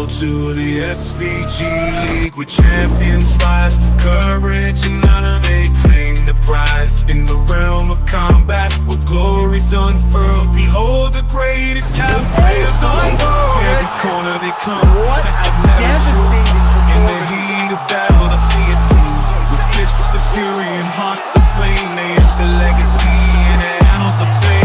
to the SVG League, with champions rise to courage and honor. They claim the prize in the realm of combat, where glory's unfurled. Behold the greatest CAF players on world. Every corner they come, tested never true. In the heat of battle, I see it through. With fists of fury and hearts of flame, they etch the legacy in the annals of fame.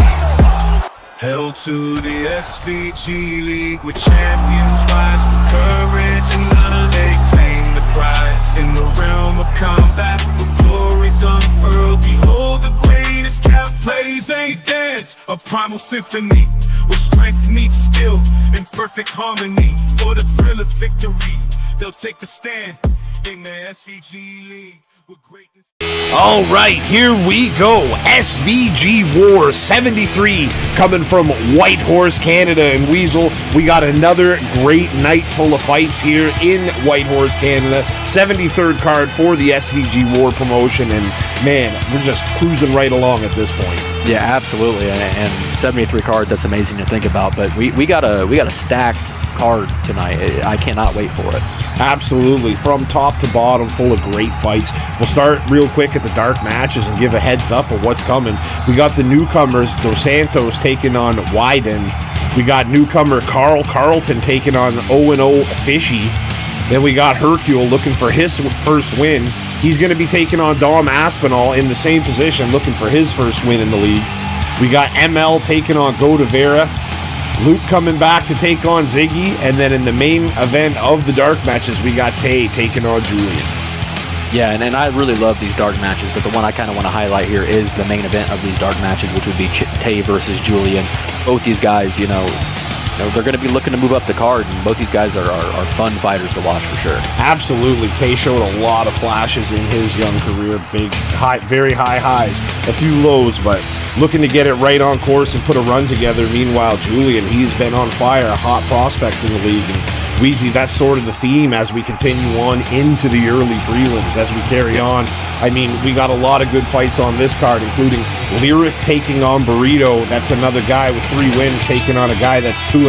Hail to the SVG League, with champions rise to courage and honor. They claim the prize in the realm of combat, with glories unfurled. Behold the greatest CAF plays a dance, a primal symphony, where strength meets skill in perfect harmony. For the thrill of victory, they'll take the stand in the SVG League with greatness. All right, here we go. SVG WAR 73 coming from Whitehorse, Canada. And Weasel, we got another great night full of fights here in Whitehorse, Canada. 73rd card for the SVG WAR promotion. And man, we're just cruising right along at this point. Yeah, absolutely. And 73 card, that's amazing to think about. But we got a stacked card tonight. I cannot wait for it. Absolutely, from top to bottom, full of great fights. We'll start real quick at the dark matches and give a heads up of what's coming. We got the newcomers, Dos Santos taking on Wyden. We got newcomer Carl Carlton taking on 0-0 Fishy. Then we got Hercule looking for his first win. He's going to be taking on Dom Aspinall in the same position, looking for his first win in the league. We got ML taking on Godavera. Luke coming back to take on Ziggy, and then in the main event of the dark matches, we got Tay taking on Julian. Yeah, and I really love these dark matches, but the one I kind of want to highlight here is the main event of these dark matches, which would be Tay versus Julian. Both these guys, they're going to be looking to move up the card, and both these guys are fun fighters to watch for sure. Absolutely. Tay showed a lot of flashes in his young career. Big, high, very high highs, a few lows, but looking to get it right on course and put a run together. Meanwhile, Julian, he's been on fire, a hot prospect in the league. And Wheezy, that's sort of the theme as we continue on into the early prelims, as we carry on. I mean, we got a lot of good fights on this card, including Lyric taking on Burrito. That's another guy with 3 wins taking on a guy that's 2-0.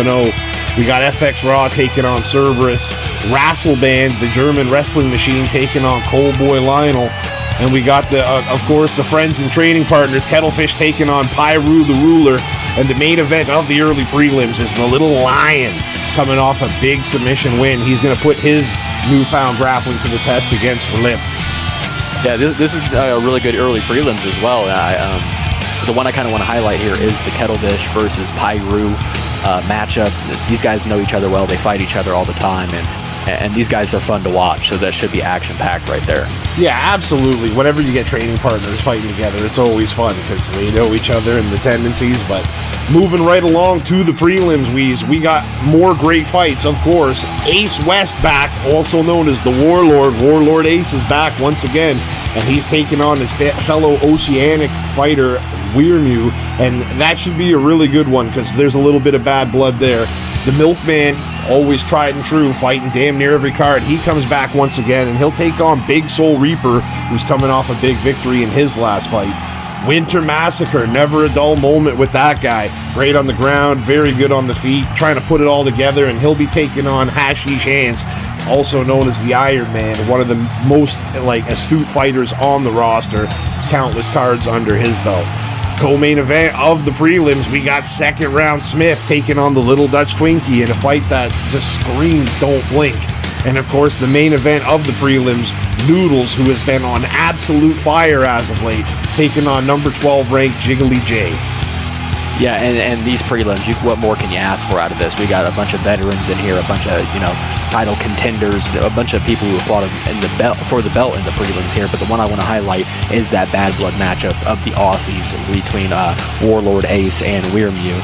We got FX Raw taking on Cerberus. Rasselband, the German wrestling machine, taking on Coalboy Lionel. And we got, of course, the friends and training partners, Kettlefish taking on Pyru the Ruler. And the main event of the early prelims is the Little Lion coming off a big submission win. He's going to put his newfound grappling to the test against Lip. Yeah, this is a really good early prelims as well. The one I kind of want to highlight here is the Kettlefish versus Pyru matchup. These guys know each other well. They fight each other all the time, and these guys are fun to watch, so that should be action-packed right there. Yeah, absolutely. Whenever you get training partners fighting together, it's always fun because they know each other and the tendencies. But moving right along to the prelims, we got more great fights, of course. Ace West back, also known as the Warlord. Warlord Ace is back once again, and he's taking on his fellow Oceanic fighter, Weirmew, and that should be a really good one because there's a little bit of bad blood there. The Milkman, always tried and true, fighting damn near every card. He comes back once again, and he'll take on Big Soul Reaper, who's coming off a big victory in his last fight. Winter Massacre, never a dull moment with that guy. Great on the ground, very good on the feet, trying to put it all together, and he'll be taking on Hashish Hands, also known as the Iron Man, one of the most astute fighters on the roster, countless cards under his belt. Co-main event of the prelims, we got second round Smith taking on the Little Dutch Twinkie in a fight that just screams don't blink. And of course the main event of the prelims, Noodles, who has been on absolute fire as of late, taking on number 12 ranked Jiggly J. Yeah, and these prelims, what more can you ask for out of this? We got a bunch of veterans in here, a bunch of title contenders, a bunch of people who fought for the belt in the prelims here. But the one I want to highlight is that bad blood matchup of the Aussies between Warlord Ace and Weirmew.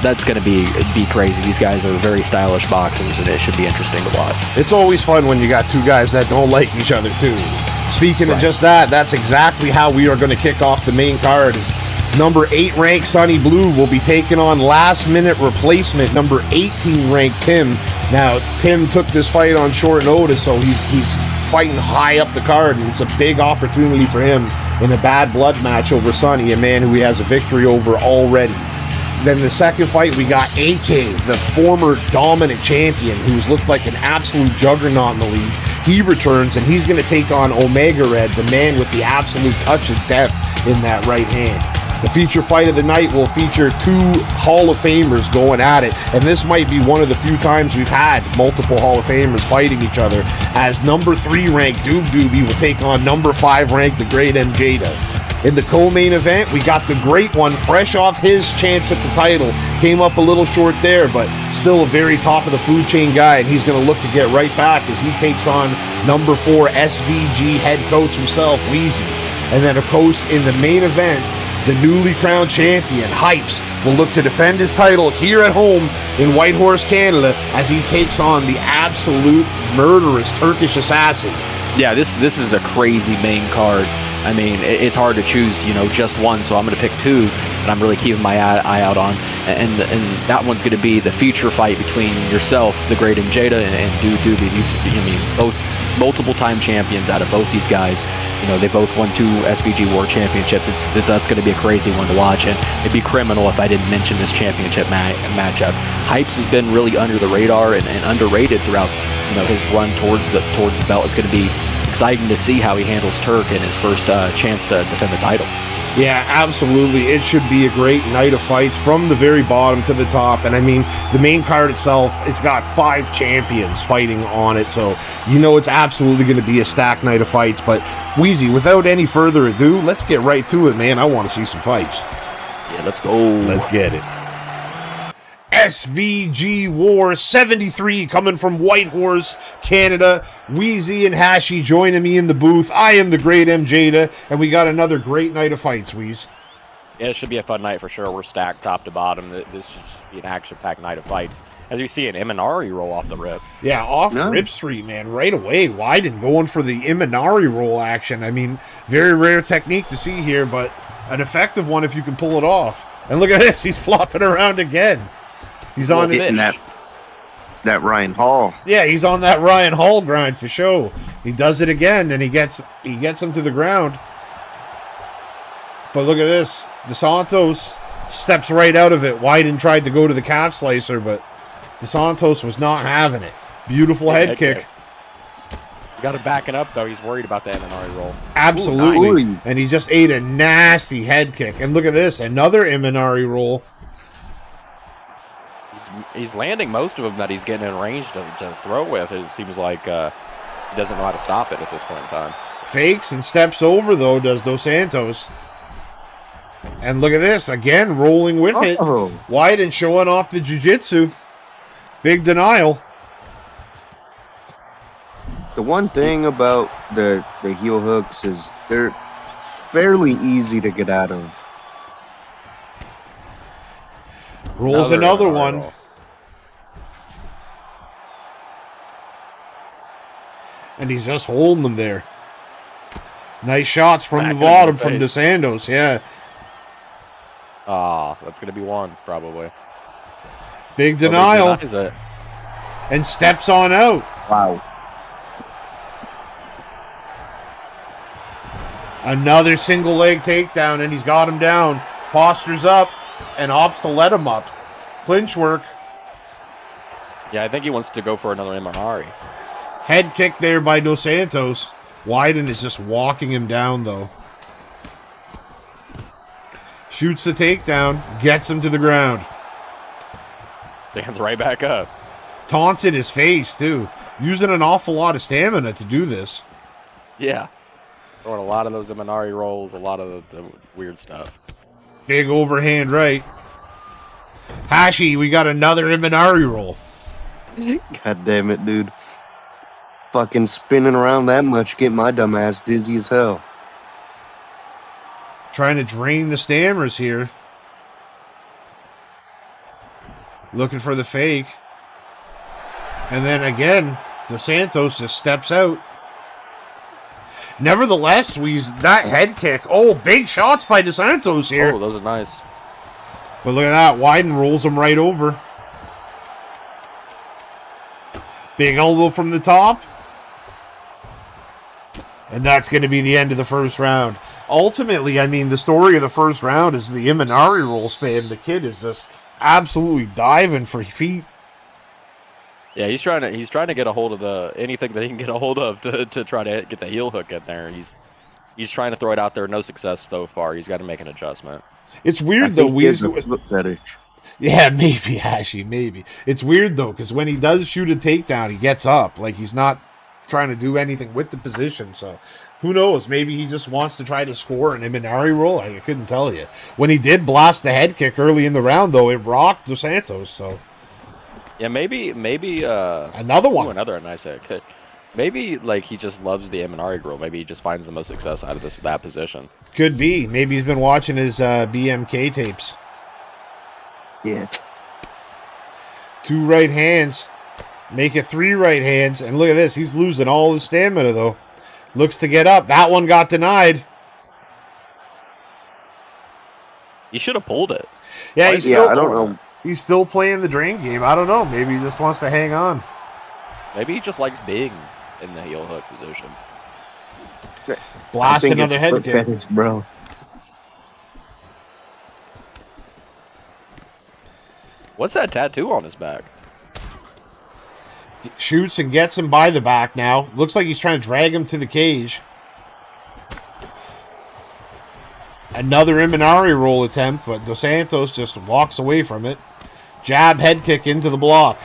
That's going to be crazy. These guys are very stylish boxers, and it should be interesting to watch. It's always fun when you got two guys that don't like each other too. Speaking of just that, that's exactly how we are going to kick off the main card. Number 8 ranked Sonny Blue will be taking on last minute replacement number 18 ranked Tim. Now Tim took this fight on short notice, so he's fighting high up the card, and it's a big opportunity for him in a bad blood match over Sonny, a man who he has a victory over already. Then the second fight, we got AK, the former dominant champion who's looked like an absolute juggernaut in the league. He returns, and he's going to take on Omega Red, the man with the absolute touch of death in that right hand. The feature fight of the night will feature two Hall of Famers going at it, and this might be one of the few times we've had multiple Hall of Famers fighting each other, as number 3 ranked Doob Doobie will take on number 5 ranked the Great MJada. In the co-main event, we got the Great One, fresh off his chance at the title. Came up a little short there, but still a very top of the food chain guy, and he's going to look to get right back as he takes on number 4 SVG head coach himself, Wheezy. And then, of course, in the main event, the newly crowned champion, Hypes, will look to defend his title here at home in Whitehorse, Canada, as he takes on the absolute murderous Turkish assassin. Yeah, this is a crazy main card. I mean, it's hard to choose, just one, so I'm going to pick 2 that I'm really keeping my eye out on. And that one's going to be the feature fight between yourself, the Great MJada, and Doob Doobie. Both multiple-time champions out of both these guys. They both won 2 SVG WAR championships. That's going to be a crazy one to watch, and it'd be criminal if I didn't mention this championship matchup. Hypes has been really under the radar and underrated throughout his run towards the belt. It's going to be exciting to see how he handles Turk in his first chance to defend the title. Yeah, absolutely. It should be a great night of fights from the very bottom to the top. And I mean, the main card itself, it's got 5 champions fighting on it. So, it's absolutely going to be a stacked night of fights. But, Wheezy, without any further ado, let's get right to it, man. I want to see some fights. Yeah, let's go. Let's get it. SVG WAR 73 coming from Whitehorse, Canada. Wheezy and Hashi joining me in the booth. I am the Great MJada, and we got another great night of fights, Wheeze. Yeah, it should be a fun night for sure. We're stacked top to bottom. This should be an action-packed night of fights. As you see an Imanari roll off the rip. Yeah, Rip Street, man, right away. Wyden going for the Imanari roll action. I mean, very rare technique to see here, but an effective one if you can pull it off. And look at this, he's flopping around again. He's on that Ryan Hall. Yeah, he's on that Ryan Hall grind for sure. He does it again, and he gets him to the ground. But look at this. DeSantos steps right out of it. Wyden tried to go to the calf slicer, but DeSantos was not having it. Beautiful head kick. You got to back it up, though. He's worried about the Imanari roll. Absolutely. Ooh, nice. And he just ate a nasty head kick. And look at this. Another Imanari roll. He's landing most of them that he's getting in range to throw with. It seems like he doesn't know how to stop it at this point in time. Fakes and steps over, though, does Dos Santos. And look at this. Again, rolling with it. Wyden showing off the jiu-jitsu. Big denial. The one thing about the heel hooks is they're fairly easy to get out of. Rolls another one. And he's just holding them there. Nice shots from the bottom from DeSantos, yeah. That's going to be one, probably. Big denial. And steps on out. Wow. Another single leg takedown, and he's got him down. Postures up and opts to let him up. Clinch work. Yeah, I think he wants to go for another Imanari. Head kick there by Dos Santos. Wyden is just walking him down, though. Shoots the takedown, gets him to the ground. Stands right back up. Taunts in his face, too. Using an awful lot of stamina to do this. Yeah. Throwing a lot of those Imanari rolls, a lot of the weird stuff. Big overhand right. Hashi, we got another Imanari roll. God damn it, dude. Fucking spinning around that much, get my dumb ass dizzy as hell. Trying to drain the stammers here. Looking for the fake. And then again, Dos Santos just steps out. Nevertheless, that head kick. Oh, big shots by Dos Santos here. Oh, those are nice. But look at that. Wyden rolls him right over. Big elbow from the top. And that's going to be the end of the first round. ultimately, I mean, the story of the first round is the Imanari roll spam. The kid is just absolutely diving for feet. Yeah, he's trying to get a hold of anything that he can get a hold of to try to get the heel hook in there. He's trying to throw it out there, no success so far. He's got to make an adjustment. It's I weird though. think he has a foot fetish. Yeah, maybe Ashy, maybe. It's weird though because when he does shoot a takedown, he gets up like he's not trying to do anything with the position. So who knows? Maybe he just wants to try to score an Imanari roll. I couldn't tell you. When he did blast the head kick early in the round, though, it rocked Dos Santos. So yeah, maybe another one. Another nice head kick. Maybe like he just loves the Imanari roll. Maybe he just finds the most success out of that position. Could be. Maybe he's been watching his BMK tapes. Yeah. 2 right hands. Make it 3 right hands. And look at this. He's losing all his stamina, though. Looks to get up. That one got denied. He should have pulled it. Yeah, I don't know. He's still playing the drain game. I don't know. Maybe he just wants to hang on. Maybe he just likes being in the heel hook position. Blast another head kick. Fetish, bro. What's that tattoo on his back? Shoots and gets him by the back now. Looks like he's trying to drag him to the cage. Another Imanari roll attempt, but Dos Santos just walks away from it. Jab head kick into the block.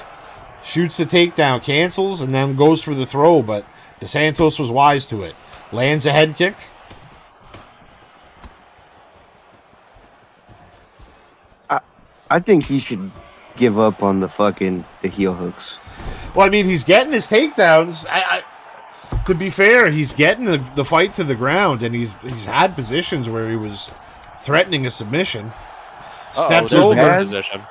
Shoots the takedown, cancels, and then goes for the throw, but Dos Santos was wise to it. Lands a head kick. I think he should give up on the heel hooks. Well, I mean, he's getting his takedowns. To be fair, he's getting the fight to the ground, and he's had positions where he was threatening a submission. Steps over. Position.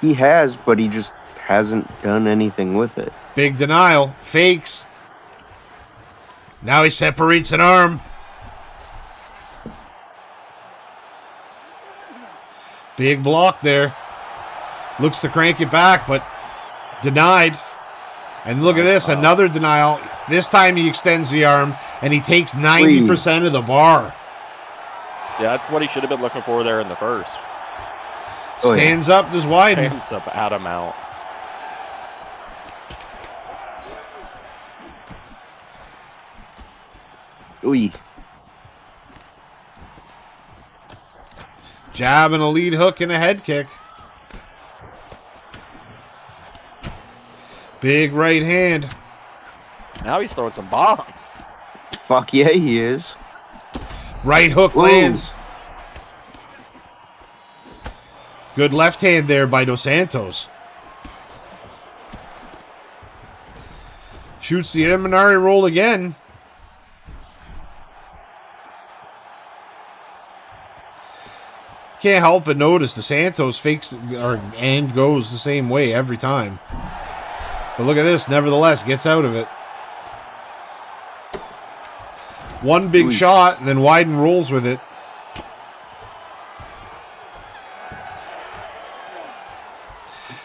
He has, but he just hasn't done anything with it. Big denial. Fakes. Now he separates an arm. Big block there. Looks to crank it back, but denied. And look at this, another denial. This time he extends the arm, and he takes 90% of the bar. Yeah, that's what he should have been looking for there in the first. Stands up, does widen. Stands up, Adam out. Ooh. Jab and a lead hook and a head kick. Big right hand. Now he's throwing some bombs. Fuck yeah, he is. Right hook lands. Good left hand there by Dos Santos. Shoots the Imanari roll again. Can't help but notice Dos Santos fakes and goes the same way every time. But look at this, nevertheless, gets out of it. One big shot, and then Wyden rolls with it.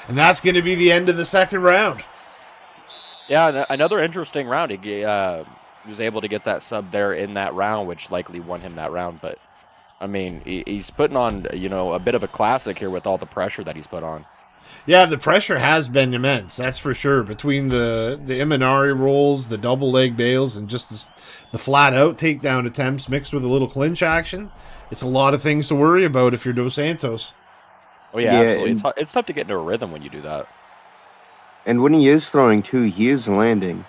And that's going to be the end of the second round. Yeah, another interesting round. He was able to get that sub there in that round, which likely won him that round. But, I mean, he's putting on, a bit of a classic here with all the pressure that he's put on. Yeah, the pressure has been immense, that's for sure. Between the Imanari rolls, the double leg bails, and just the flat-out takedown attempts mixed with a little clinch action, it's a lot of things to worry about if you're Dos Santos. Oh, yeah, absolutely. It's tough to get into a rhythm when you do that. And when he is throwing, too, he is landing.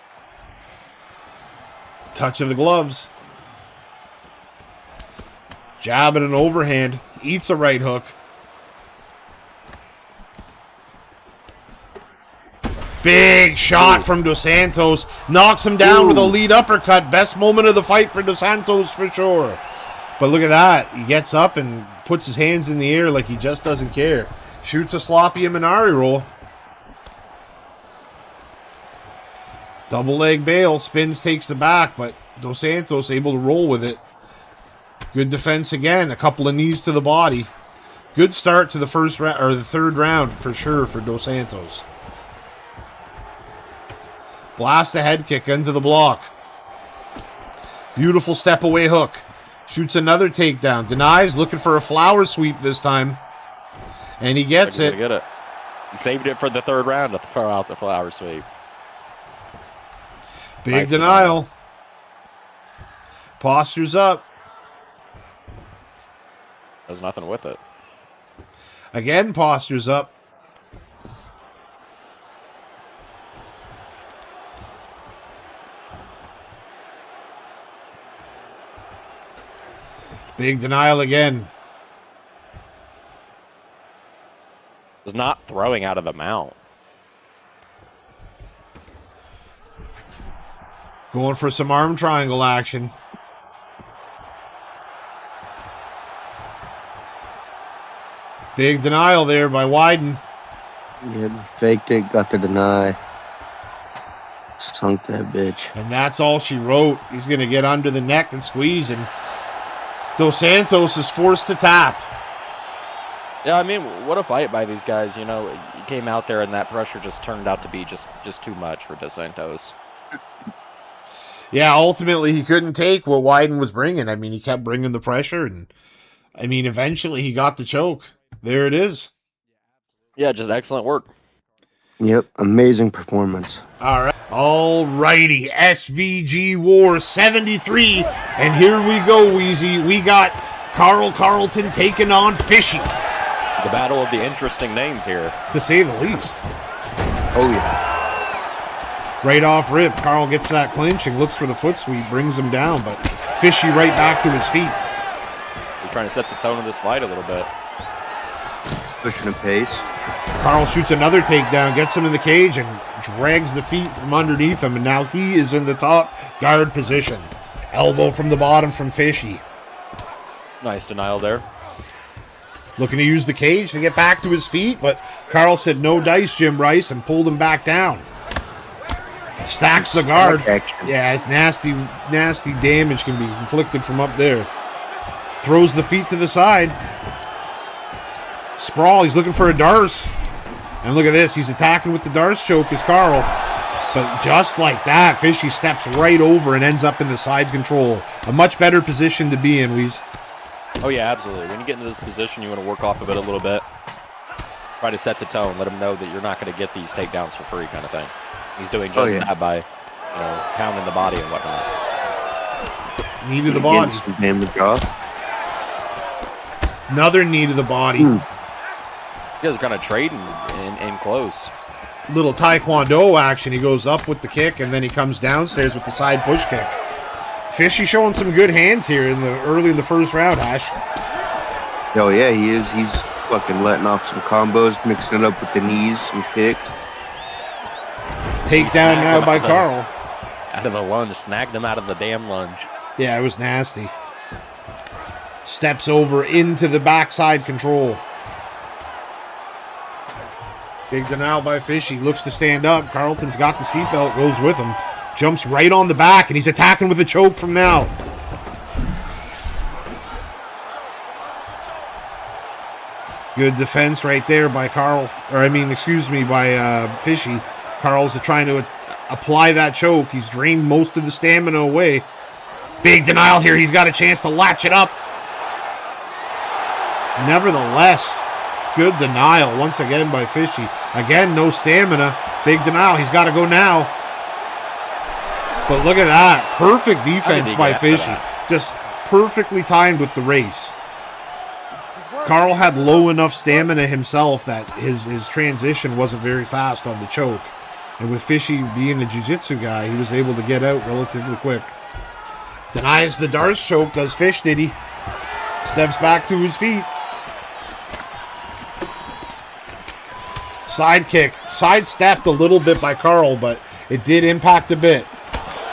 Touch of the gloves. Jab and an overhand. Eats a right hook. Big shot from Dos Santos. Knocks him down with a lead uppercut. Best moment of the fight for Dos Santos for sure. But look at that. He gets up and puts his hands in the air like he just doesn't care. Shoots a sloppy Imanari roll. Double leg bail. Spins, takes the back, but Dos Santos able to roll with it. Good defense again. A couple of knees to the body. Good start to the the third round for sure for Dos Santos. Blast a head kick into the block. Beautiful step away hook. Shoots another takedown. Denies, looking for a flower sweep this time. And he gets it. Get it. He saved it for the third round to throw out the flower sweep. Big Nice denial. Postures up. There's nothing with it. Again, postures up. Big denial again. Is not throwing out of the mount. Going for some arm triangle action. Big denial there by Wyden. Yeah, faked it, got the deny. Sunk that bitch. And that's all she wrote. He's going to get under the neck and squeeze, and Dos Santos is forced to tap. Yeah, I mean, what a fight by these guys. You know, he came out there and that pressure just turned out to be just too much for Dos Santos. Yeah, ultimately he couldn't take what Wyden was bringing. I mean, he kept bringing the pressure, and I mean, eventually he got the choke. There it is. Yeah, just excellent work. Yep, amazing performance. All right. All righty. SVG WAR 73. And here we go, Wheezy. We got Carl Carlton taking on Fishy, The battle of the interesting names here. to say the least. Oh, yeah. Right off rip, Carl gets that clinch and looks for the foot sweep, brings him down, but Fishy right back to his feet. We're trying to set the tone of this fight a little bit. Pushing a pace. Carl shoots another takedown, gets him in the cage, and drags the feet from underneath him, and now he is in the top guard position. Elbow from the bottom from Fishy. Nice denial there. Looking to use the cage to get back to his feet, but Carl said no dice, Jim Rice, and pulled him back down. Stacks the guard. Yeah, it's nasty damage can be inflicted from up there. Throws the feet to the side. Sprawl, he's looking for a Darce. And look at this, he's attacking with the Darce choke as Carl. But just like that, Fishy steps right over and ends up in the side control. A much better position to be in, Weez. Oh, yeah, absolutely. When you get into this position, you want to work off of it a little bit. Try to set the tone. Let him know that you're not going to get these takedowns for free kind of thing. He's doing just that by, pounding the body and whatnot. Knee to the body. Some damage off. Another knee to the body. You guys are kind of trading in close. Little taekwondo action. He goes up with the kick, and then he comes downstairs with the side push kick. Fishy showing some good hands here early in the first round, Ash. Oh, yeah, he is. He's fucking letting off some combos, mixing it up with the knees, some kicks. Takedown now by Carl. Out of the lunge. Snagged him out of the damn lunge. Yeah, it was nasty. Steps over into the backside control. Big denial by Fishy. Looks to stand up. Carlton's got the seatbelt, goes with him. Jumps right on the back, and he's attacking with a choke from now. Good defense right there by Carl. By Fishy. Carl's trying to apply that choke. He's drained most of the stamina away. Big denial here. He's got a chance to latch it up. Nevertheless, good denial once again by Fishy. Again, no stamina. Big denial. He's got to go now. But look at that. Perfect defense by Fishy. Just perfectly timed with the race. Carl had low enough stamina himself that his transition wasn't very fast on the choke. And with Fishy being a jiu-jitsu guy, he was able to get out relatively quick. Denies the Darce choke, does Fish, did he? Steps back to his feet. Side kick. Sidestepped a little bit by Carl, but it did impact a bit.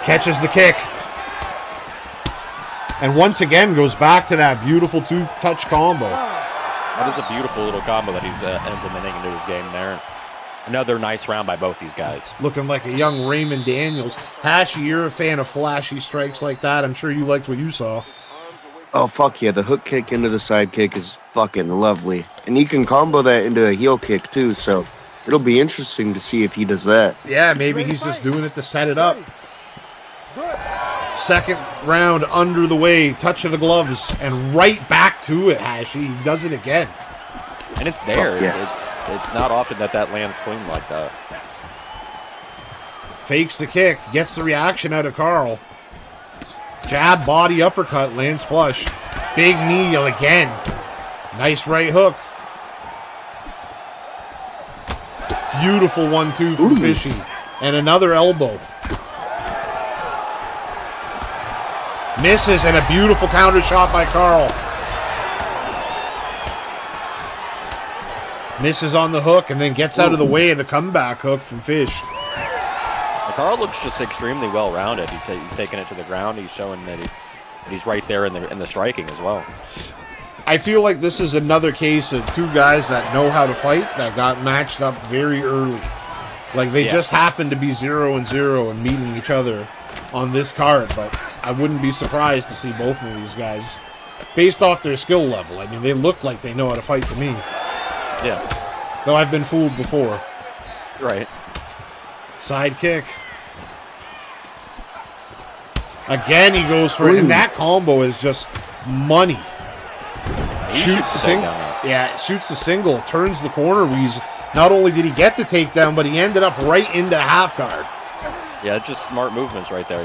Catches the kick. And once again goes back to that beautiful two-touch combo. That is a beautiful little combo that he's implementing into his game there. Another nice round by both these guys. Looking like a young Raymond Daniels. Hashi, you're a fan of flashy strikes like that. I'm sure you liked what you saw. Oh, fuck yeah. The hook kick into the side kick is fucking lovely. And he can combo that into a heel kick, too, so it'll be interesting to see if he does that. Yeah, maybe he's just doing it to set it up. Second round under the way. Touch of the gloves. And right back to it, Hashi. He does it again. And it's there. Oh, yeah. It's not often that lands clean like that. Fakes the kick. Gets the reaction out of Carl. Jab, body, uppercut. Lands flush. Big knee again. Nice right hook. Beautiful 1-2 from Fishy. And another elbow. Misses, and a beautiful counter shot by Carl. Misses on the hook and then gets out of the way of the comeback hook from Fish. Carl looks just extremely well-rounded. He's taking it to the ground. He's showing that he's right there in the striking as well. I feel like this is another case of two guys that know how to fight that got matched up very early. Like they just happened to be 0-0 and meeting each other on this card, but I wouldn't be surprised to see both of these guys based off their skill level. I mean, they look like they know how to fight to me. Yes. Though I've been fooled before. Right. Side kick. Again, he goes for it, and that combo is just money. Shoots the single. Yeah, shoots the single, turns the corner. Not only did he get the takedown, but he ended up right into half guard. Yeah, it's just smart movements right there.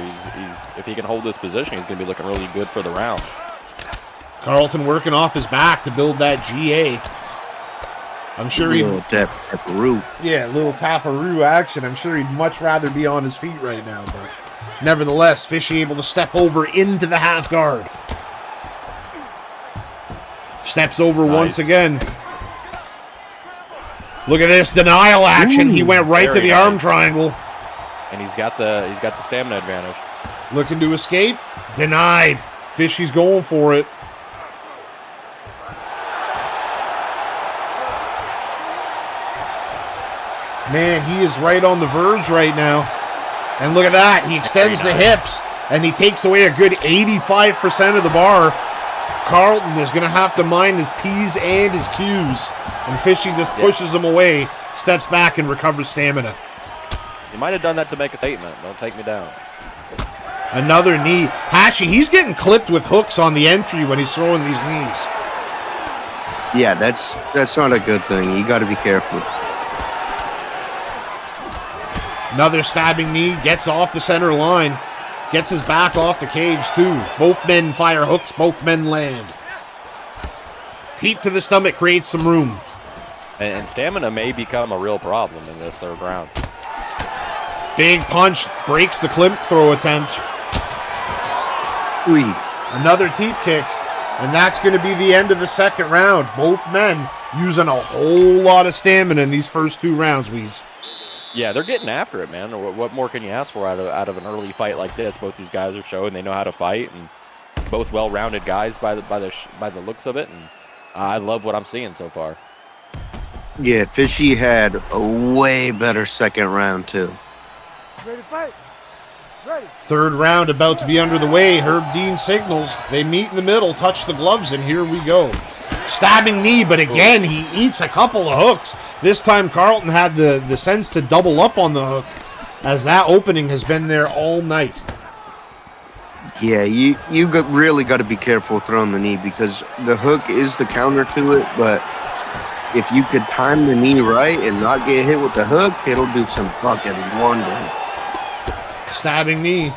If he can hold this position, he's going to be looking really good for the round. Carlton working off his back to build that GA. I'm sure he'd... Little taparoo. Yeah, little taparoo action. I'm sure he'd much rather be on his feet right now, but nevertheless, Fishy able to step over into the half guard. Steps over once again. Look at this denial action. He went right to the arm triangle. And he's got the stamina advantage. Looking to escape. Denied. Fishy's going for it. Man, he is right on the verge right now. And look at that. He extends the hips, and he takes away a good 85% of the bar. Carlton is going to have to mind his P's and his Q's. And Fishy just pushes him away, steps back, and recovers stamina. He might have done that to make a statement. Don't take me down. Another knee. Hashi, he's getting clipped with hooks on the entry when he's throwing these knees. Yeah, that's not a good thing. You got to be careful. Another stabbing knee, gets off the center line. Gets his back off the cage, too. Both men fire hooks, both men land. Teep to the stomach creates some room. And stamina may become a real problem in this third round. Big punch, breaks the climp throw attempt. Whee. Another teep kick, and that's going to be the end of the second round. Both men using a whole lot of stamina in these first two rounds, Weeze. Yeah, they're getting after it, man. What more can you ask for out of an early fight like this? Both these guys are showing they know how to fight, and both well-rounded guys by the looks of it. And I love what I'm seeing so far. Yeah, Fishy had a way better second round too. Ready to fight? Ready. Third round about to be under the way. Herb Dean signals. They meet in the middle, touch the gloves, and here we go. Stabbing knee, but again, he eats a couple of hooks. This time, Carlton had the sense to double up on the hook, as that opening has been there all night. Yeah, you really got to be careful throwing the knee because the hook is the counter to it, but if you could time the knee right and not get hit with the hook, it'll do some fucking wonder. Stabbing knee.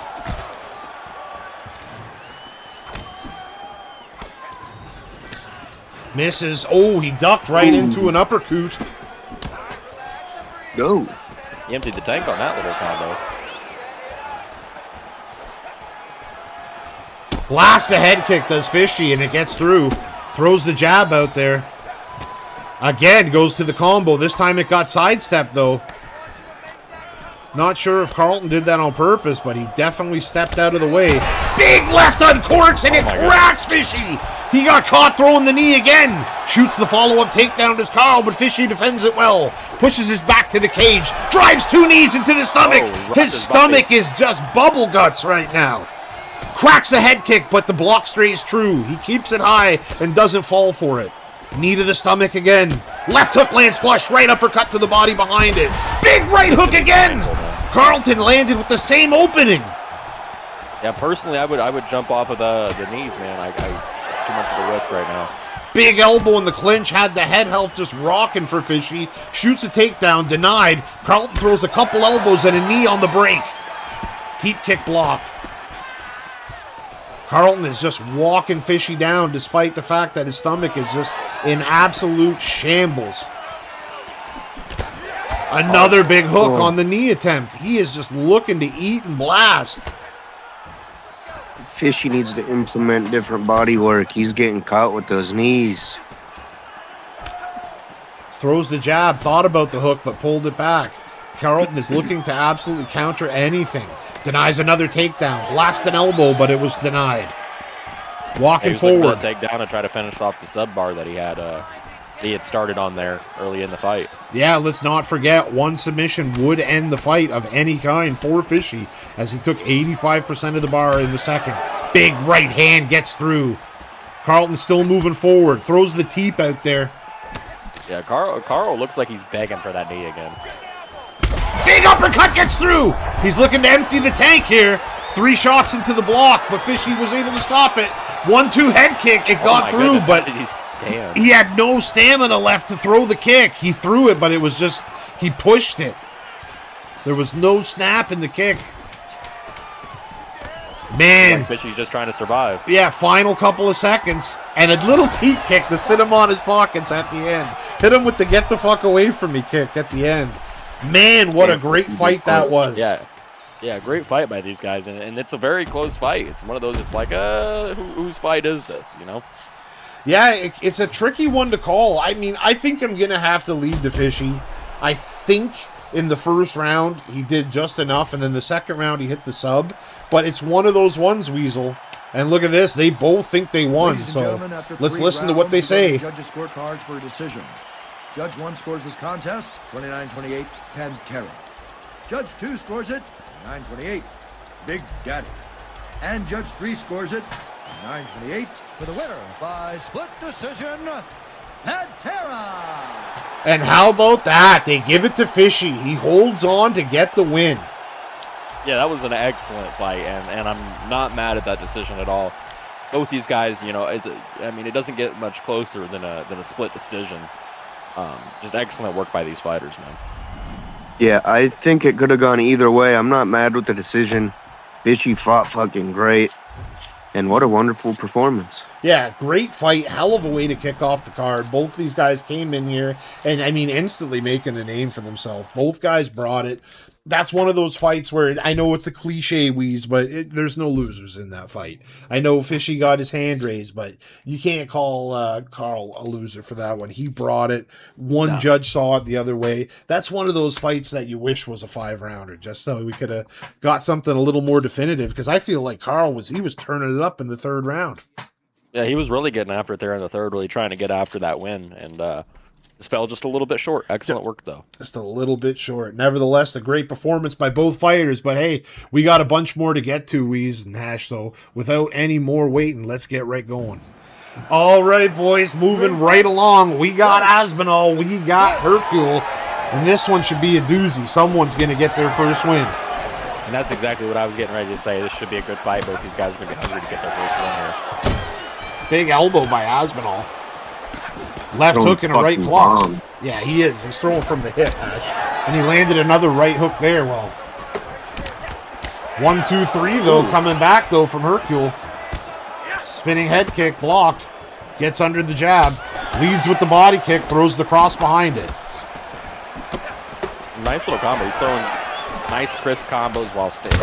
Misses. Oh, he ducked right into an uppercut. Go. He emptied the tank on that little combo. Blast the head kick does Fishy, and it gets through. Throws the jab out there. Again, goes to the combo. This time it got sidestepped, though. Not sure if Carlton did that on purpose, but he definitely stepped out of the way. Big left uncorks, and it cracks Fishy. He got caught throwing the knee again. Shoots the follow-up takedown as Carl, but Fishy defends it well. Pushes his back to the cage. Drives two knees into the stomach. His stomach is just bubble guts right now. Cracks a head kick, but the block stays true. He keeps it high and doesn't fall for it. Knee to the stomach again. Left hook lands flush. Right uppercut to the body behind it. Big right hook again. Carlton landed with the same opening. Yeah, Yeah, personally, I would jump off of the knees, man. It's too much of a risk right now. Big elbow in the clinch, had the head health just rocking for Fishy. Shoots a takedown, denied. Carlton throws a couple elbows and a knee on the break. Teep kick blocked. Carlton is just walking Fishy down despite the fact that his stomach is just in absolute shambles. Another big hook on the knee attempt. He is just looking to eat and blast. Fishy needs to implement different body work. He's getting caught with those knees. Throws the jab, thought about the hook, but pulled it back. Carlton is looking to absolutely counter anything. Denies another takedown. Blasts an elbow, but it was denied. Walking forward. Take down and try to finish off the sub bar that he had started on there early in the fight. Yeah, let's not forget, one submission would end the fight of any kind for Fishy, as he took 85% of the bar in the second. Big right hand gets through. Carlton still moving forward. Throws the teep out there. Yeah, Carl looks like he's begging for that knee again. Big uppercut gets through. He's looking to empty the tank here. 3 shots into the block, but Fishy was able to stop it. 1-2 head kick. It got through, but he had no stamina left to throw the kick. He threw it, but it was just, he pushed it. There was no snap in the kick. Man. Like Fishy's just trying to survive. Yeah, final couple of seconds. And a little teep kick to sit him on his pockets at the end. Hit him with the get the fuck away from me kick at the end. Man, what a great fight that was. Yeah, great fight by these guys. And it's a very close fight. It's one of those, it's like, whose fight is this, you know? Yeah, it's a tricky one to call. I mean, I think I'm going to have to lead the Fishy. I think in the first round he did just enough, and then the second round he hit the sub. But it's one of those ones, Weasel. And look at this. They both think they won. So let's listen to what they say. Judges scorecards for a decision. Judge 1 scores this contest, 29-28, Pantera. Judge 2 scores it, 9-28, Big Daddy. And Judge 3 scores it, 9-28, for the winner by split decision, Pantera. And how about that? They give it to Fishy. He holds on to get the win. Yeah, that was an excellent fight, and I'm not mad at that decision at all. Both these guys, you know, it doesn't get much closer than a split decision. Just excellent work by these fighters, man. Yeah, I think it could have gone either way. I'm not mad with the decision. Fishy fought fucking great. And what a wonderful performance. Yeah, great fight. Hell of a way to kick off the card. Both these guys came in here and, instantly making a name for themselves. Both guys brought it. That's one of those fights where I know it's a cliche, Wheeze, but there's no losers in that fight. I know Fishy got his hand raised, but you can't call Carl a loser for that one. He brought it. One judge saw it the other way. That's one of those fights that you wish was a 5-rounder, just so we could have got something a little more definitive, because I feel like Carl was turning it up in the 3rd round. Yeah, he was really getting after it there in the 3rd, really trying to get after that win, and just fell just a little bit short. Excellent work, though. Just a little bit short. Nevertheless, a great performance by both fighters. But hey, we got a bunch more to get to, Weeze and Hash. So without any more waiting, let's get right going. All right, boys, moving right along. We got Aspinall. We got Hercule. And this one should be a doozy. Someone's going to get their first win. And that's exactly what I was getting ready to say. This should be a good fight. Both these guys are going to be hungry to get their first win here. Big elbow by Aspinall. Left hook and a right claw. Yeah, he is. He's throwing from the hip, Ash. And he landed another right hook there. Well, 1, 2, 3, though, coming back, though, from Hercule. Spinning head kick, blocked. Gets under the jab. Leads with the body kick, throws the cross behind it. Nice little combo. He's throwing nice, crisp combos while staying.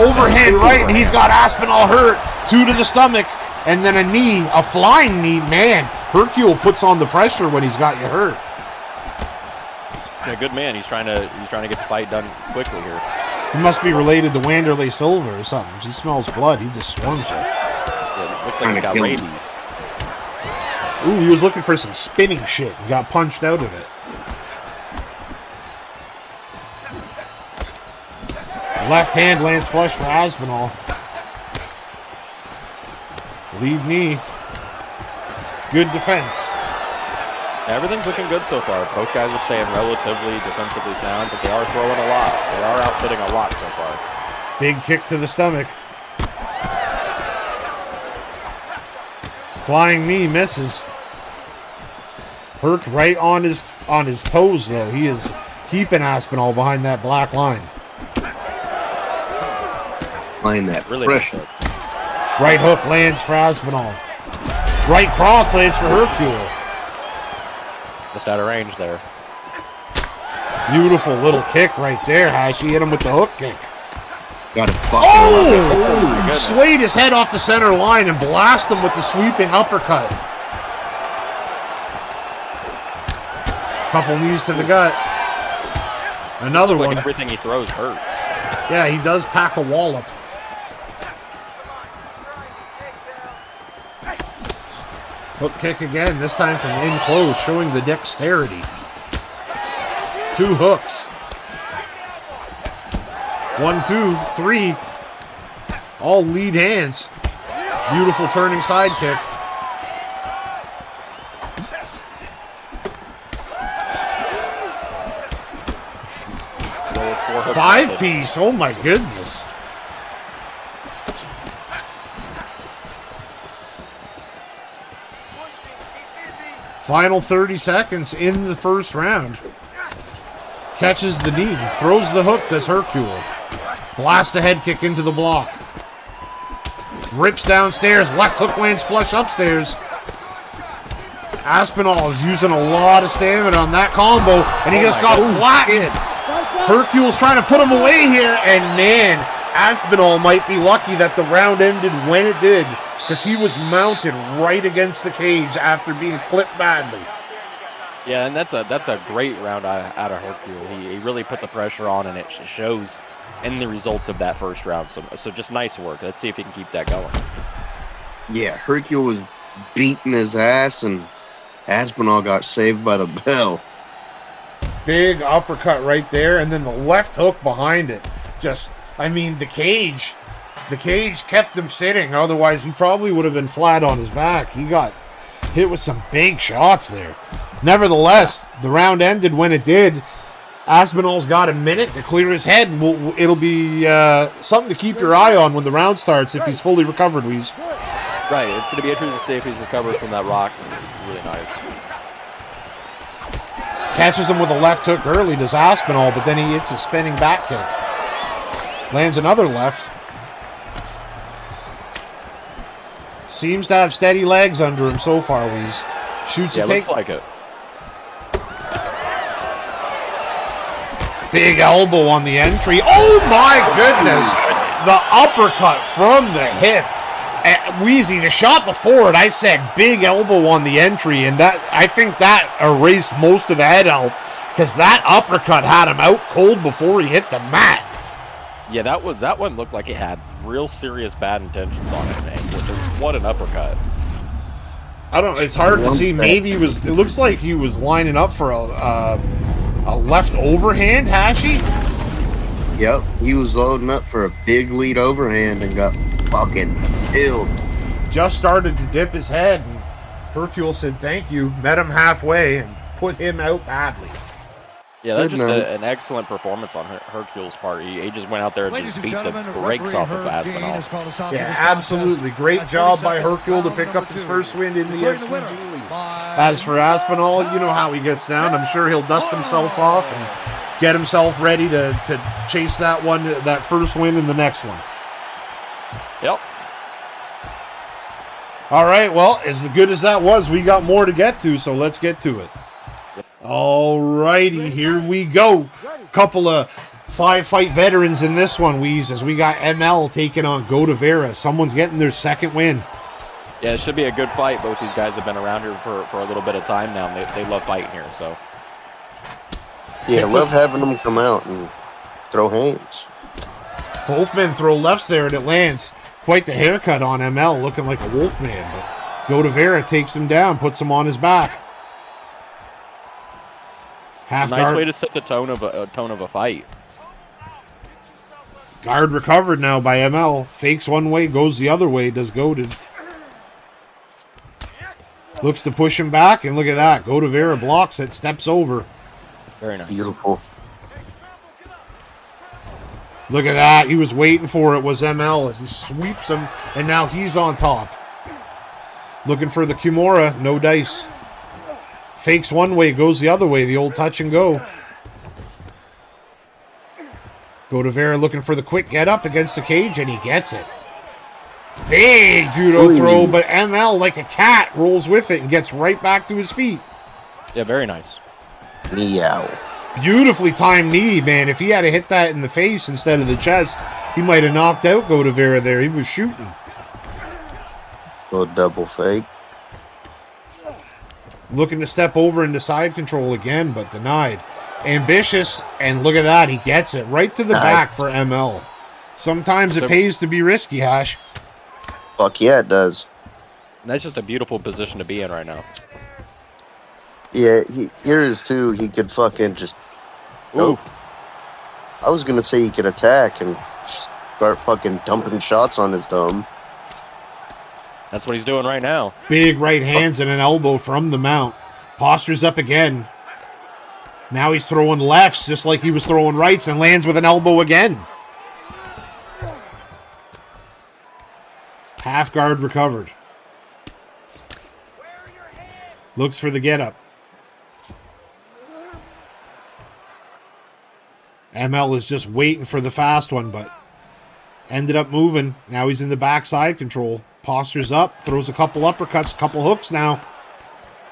Overhand right, and he's got Aspinall hurt. 2 to the stomach. And then a knee, a flying knee. Man, Hercule puts on the pressure when he's got you hurt. Yeah, good man. He's trying to get the fight done quickly here. He must be related to Wanderlei Silva or something. He smells blood. He just swarms it. Yeah, looks like he got rabies. Ooh, he was looking for some spinning shit and got punched out of it. Left hand lands flush for Aspinall. Lead knee. Good defense. Everything's looking good so far. Both guys are staying relatively defensively sound, but they are throwing a lot. They are outfitting a lot so far. Big kick to the stomach. Flying knee misses. Herc right on his toes though. He is keeping Aspinall behind that black line. Playing that Really pressure. nice. Right hook lands for Aspinall. Right cross lands for Hercule. Just out of range there. Beautiful little kick right there, Hashi. Hit him with the hook kick. Gotta fucking love it. Oh! Swayed his head off the center line and blast him with the sweeping uppercut. Couple knees to the gut. Another Like one. everything he throws hurts. Yeah, he does pack a wallop. Hook kick again, this time from in close, showing the dexterity. 2 hooks. 1, 2, 3. All lead hands. Beautiful turning side kick. Five piece. Oh my goodness. Final 30 seconds in the first round. Catches the knee. Throws the hook, does Hercule. Blast a head kick into the block. Rips downstairs. Left hook lands flush upstairs. Aspinall is using a lot of stamina on that combo, and he just got flattened. Hercule's trying to put him away here, and man, Aspinall might be lucky that the round ended when it did, because he was mounted right against the cage after being clipped badly. Yeah, and that's a great round out of Hercule. He really put the pressure on, and it shows in the results of that first round. So just nice work. Let's see if he can keep that going. Yeah, Hercule was beating his ass, and Aspinall got saved by the bell. Big uppercut right there, and then the left hook behind it. Just, I mean, the cage kept him sitting. Otherwise, he probably would have been flat on his back. He got hit with some big shots there. Nevertheless, the round ended when it did. Aspinall's got a minute to clear his head. It'll be something to keep your eye on when the round starts if he's fully recovered, Weeze. Right, it's going to be interesting to see if he's recovered from that rock. Really nice. Catches him with a left hook early, does Aspinall, but then he hits a spinning back kick. Lands another left. Seems to have steady legs under him so far, Weeze. Shoots a take. Looks like it. Big elbow on the entry. Oh my goodness! The uppercut from the hip. Wheezy, the shot before it, I said big elbow on the entry, and that I think that erased most of the head health, because that uppercut had him out cold before he hit the mat. Yeah, that one looked like it had real serious bad intentions on it, man. What an uppercut. I don't. It's hard to see. Maybe he was. It looks like he was lining up for a left overhand, Hashi. Yep, he was loading up for a big lead overhand and got fucking killed. Just started to dip his head, and Hercule said thank you, met him halfway, and put him out badly. Yeah, that's just an excellent performance on Hercule's part. He just went out there and just beat the brakes off of Aspinall. Yeah, absolutely. Great job by Hercule to pick up his first win in the SVG League. As for Aspinall, you know how he gets down. I'm sure he'll dust himself off and get himself ready to chase that first win in the next one. Yep. All right, well, as good as that was, we got more to get to, so let's get to it. All righty, here we go. Couple of 5-fight veterans in this one, Weeze, as we got ML taking on Go to Vera. Someone's getting their second win. Yeah, it should be a good fight. Both these guys have been around here for a little bit of time now, and they love fighting here. So Yeah, love having them come out and throw hands. Both men throw lefts there, and it lands. Quite the haircut on ML, looking like a wolf man. But Go to Vera takes him down, puts him on his back. nice way to set the tone of a fight. Guard recovered now by ML. Fakes one way, goes the other way, does Goated. Looks to push him back, and look at that. Go to Vera blocks it, steps over. Very nice. Beautiful. Look at that. He was waiting for it, was ML, as he sweeps him, and now he's on top. Looking for the Kimura, no dice. Fakes one way, goes the other way, the old touch and go. Godavera looking for the quick get up against the cage, and he gets it. Big judo throw, but ML, like a cat, rolls with it and gets right back to his feet. Yeah, very nice. Meow. Beautifully timed knee, man. If he had hit that in the face instead of the chest, he might have knocked out Godavera there. He was shooting. Little double fake. Looking to step over into side control again, but denied. Ambitious, and look at that. He gets it right to the back for ML. Sometimes it pays to be risky, Hash. Fuck yeah, it does. That's just a beautiful position to be in right now. Yeah, here is too. He could fucking just. Ooh. I was gonna say he could attack and start fucking dumping shots on his dome. That's what he's doing right now. Big right hands and an elbow from the mount. Postures up again. Now he's throwing lefts just like he was throwing rights and lands with an elbow again. Half guard recovered. Looks for the get up. ML is just waiting for the fast one, but ended up moving. Now he's in the backside control. Postures up, throws a couple uppercuts, a couple hooks now.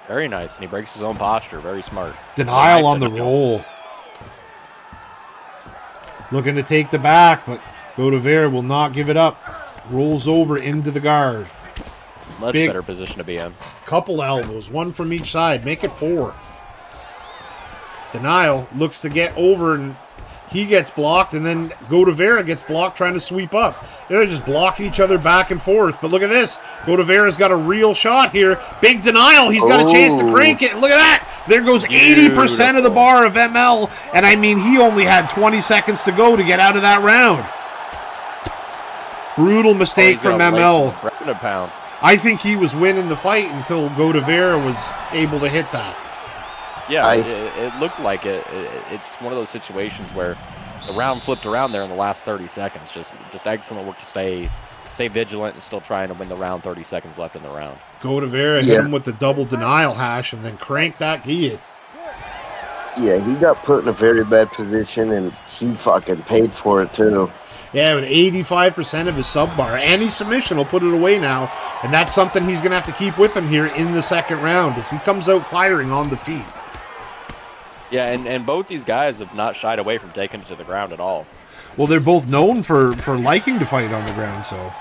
Very nice, and he breaks his own posture. Very smart. Denial nice on the roll. Looking to take the back, but Godavera will not give it up. Rolls over into the guard. Much Big better position to be in. couple elbows, one from each side. Make it 4. Denial looks to get over, and he gets blocked, and then Godavera gets blocked trying to sweep up. They're just blocking each other back and forth. But look at this. Godavera's got a real shot here. Big denial. He's got a chance to crank it. Look at that. There goes 80% of the bar of ML. And I mean, he only had 20 seconds to go to get out of that round. Brutal mistake from ML. Right a pound. I think he was winning the fight until Godavera was able to hit that. Yeah, it looked like it. It's one of those situations where the round flipped around there in the last 30 seconds. Just excellent work to stay vigilant and still trying to win the round. 30 seconds left in the round. Godavera hit him with the double denial hash and then cranked that gi. Yeah, he got put in a very bad position, and he fucking paid for it too. Yeah, with 85% of his sub bar. Any submission will put it away now. And that's something he's going to have to keep with him here in the second round as he comes out firing on the feet. Yeah, and both these guys have not shied away from taking it to the ground at all. Well, they're both known for liking to fight on the ground, so.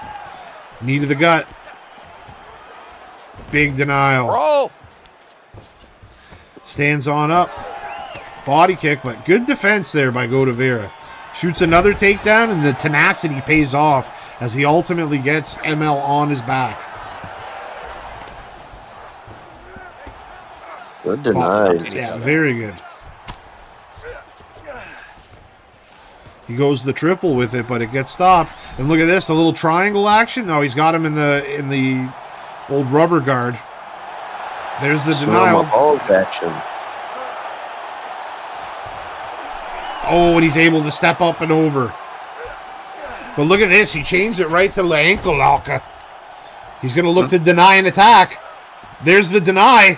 Knee to the gut. Big denial. Bro! Stands on up. Body kick, but good defense there by Godavera. Shoots another takedown, and the tenacity pays off as he ultimately gets ML on his back. Good denied. Yeah, very good. He goes the triple with it, but it gets stopped. And look at this, a little triangle action. No, he's got him in the old rubber guard. There's the denial. Balls action. Oh, and he's able to step up and over. But look at this. He changed it right to the ankle locker. He's going to look to deny an attack. There's the deny.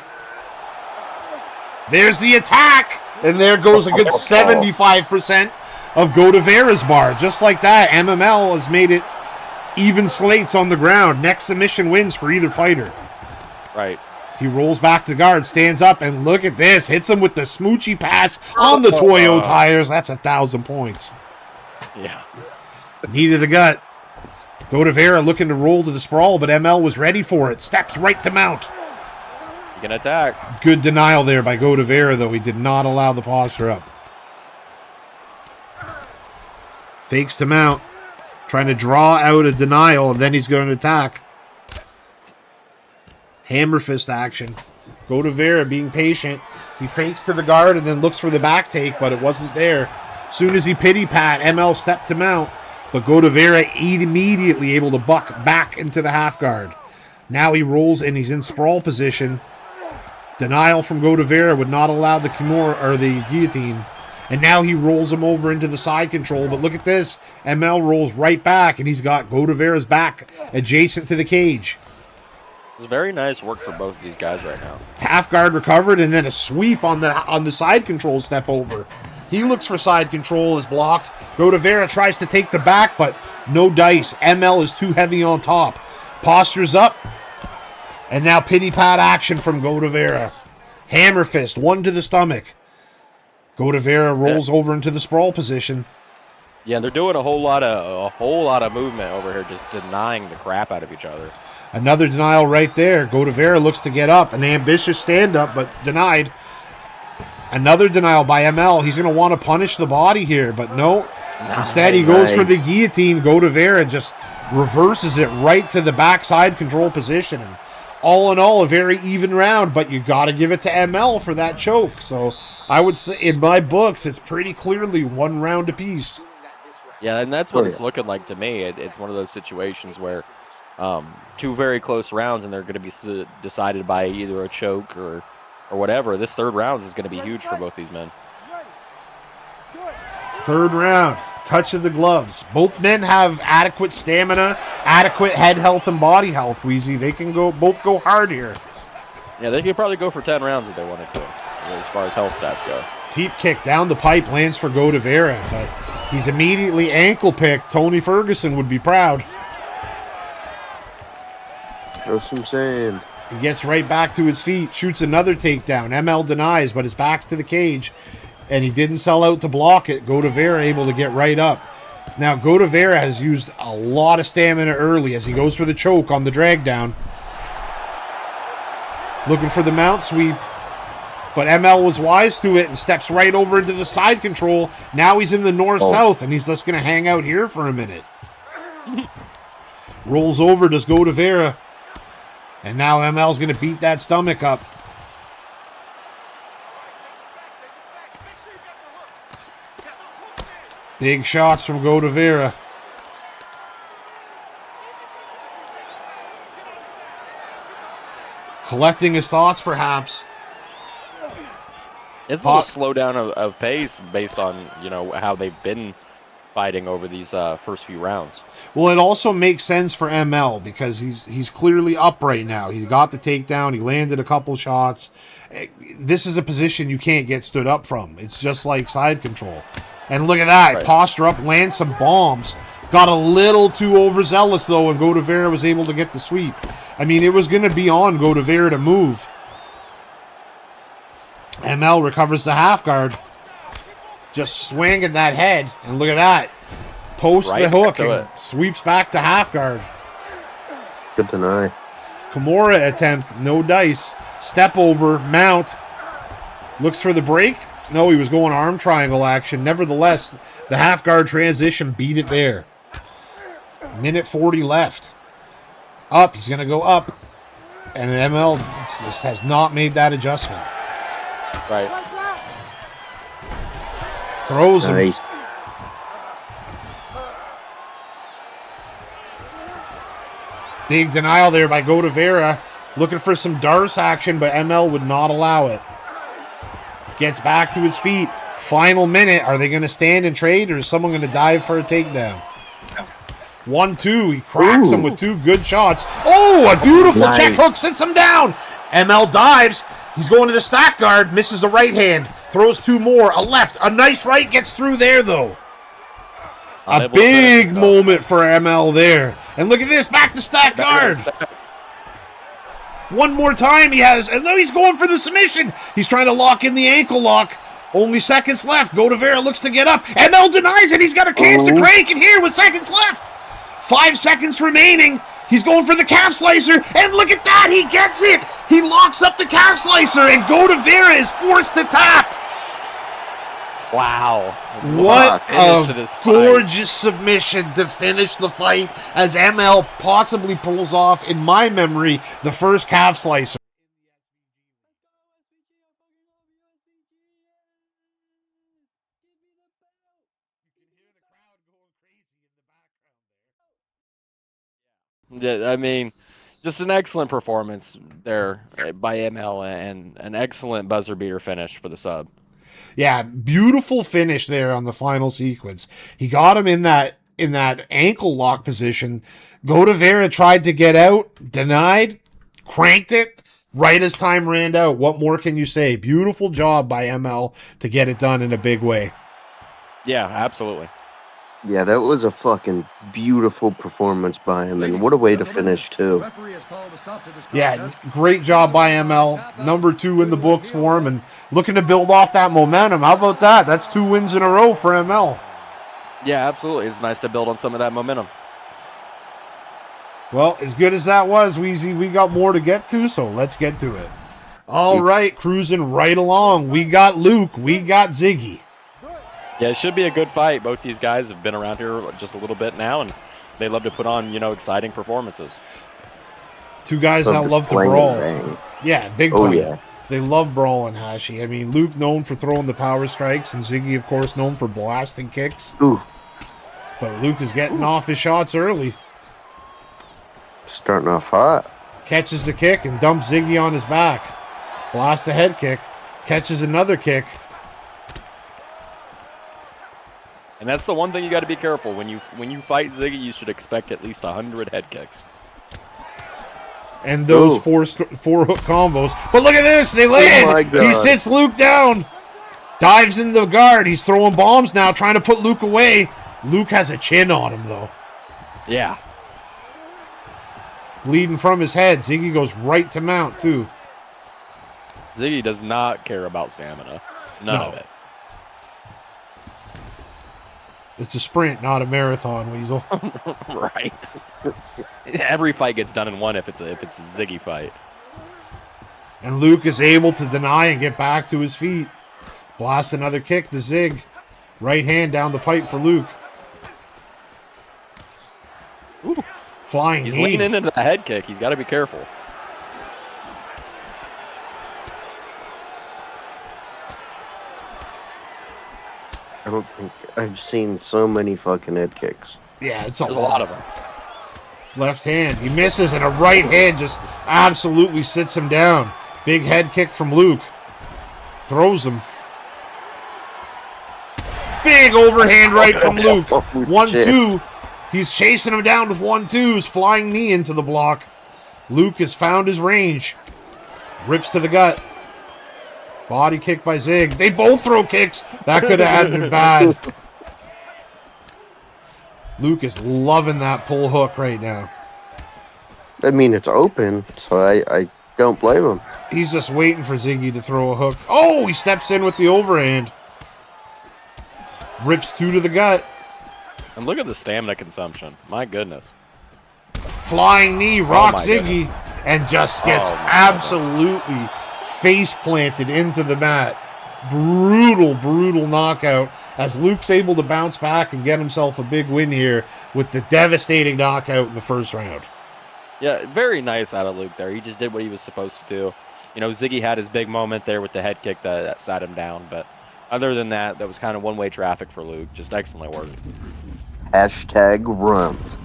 There's the attack. And there goes a good 75% of Godavera's bar. Just like that, MML has made it even slates on the ground. Next submission wins for either fighter. Right. He rolls back to guard, stands up, and look at this. Hits him with the smoochy pass on the Toyo tires. That's 1,000 points. Yeah. Knee to the gut. Godavera looking to roll to the sprawl, but ML was ready for it. Steps right to mount. You can attack. Good denial there by Godavera, though. He did not allow the posture up. Fakes to mount. Trying to draw out a denial, and then he's going to attack. Hammer fist action. Godavera being patient. He fakes to the guard and then looks for the back take, but it wasn't there. Soon as he pity pat, ML stepped to mount, but Godavera immediately able to buck back into the half guard. Now he rolls and he's in sprawl position. Denial from Godavera would not allow the Kimura or the guillotine. And now he rolls him over into the side control. But look at this. ML rolls right back and he's got Godavera's back adjacent to the cage. It's very nice work for both of these guys right now. Half guard recovered, and then a sweep on the side control step over. He looks for side control, is blocked. Godavera tries to take the back, but no dice. ML is too heavy on top. Postures up, and now pity pat action from Godavera. Hammer fist, one to the stomach. Godavera rolls over into the sprawl position. Yeah, they're doing a whole lot of movement over here, just denying the crap out of each other. Another denial right there. Godavera looks to get up. An ambitious stand-up, but denied. Another denial by ML. He's going to want to punish the body here, but no. Instead, he goes for the guillotine. Godavera just reverses it right to the backside control position. And all in all, a very even round, but you got to give it to ML for that choke. So I would say, in my books, it's pretty clearly 1 round apiece. Yeah, and that's what it's looking like to me. It's one of those situations where 2 very close rounds, and they're going to be decided by either a choke or whatever. This 3rd round is going to be huge for both these men. 3rd round, touch of the gloves. Both men have adequate stamina, adequate head health and body health, Wheezy. They can both go hard here. Yeah, they could probably go for 10 rounds if they wanted to, as far as health stats go. Deep kick down the pipe lands for Godavera, but he's immediately ankle picked. Tony Ferguson would be proud. Throw some sand. He gets right back to his feet, shoots another takedown. ML denies, but his back's to the cage, and he didn't sell out to block it. Godavera able to get right up. Now, Godavera has used a lot of stamina early as he goes for the choke on the drag down. Looking for the mount sweep, but ML was wise to it and steps right over into the side control. Now he's in the north-south, and he's just going to hang out here for a minute. Rolls over, does Godavera. And now ML's going to beat that stomach up. Big shots from Godavera. Collecting his thoughts, perhaps. It's a little slowdown of pace based on, how they've been fighting over these first few rounds. Well, it also makes sense for ML because he's clearly up right now. He's got the takedown. He landed a couple shots. This is a position you can't get stood up from. It's just like side control. And look at that. Right. Posture up, land some bombs. Got a little too overzealous, though, and Godavera was able to get the sweep. I mean, it was going to be on Godavera to move. ML recovers the half guard. Just swinging that head, and look at that. Posts the hook and sweeps back to half guard. Good deny. Kimura attempt, no dice. Step over, mount. Looks for the break. No, he was going arm triangle action. Nevertheless, the half guard transition beat it there. Minute 40 left. Up, he's going to go up. And ML just has not made that adjustment. Right. Throws him. Nice. Big denial there by Godavera. Looking for some Darce action, but ML would not allow it. Gets back to his feet. Final minute. Are they going to stand and trade, or is someone going to dive for a takedown? 1-2. He cracks him with 2 good shots. Oh, a beautiful check hook sits him down. ML dives. He's going to the stack guard. Misses a right hand. Throws 2 more. A left. A nice right. Gets through there, though. A big moment for ML there. And look at this. Back to stack guard. One more time he has. And now he's going for the submission. He's trying to lock in the ankle lock. Only seconds left. Godavera looks to get up. ML denies it. He's got a chance to crank it here with seconds left. 5 seconds remaining. He's going for the calf slicer. And look at that. He gets it. He locks up the calf slicer. And Godavera is forced to tap. Wow. What a gorgeous submission to finish the fight as ML possibly pulls off, in my memory, the first calf slicer. Yeah, I mean, just an excellent performance there by ML and an excellent buzzer beater finish for the sub. Yeah, beautiful finish there on the final sequence. He got him in that ankle lock position. Godavera tried to get out, denied. cranked it right as time ran out. What more can you say? Beautiful job by ML to get it done in a big way. Yeah, absolutely. Yeah, that was a fucking beautiful performance by him, and what a way to finish, too. Yeah, great job by ML. Number 2 in the books for him, and looking to build off that momentum. How about that? That's 2 wins in a row for ML. Yeah, absolutely. It's nice to build on some of that momentum. Well, as good as that was, Weezy, we got more to get to, so let's get to it. All right, cruising right along. We got Luke. We got Ziggy. Yeah, it should be a good fight. Both these guys have been around here just a little bit now, and they love to put on, exciting performances. 2 guys that love to brawl. Yeah, big time. Oh, yeah. They love brawling, Hashi. I mean, Luke known for throwing the power strikes, and Ziggy, of course, known for blasting kicks. Ooh. But Luke is getting off his shots early. Starting off hot. Catches the kick and dumps Ziggy on his back. Blasts a head kick. Catches another kick. And that's the one thing you got to be careful. When you fight Ziggy, you should expect at least 100 head kicks. And those four hook combos. But look at this. They land. My God. He sits Luke down. Dives in the guard. He's throwing bombs now, trying to put Luke away. Luke has a chin on him, though. Yeah. Bleeding from his head. Ziggy goes right to mount, too. Ziggy does not care about stamina. None of it. It's a sprint, not a marathon, Weasel. Right. Every fight gets done in one if it's a Ziggy fight. And Luke is able to deny and get back to his feet. Blast another kick to Zig. Right hand down the pipe for Luke. Ooh. Flying He's knee. leaning into the head kick. He's got to be careful. I don't think I've seen so many fucking head kicks. Yeah, it's There's a lot of them. Left hand. He misses, and a right hand just absolutely sits him down. Big head kick from Luke. Throws him. Big overhand right from Luke. 1-2. He's chasing him down with 1-2s. Flying knee into the block. Luke has found his range. Rips to the gut. Body kick by Zig. They both throw kicks. That could have been bad. Luke is loving that pull hook right now. I mean, it's open, so I don't blame him. He's just waiting for Ziggy to throw a hook. Oh, he steps in with the overhand. Rips 2 to the gut. And look at the stamina consumption. My goodness. Flying knee rocks Ziggy goodness. and just gets absolutely face planted into the mat. Brutal knockout as Luke's able to bounce back and get himself a big win here with the devastating knockout in the first round. Yeah, very nice out of Luke there. He just did what he was supposed to do. Ziggy had his big moment there with the head kick that sat him down, but other than that, that was kind of one-way traffic for Luke. Just excellent work. Hashtag rumped.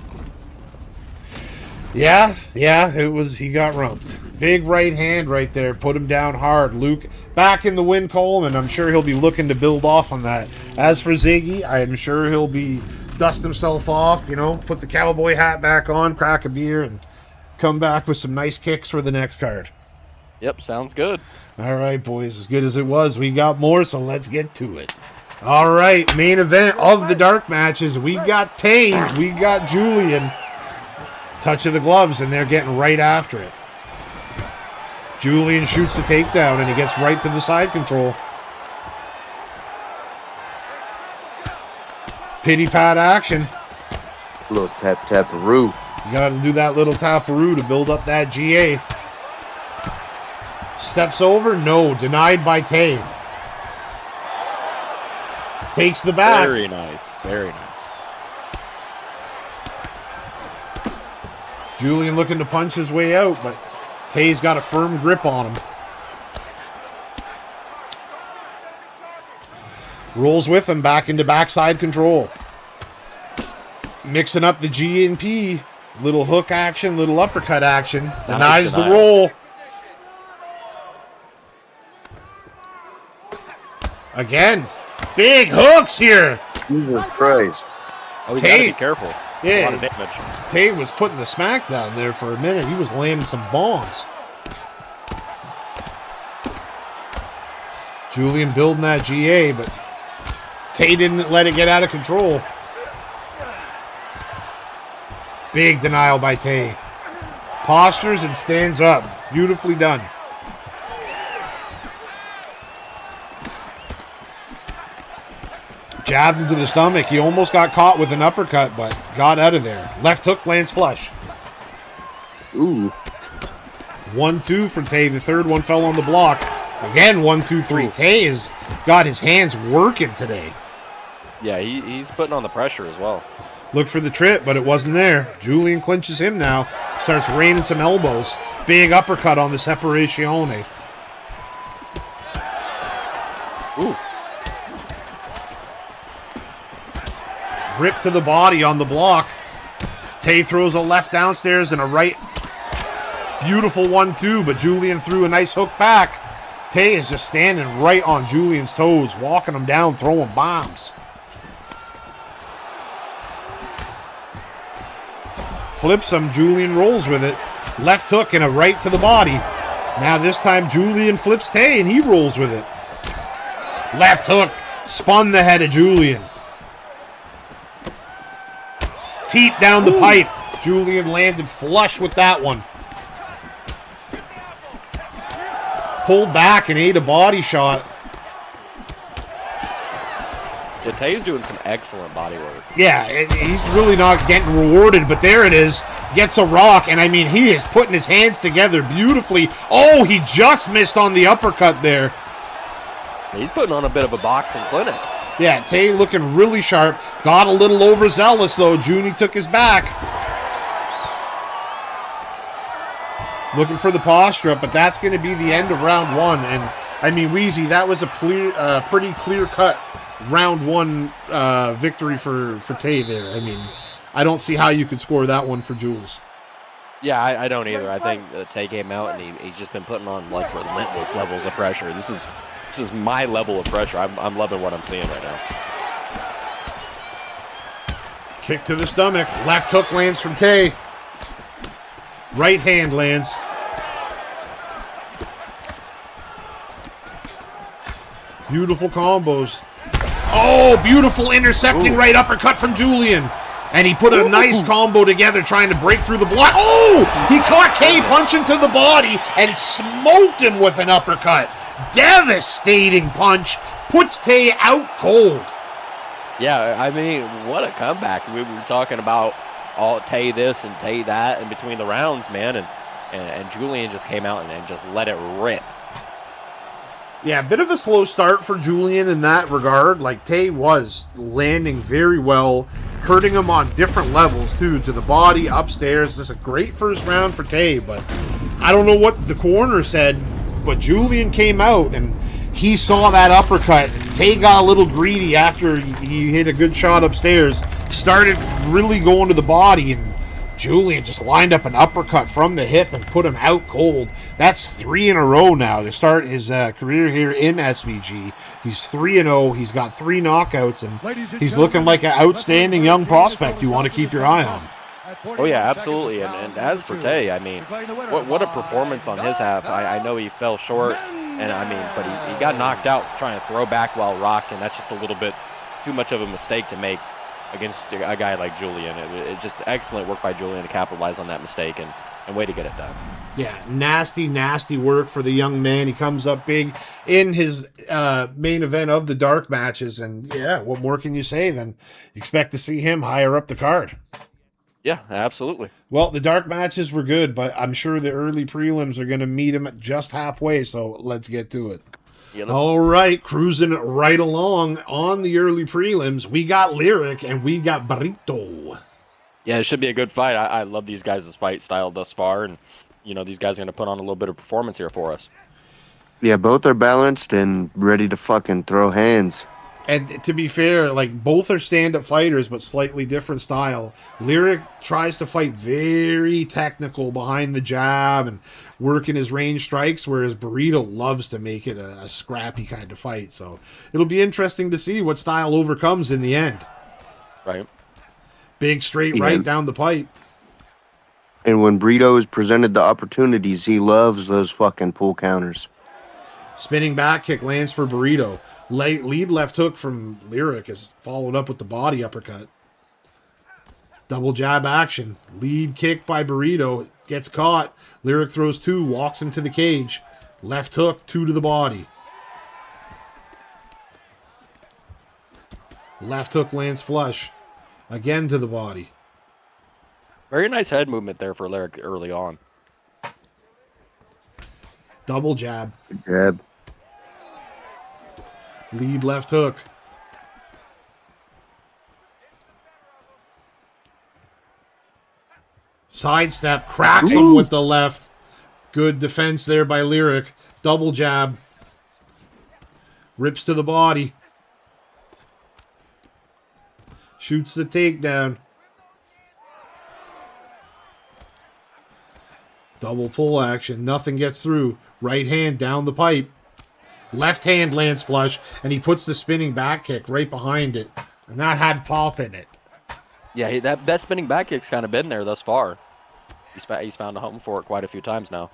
Yeah, it was. He got rumped. Big right hand right there. Put him down hard. Luke back in the win column, and I'm sure he'll be looking to build off on that. As for Ziggy, I'm sure he'll be dust himself off, put the cowboy hat back on, crack a beer, and come back with some nice kicks for the next card. Yep, sounds good. All right, boys. As good as it was, we got more, so let's get to it. All right, main event of the dark matches. We got Tane. We got Julian. Touch of the gloves, and they're getting right after it. Julian shoots the takedown, and he gets right to the side control. Pity pat action. Little tap-tap-a-roo. You got to do that little taparoo to build up that GA. Steps over? No. Denied by Tane. Takes the back. Very nice. Very nice. Julian looking to punch his way out, but Tay's got a firm grip on him. Rolls with him back into backside control. Mixing up the G and P. Little hook action, little uppercut action. Denies the roll. Again. Big hooks here. Jesus Christ. Oh, we gotta be careful. A lot of Yeah, damage. Tay was putting the smack down there for a minute. He was landing some bombs. Julian building that GA, but Tay didn't let it get out of control. Big denial by Tay. Postures and stands up. Beautifully done. Jabbed into the stomach. He almost got caught with an uppercut, but got out of there. Left hook lands flush. Ooh. 1-2 for Tay. The third one fell on the block. Again, 1-2-3. Tay has got his hands working today. Yeah, he's putting on the pressure as well. Looked for the trip, but it wasn't there. Julian clinches him now. Starts raining some elbows. Big uppercut on the Separazione. Ooh. Rip to the body on the block. Tay throws a left downstairs and a right. Beautiful 1-2, but Julian threw a nice hook back. Tay is just standing right on Julian's toes, walking him down, throwing bombs. Flips him, Julian rolls with it. Left hook and a right to the body. Now this time Julian flips Tay and he rolls with it. Left hook, spun the head of Julian. Teep down the pipe. Julian landed flush with that one. Pulled back and ate a body shot. Yeah, Tay's doing some excellent body work. Yeah, he's really not getting rewarded, but there it is. Gets a rock, and I mean, he is putting his hands together beautifully. Oh, he just missed on the uppercut there. He's putting on a bit of a boxing clinic. Yeah, Tay looking really sharp. Got a little overzealous, though. Junie took his back. Looking for the posture up, but that's going to be the end of round one. And, I mean, Weezy, that was a pretty clear-cut round one victory for Tay there. I mean, I don't see how you could score that one for Jules. Yeah, I don't either. I think Tay came out and he's just been putting on like relentless levels of pressure. This is my level of pressure. I'm loving what I'm seeing right now. Kick to the stomach. Left hook lands from Tay. Right hand lands. Beautiful combos. Oh, beautiful intercepting right uppercut from Julian. And he put a nice combo together trying to break through the block. Oh, he caught Tay punching to the body and smoked him with an uppercut. Devastating punch. Puts Tay out cold. Yeah, I mean, what a comeback. We were talking about all Tay this and Tay that in between the rounds, man. And Julian just came out and just let it rip. Yeah, a bit of a slow start for Julian in that regard. Like, Tay was landing very well, hurting him on different levels, too, to the body, upstairs. Just a great first round for Tay, but I don't know what the corner said, but Julian came out, and he saw that uppercut. Tay got a little greedy after he hit a good shot upstairs, started really going to the body, and Julian just lined up an uppercut from the hip and put him out cold. That's 3 in a row now to start his career here in SVG. He's 3-0. He's got 3 knockouts, and he's looking like an outstanding young prospect you want to keep your eye on. Oh, yeah, absolutely. And as for Tay, I mean, what a performance on his half. I know he fell short, and I mean, but he got knocked out trying to throw back while rocking. That's just a little bit too much of a mistake to make against a guy like Julian. It just excellent work by Julian to capitalize on that mistake and way to get it done. Yeah, nasty work for the young man. He comes up big in his main event of the dark matches, and yeah, what more can you say than expect to see him higher up the card? Yeah, absolutely. Well, the dark matches were good, but I'm sure the early prelims are going to meet him at just halfway, so let's get to it. Yeah, all right, cruising right along on the early prelims. We got Lyric and we got Brito. Yeah, it should be a good fight. I love these guys' fight style thus far, and you know these guys are going to put on a little bit of performance here for us. Yeah, both are balanced and ready to fucking throw hands. And to be fair, like, both are stand-up fighters, but slightly different style. Lyric tries to fight very technical behind the jab and working his range strikes, whereas Burrito loves to make it a scrappy kind of fight. So it'll be interesting to see what style overcomes in the end. Right. Big straight Yeah. right down the pipe. And when Burrito is presented the opportunities, he loves those fucking pull counters. Spinning back kick lands for Burrito. Lead left hook from Lyric is followed up with the body uppercut. Double jab action. Lead kick by Burrito. Gets caught. Lyric throws 2. Walks him to the cage. Left hook. 2 to the body. Left hook lands flush. Again to the body. Very nice head movement there for Lyric early on. Double jab. Good jab. Lead left hook. Sidestep. Cracks him with the left. Good defense there by Lyric. Double jab. Rips to the body. Shoots the takedown. Double pull action. Nothing gets through. Right hand down the pipe. Left hand lands flush, and he puts the spinning back kick right behind it. And that had pop in it. Yeah, that spinning back kick's kind of been there thus far. He's found a home for it quite a few times now.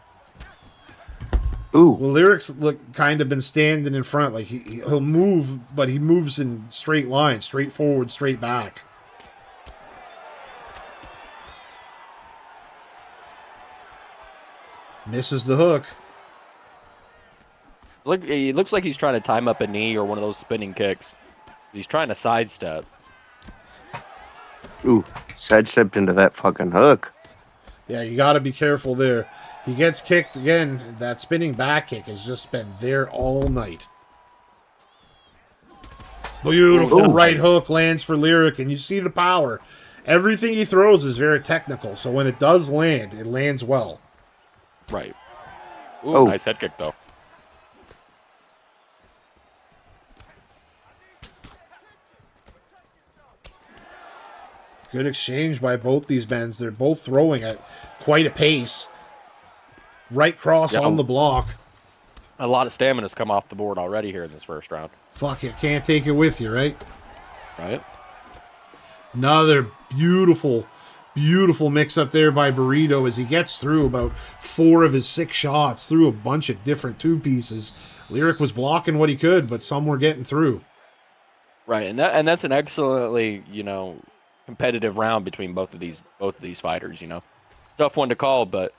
Ooh. Well, Lyric's kind of been standing in front. Like he'll move, but he moves in straight lines, straight forward, straight back. Misses the hook. Look, he looks like he's trying to time up a knee or one of those spinning kicks. He's trying to sidestep. Ooh. Sidestepped into that fucking hook. Yeah, you got to be careful there. He gets kicked again. That spinning back kick has just been there all night. Beautiful right hook lands for Lyric, and you see the power. Everything he throws is very technical, so when it does land, it lands well. Right. Ooh, nice head kick, though. Good exchange by both these men. They're both throwing at quite a pace. Right cross on the block. A lot of stamina's come off the board already here in this first round. Fuck it, can't take it with you, right? Right. Another beautiful mix up there by Burrito as he gets through about 4 of his 6 shots through a bunch of different 2 pieces. Lyric was blocking what he could, but some were getting through. Right, and that's an excellently, competitive round between both of these fighters, Tough one to call, but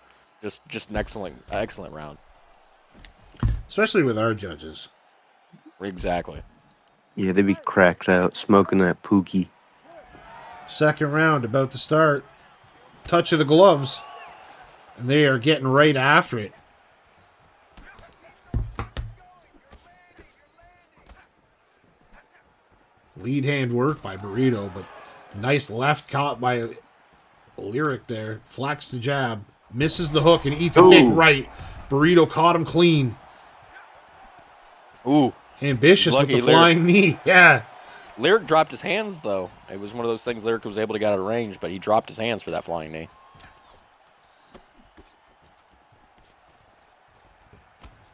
just an excellent round. Especially with our judges. Exactly. Yeah, they be cracked out, smoking that pookie. Second round about to start. Touch of the gloves. And they are getting right after it. Lead hand work by Burrito, but nice left caught by Lyric there. Flacks the jab. Misses the hook and eats a big right. Burrito caught him clean. Ooh. Ambitious with the flying knee. Yeah. Lyric dropped his hands, though. It was one of those things Lyric was able to get out of range, but he dropped his hands for that flying knee.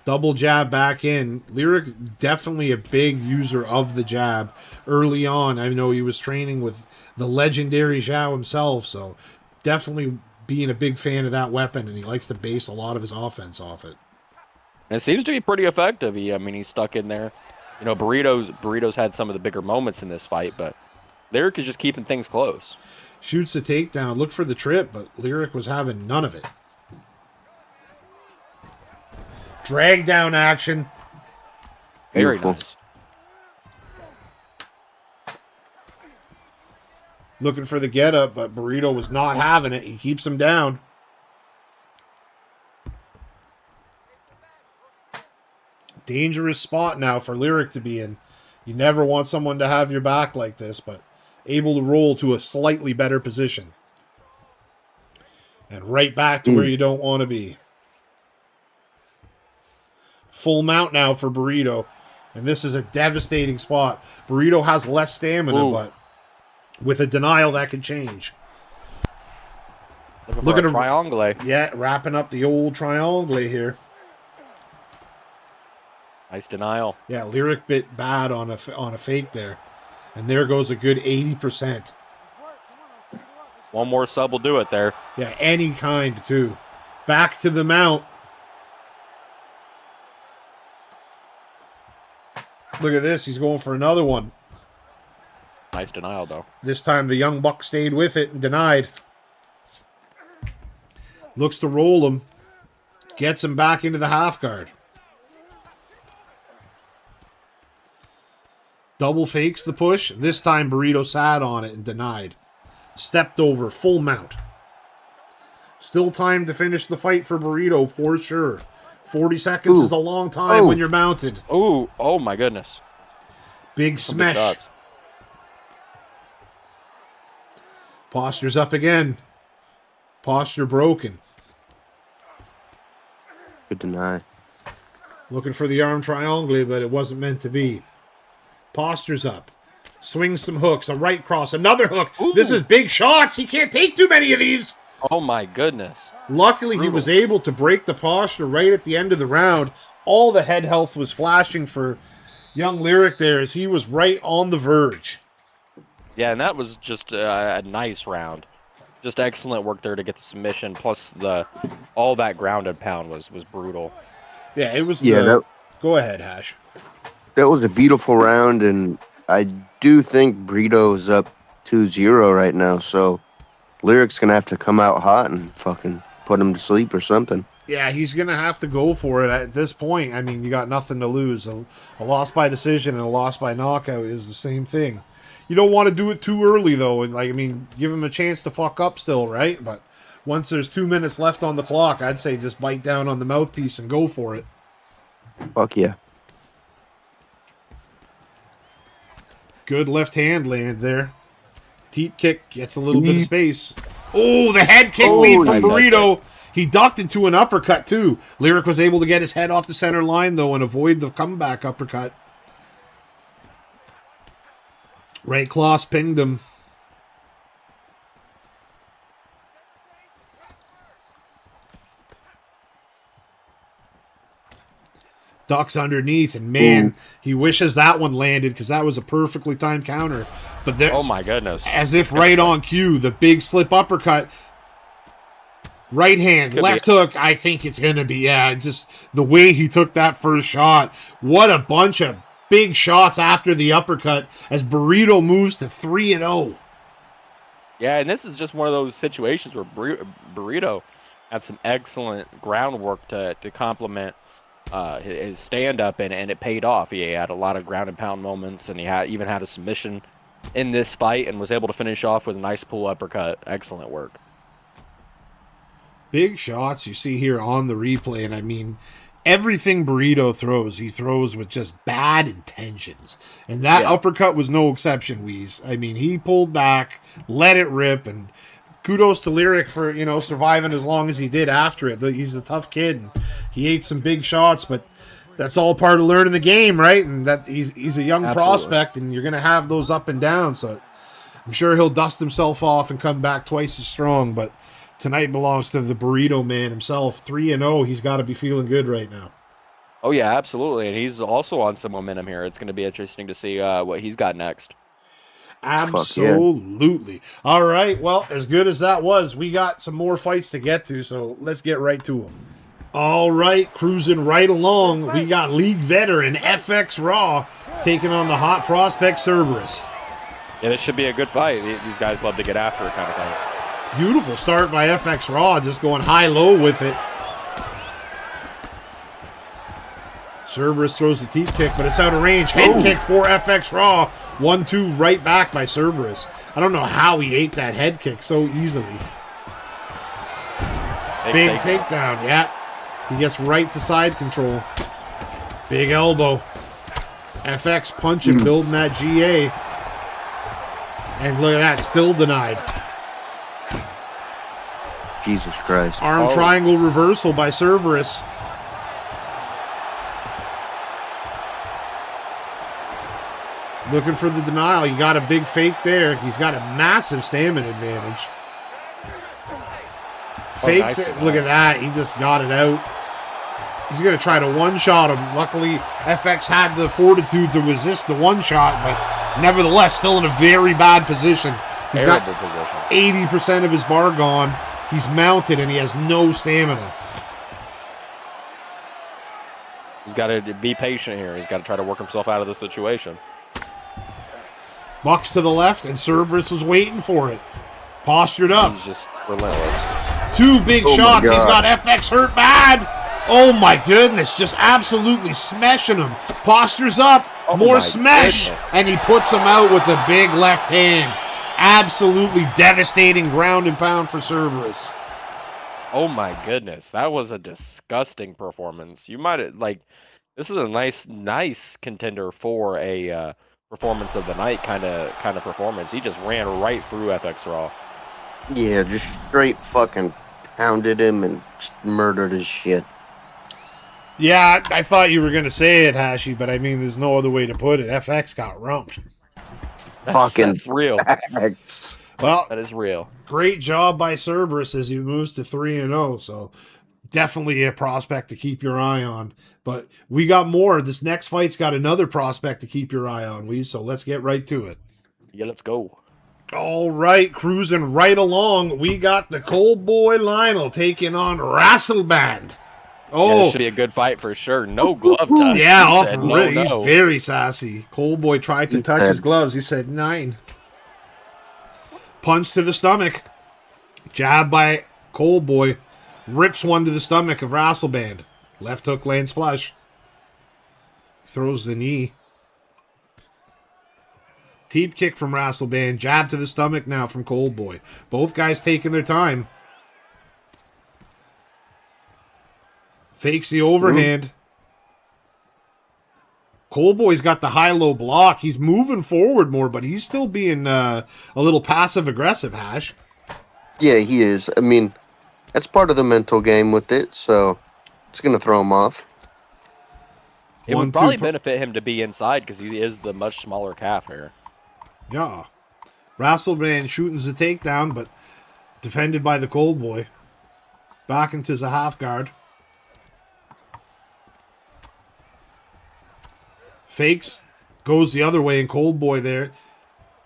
Double jab back in. Lyric definitely a big user of the jab early on. I know he was training with the legendary Zhao himself, so definitely being a big fan of that weapon, and he likes to base a lot of his offense off it. And it seems to be pretty effective. He's stuck in there. Burrito's had some of the bigger moments in this fight, but Lyric is just keeping things close. Shoots the takedown. Look for the trip, but Lyric was having none of it. Drag down action. Very Beautiful. nice. Looking for the get up, but Burrito was not having it. He keeps him down. Dangerous spot now for Lyric to be in. You never want someone to have your back like this, but able to roll to a slightly better position. And right back to where you don't want to be. Full mount now for Burrito. And this is a devastating spot. Burrito has less stamina, but with a denial that could change. Looking for a triangle. Yeah, wrapping up the old triangle here. Nice denial. Yeah, Lyric bit bad on a fake there. And there goes a good 80%. One more sub will do it there. Yeah, any kind, too. Back to the mount. Look at this. He's going for another one. Nice denial, though. This time the young buck stayed with it and denied. Looks to roll him. Gets him back into the half guard. Double fakes the push. This time Burrito sat on it and denied. Stepped over, full mount. Still time to finish the fight for Burrito for sure. 40 seconds is a long time when you're mounted. Ooh, oh my goodness. Big smash. Posture's up again. Posture broken. Good deny. Looking for the arm triangle, but it wasn't meant to be. Posture's up. Swings some hooks. A right cross. Another hook. Ooh. This is big shots. He can't take too many of these. Oh, my goodness. Luckily, he was able to break the posture right at the end of the round. All the head health was flashing for young Lyric there as he was right on the verge. Yeah, and that was just a nice round. Just excellent work there to get the submission. Plus, all that grounded pound was brutal. Yeah, it was. Go ahead, Hash. That was a beautiful round, and I do think Burrito's up 2-0 right now, so Lyric's going to have to come out hot and fucking put him to sleep or something. Yeah, he's going to have to go for it at this point. I mean, you got nothing to lose. A loss by decision and a loss by knockout is the same thing. You don't want to do it too early, though. And give him a chance to fuck up still, right? But once there's 2 minutes left on the clock, I'd say just bite down on the mouthpiece and go for it. Fuck yeah. Good left hand land there. Teep kick gets a little bit of space. Oh, the head kick lead from Burrito. He ducked into an uppercut, too. Lyric was able to get his head off the center line, though, and avoid the comeback uppercut. Right cross pinged him. Ducks underneath, and man, he wishes that one landed because that was a perfectly timed counter. But oh my goodness. As if right on cue, the big slip uppercut. Right hand, left hook, I think it's going to be, just the way he took that first shot. What a bunch of big shots after the uppercut as Burrito moves to 3-0. Yeah, and this is just one of those situations where Burrito had some excellent groundwork to complement his stand-up, and it paid off. He had a lot of ground and pound moments, and he even had a submission in this fight and was able to finish off with a nice pull uppercut. Excellent work. Big shots you see here on the replay, and I mean, everything Burrito throws, he throws with just bad intentions. And that uppercut was no exception, Weeze. I mean, he pulled back, let it rip, and kudos to Lyric for, surviving as long as he did after it. He's a tough kid, and he ate some big shots, but that's all part of learning the game, right? And that he's a young prospect, and you're going to have those up and down, so I'm sure he'll dust himself off and come back twice as strong, but tonight belongs to the Burrito man himself. 3-0, he's got to be feeling good right now. Oh, yeah, absolutely. And he's also on some momentum here. It's going to be interesting to see what he's got next. Absolutely. All right, well, as good as that was, we got some more fights to get to, so let's get right to them. All right, cruising right along, we got league veteran FX Raw taking on the hot prospect Cerberus. Yeah, this should be a good fight. These guys love to get after it kind of thing. Beautiful start by FX Raw, just going high-low with it. Cerberus throws the teep kick, but it's out of range. Head kick for FX Raw. 1-2 right back by Cerberus. I don't know how he ate that head kick so easily. Big takedown, yeah. He gets right to side control. Big elbow. FX punching, building that GA. And look at that, still denied. Jesus Christ. Arm triangle reversal by Cerberus. Looking for the denial. He got a big fake there. He's got a massive stamina advantage. Fakes it. Look at that. He just got it out. He's going to try to one-shot him. Luckily, FX had the fortitude to resist the one-shot, but nevertheless, still in a very bad position. He's got Terrible position. 80% of his bar gone. He's mounted and he has no stamina. He's got to be patient here. He's got to try to work himself out of the situation. Bucks to the left, and Cerberus was waiting for it. Postured up. He's just relentless. 2 big Oh my shots. He's God. got FX hurt bad. Oh my goodness, just absolutely smashing him. Postures up, Oh more my smash, goodness. and he puts him out with a big left hand. Absolutely devastating ground and pound for Cerberus. Oh my goodness, that was a disgusting performance. You might this is a nice contender for a performance of the night kind of performance. He just ran right through FX Raw. Yeah, just straight fucking pounded him and just murdered his shit. Yeah, I thought you were going to say it, Hashi, but I mean, there's no other way to put it. FX got rumped. That's real. Facts. Well, That is real. great job by Cerberus as he moves to 3-0. So definitely a prospect to keep your eye on. But we got more. This next fight's got another prospect to keep your eye on, so let's get right to it. Yeah, let's go. All right, cruising right along. We got the Cold Boy Lionel taking on Rasselband. Yeah, Oh, this should be a good fight for sure. No glove touch. yeah, He off said rip. no, He's no. very sassy. Cold Boy tried to He touch said- his gloves. He said 9. Punch to the stomach. Jab by Cold Boy. Rips one to the stomach of Rasselband. Left hook lands flush. Throws the knee. Teep kick from Rasselband. Jab to the stomach now from Cold Boy. Both guys taking their time. Fakes the overhand. Cold Boy's got the high-low block. He's moving forward more, but he's still being a little passive-aggressive, Hash. Yeah, he is. I mean, that's part of the mental game with it, so it's going to throw him off. It 1, would probably 2, benefit him to be inside because he is the much smaller calf here. Yeah. Rasselband shooting the takedown, but defended by the Cold Boy. Back into the half guard. Fakes. Goes the other way, and Cold Boy there.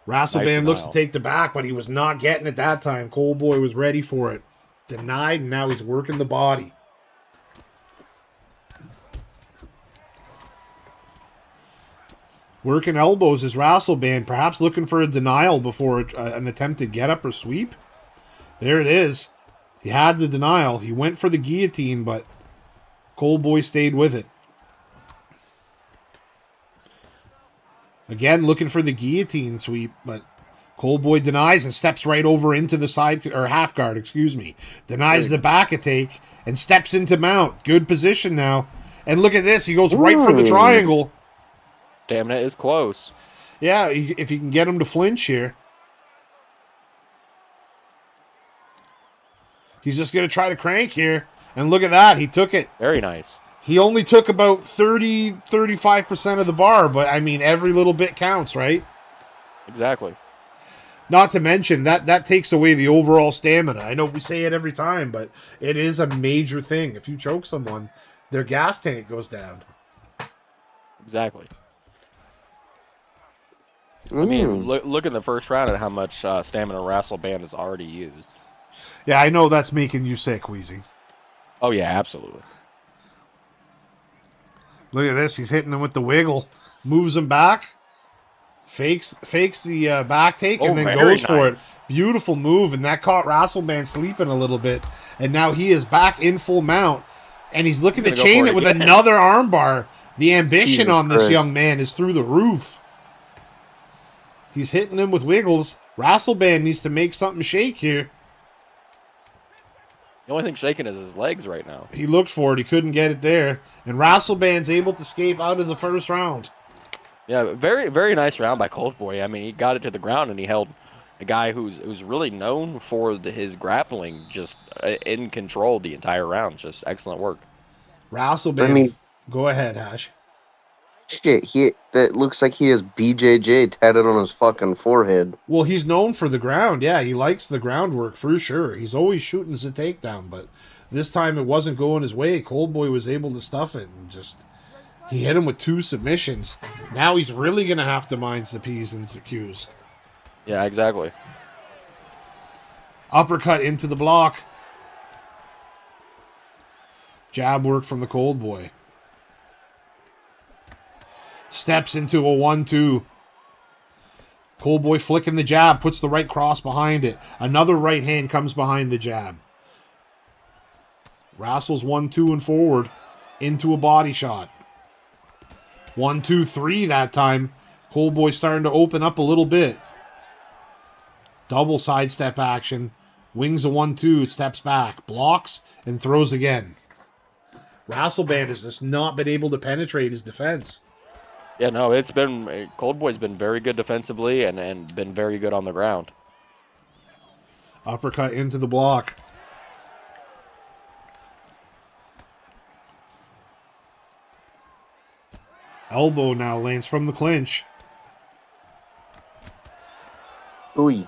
Rasselband looks to denial. take the back, but he was not getting it that time. Cold Boy was ready for it. Denied, and now he's working the body. Working elbows is Rasselband, perhaps looking for a denial before an attempted get-up or sweep. There it is. He had the denial. He went for the guillotine, but Cold Boy stayed with it. Again, looking for the guillotine sweep, but Cold Boy denies and steps right over into the side, or half guard, excuse me. Denies the back attack and steps into mount. Good position now. And look at this. He goes right for the triangle. Stamina is close. Yeah, if you can get him to flinch here. He's just going to try to crank here. And look at that. He took it. Very nice. He only took about 35% of the bar, but I mean, every little bit counts, right? Exactly. Not to mention, that takes away the overall stamina. I know we say it every time, but it is a major thing. If you choke someone, their gas tank goes down. Exactly. I mean, look in the first round at how much stamina Rasselband has already used. Yeah, I know that's making you sick, Wheezy. Oh, yeah, absolutely. Look at this. He's hitting him with the wiggle. Moves him back. Fakes the back take and then very goes for it. nice. Beautiful move. And that caught Rasselband sleeping a little bit. And now he is back in full mount. And he's looking to He's gonna go chain for it it with again. another armbar. The ambition Jesus on this Christ. young man is through the roof. He's hitting him with wiggles. Rasselband needs to make something shake here. The only thing shaking is his legs right now. He looked for it. He couldn't get it there. And Rasselband's able to escape out of the first round. Yeah, very, very nice round by Cold Boy. I mean, he got it to the ground and he held a guy who's really known for his grappling just in control the entire round. Just excellent work. Rasselband. I mean- Go ahead, Hash. Shit, that looks like he has BJJ tatted on his fucking forehead. Well, he's known for the ground. Yeah, he likes the groundwork for sure. He's always shooting as a takedown, but this time it wasn't going his way. Cold Boy was able to stuff it and just he hit him with 2 submissions. Now he's really gonna have to mind the P's and the Q's. Yeah, exactly. Uppercut into the block. Jab work from the Cold Boy. Steps into a 1-2. Cold Boy flicking the jab, puts the right cross behind it. Another right hand comes behind the jab. Wrestles 1-2 and forward into a body shot. 1-2-3 that time. Cold Boy starting to open up a little bit. Double sidestep action. Wings a 1-2, steps back, blocks, and throws again. Rasselband has just not been able to penetrate his defense. Yeah, no, it's been Cold Boy's been very good defensively and been very good on the ground. Uppercut into the block. Elbow now lands from the clinch. Ooh.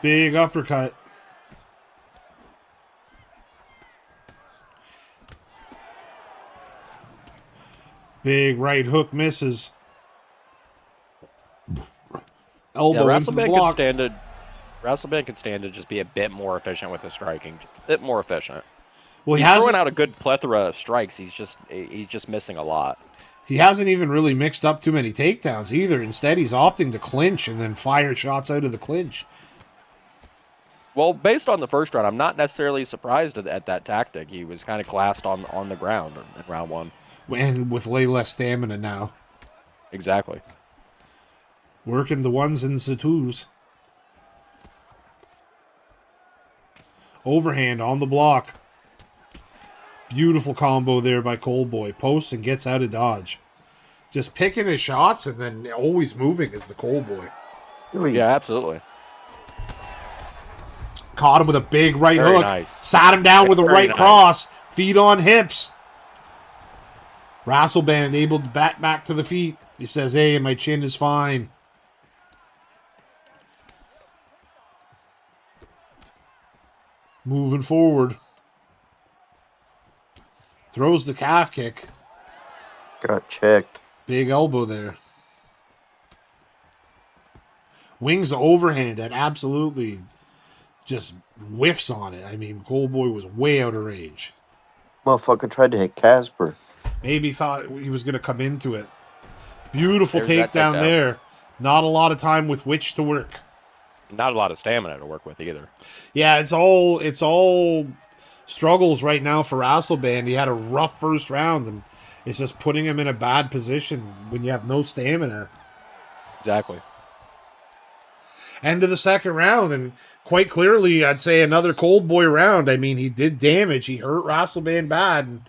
Big uppercut. Big right hook misses. Elbow into the block. Rasselband could stand to just be a bit more efficient with his striking, just a bit more efficient. Well, he's throwing out a good plethora of strikes. He's just missing a lot. He hasn't even really mixed up too many takedowns either. Instead, he's opting to clinch and then fire shots out of the clinch. Well, based on the first round, I'm not necessarily surprised at that tactic. He was kind of classed on the ground in round one. And with way less stamina now. Exactly. Working the ones and the twos. Overhand on the block. Beautiful combo there by Cold Boy. Posts and gets out of dodge. Just picking his shots and then always moving is the Cold Boy. Yeah, absolutely. Caught him with a big right Very hook. nice. Sat him down with a Very right nice. cross. Feet on hips. Rasselband able to back to the feet. He says, hey, my chin is fine. Moving forward. Throws the calf kick. Got checked. Big elbow there. Wings the overhand that absolutely just whiffs on it. I mean, Cold Boy was way out of range. Motherfucker tried to hit Casper. Maybe thought he was going to come into it. Beautiful There's that takedown takedown. there. Not a lot of time with which to work. Not a lot of stamina to work with either. Yeah, it's all struggles right now for Rasselband. He had a rough first round, and it's just putting him in a bad position when you have no stamina. Exactly. End of the second round, and quite clearly, I'd say another Cold Boy round. I mean, he did damage. He hurt Rasselband bad, and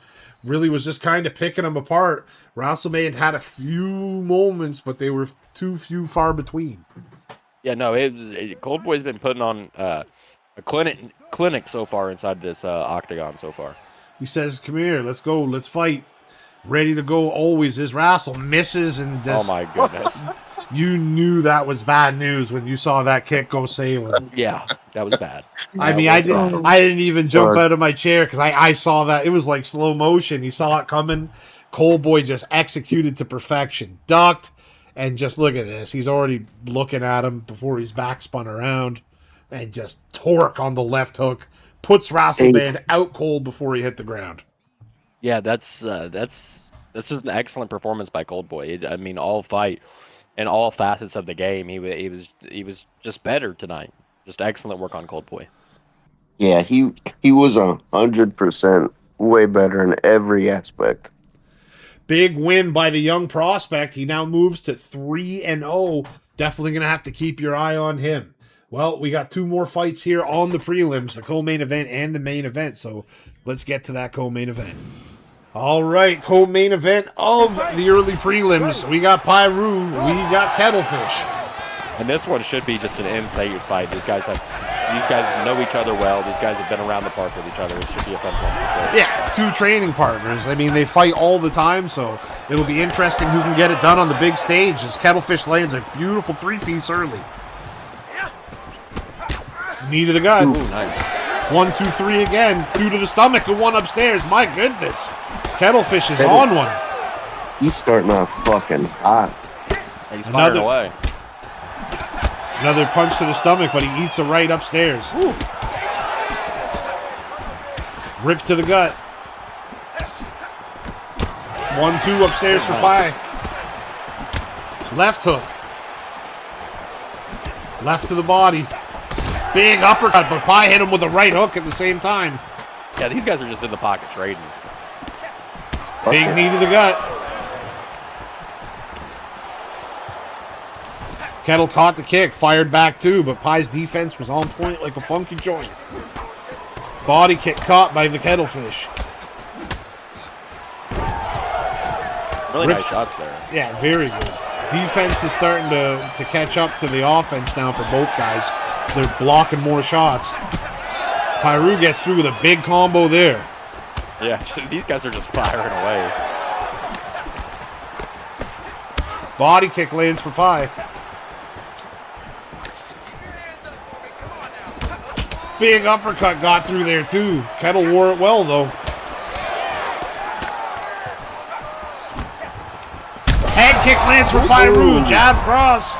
really was just kind of picking him apart. Rasselband had a few moments, but they were too few far between. Yeah, no, Cold Boy's been putting on a clinic so far inside this octagon so far. He says, come here, let's go, let's fight. Ready to go always is Rassel. Misses and just, Oh my goodness. you knew that was bad news when you saw that kick go sailing. Yeah, that was bad. I mean, I didn't even jump out of my chair because I saw that. It was like slow motion. He saw it coming. Cold Boy just executed to perfection. Ducked. And just look at this. He's already looking at him before he's back spun around. And just torque on the left hook. Puts Rasselband out cold before he hit the ground. Yeah, that's just an excellent performance by Cold Boy. I mean, all fight and all facets of the game, he was just better tonight. Just excellent work on Cold Boy. Yeah, he was 100% way better in every aspect. Big win by the young prospect. He now moves to 3-0. Definitely going to have to keep your eye on him. Well, we got two more fights here on the prelims, the co-main event and the main event. So let's get to that co-main event. All right, co-main event of the early prelims. We got Pyru, we got Kettlefish. And this one should be just an insane fight. These guys know each other well. These guys have been around the park with each other. It should be a fun one. Yeah, two training partners. I mean, they fight all the time, so it'll be interesting who can get it done on the big stage as Kettlefish lands a beautiful three-piece early. Knee to the gut. Ooh, nice. 1, 2, 3 again. 2 to the stomach and 1 upstairs. My goodness. Kettlefish is on one. He's starting off fucking hot. He's firing away. Another punch to the stomach, but he eats a right upstairs. Ooh. Rip to the gut. 1-2 upstairs for Pi. Left hook. Left to the body. Big uppercut, but Pi hit him with a right hook at the same time. Yeah, these guys are just in the pocket trading. Big knee to the gut. Kettle caught the kick, fired back too, but Pi's defense was on point like a funky joint. Body kick caught by the Kettlefish. Really nice shots there. Yeah, very good. Defense is starting to catch up to the offense now for both guys. They're blocking more shots. Pyru gets through with a big combo there. Yeah, these guys are just firing away. Body kick lands for Pi. Big uppercut got through there too. Kettle wore it well though. Head kick lands for Pyru. Jab cross.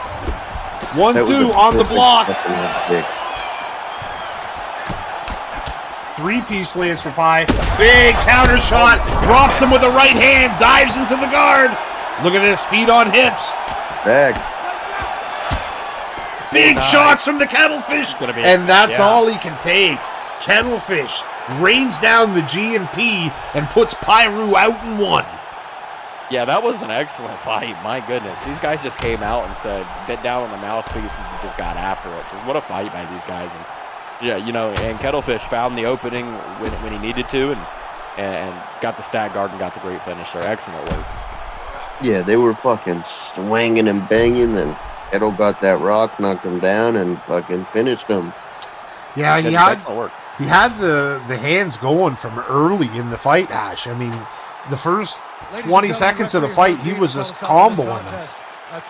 1-2 on the block. Three-piece lands for Pi. Big counter shot. Drops him with a right hand. Dives into the guard. Look at this. Feet on hips. Bag. Big shots from the Kettlefish. And that's all he can take. Kettlefish rains down the G and P and puts Pyru out in one. Yeah, that was an excellent fight. My goodness. These guys just came out and said, bit down on the mouthpiece and just got after it. Just what a fight by these guys. And yeah, you know, and Kettlefish found the opening when he needed to and got the stat guard and got the great finish there. Excellent work. Yeah, they were fucking swinging and banging, and Kettle got that rock, knocked him down, and fucking finished him. Yeah, He had the hands going from early in the fight, Ash. I mean, the first 20 seconds of the fight, he was just comboing them.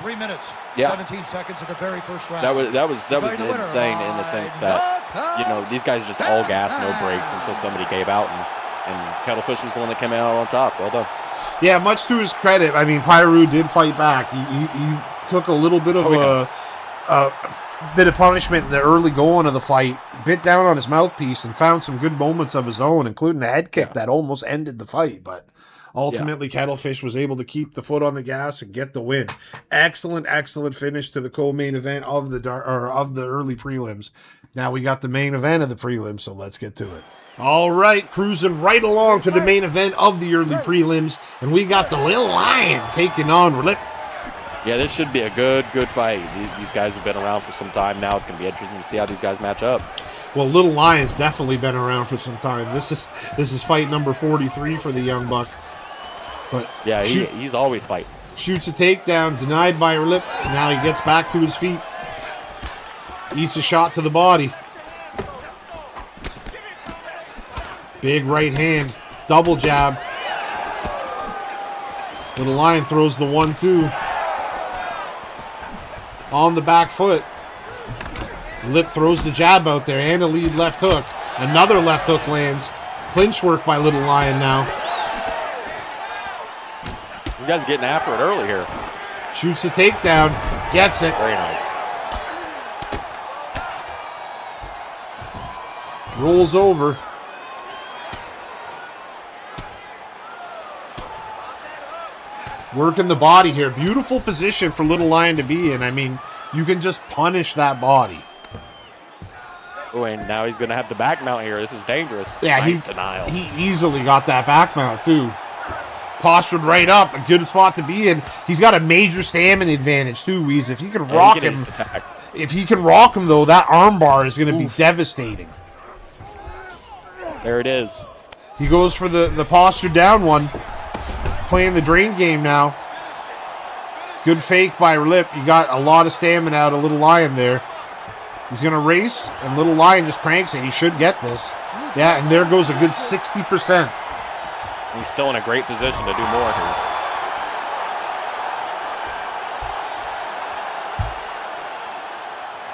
3 minutes, Yeah. 17 seconds of the very first round. That was insane in the sense that, you know, these guys just all gas, no breaks until somebody gave out, and Kettlefish was the one that came out on top. Well done. Yeah, much to his credit. I mean, Pyru did fight back. He took a little bit of a bit of punishment in the early going of the fight, bit down on his mouthpiece, and found some good moments of his own, including a head kick that almost ended the fight. But ultimately, Kettlefish was able to keep the foot on the gas and get the win. Excellent finish to the co-main event of the early prelims. Now we got the main event of the prelims, so let's get to it. All right, cruising right along to the main event of the early prelims, and we got the Little Lion taking on Rip. Yeah, this should be a good fight. These guys have been around for some time now. It's going to be interesting to see how these guys match up. Well, Little Lion's definitely been around for some time. This is fight number 43 for the young buck. But yeah, he's always fighting. Shoots a takedown, denied by Rip. Now he gets back to his feet. Eats a shot to the body. Big right hand, double jab. Little Lion throws the 1-2. On the back foot. Lip throws the jab out there and a lead left hook. Another left hook lands. Clinch work by Little Lion now. You guys are getting after it early here. Shoots the takedown. Gets it. Very nice. Rolls over. Working the body here. Beautiful position for Little Lion to be in. I mean, you can just punish that body. Oh, and now he's going to have the back mount here. This is dangerous. Yeah, nice denial. He easily got that back mount, too. Postured right up. A good spot to be in. He's got a major stamina advantage, too, Weez. If he can rock him, though, that armbar is going to be devastating. There it is. He goes for the posture down one. Playing the drain game now. Good fake by Lip. You got a lot of stamina out of Little Lion there. He's going to race, and Little Lion just cranks it. He should get this. Yeah, and there goes a good 60%. He's still in a great position to do more here.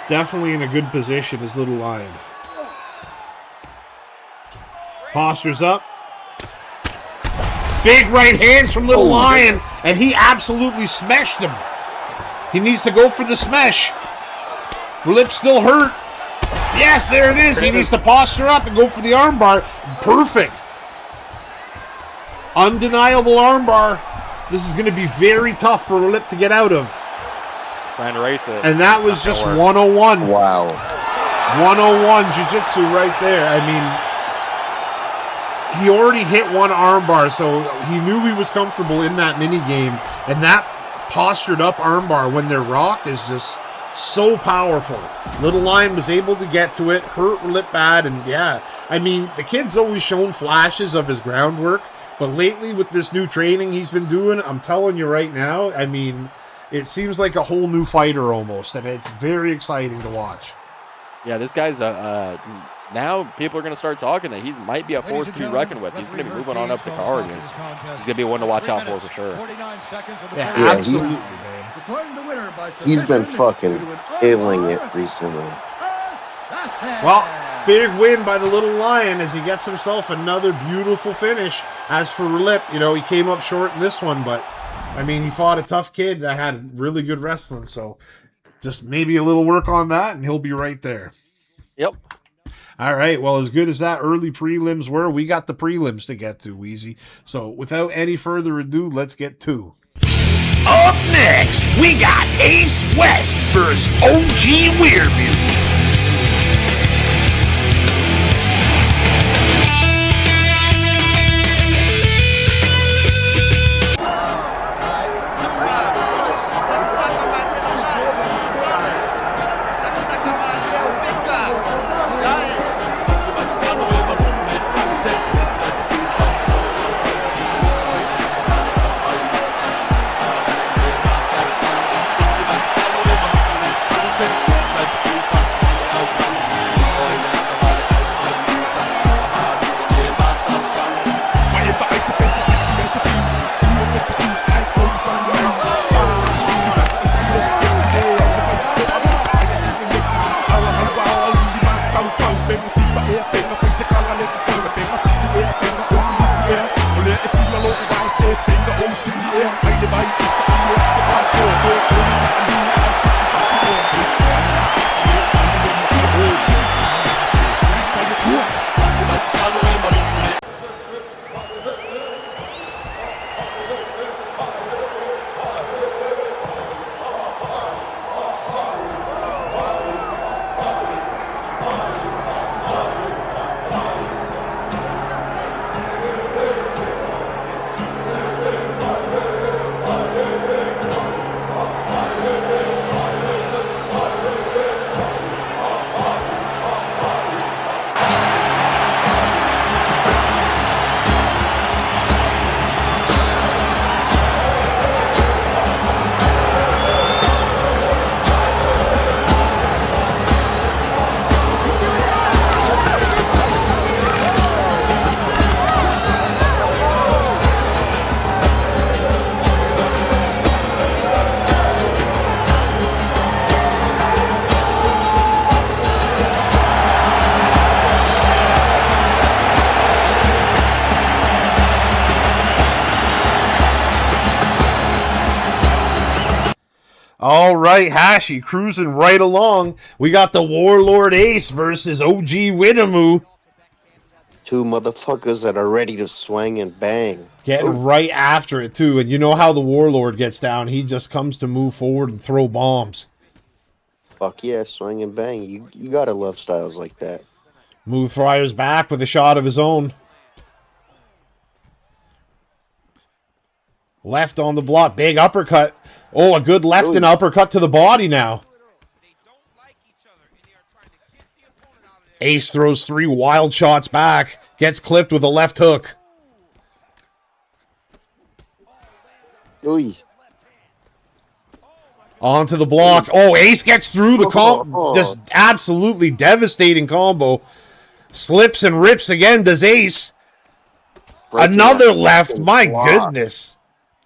Definitely in a good position is Little Lion. Postures up. Big right hands from Little Lion, and he absolutely smashed him. He needs to go for the smash. Lip's still hurt. Yes, there it is. He needs to posture up and go for the armbar. Perfect. Undeniable armbar. This is going to be very tough for Lip to get out of. Trying to race it. And that was just 101. Wow. 101 jiu-jitsu right there. I mean, he already hit one armbar, so he knew he was comfortable in that mini game. And that postured up armbar when they're rocked is just so powerful. Little Lion was able to get to it, hurt Lip bad, and yeah. I mean, the kid's always shown flashes of his groundwork, but lately with this new training he's been doing, I'm telling you right now, I mean, it seems like a whole new fighter almost, and it's very exciting to watch. Yeah, this guy's now people are going to start talking that he might be a force to be reckoned with. He's going to be moving on up the card. And he's going to be one to watch out for sure. Yeah, absolutely, man. He's been fucking killing it recently. Well, big win by the Little Lion as he gets himself another beautiful finish. As for Lip, you know, he came up short in this one, but I mean, he fought a tough kid that had really good wrestling, so just maybe a little work on that, and he'll be right there. Yep. All right, well, as good as that early prelims were, we got the prelims to get to, Wheezy. So without any further ado, let's get to. Up next, we got Ace West versus OG Weirmute. All right, Hashi, cruising right along. We got the Warlord Ace versus OG Winnemu. Two motherfuckers that are ready to swing and bang. Getting right after it, too. And you know how the Warlord gets down. He just comes to move forward and throw bombs. Fuck yeah, swing and bang. You gotta love styles like that. Move fires back with a shot of his own. Left on the block. Big uppercut. Oh, a good left and uppercut to the body now. Ace throws 3 wild shots back. Gets clipped with a left hook. Ooh. Onto the block. Oh, Ace gets through the combo. Just absolutely devastating combo. Slips and rips again, does Ace. Another left. My goodness.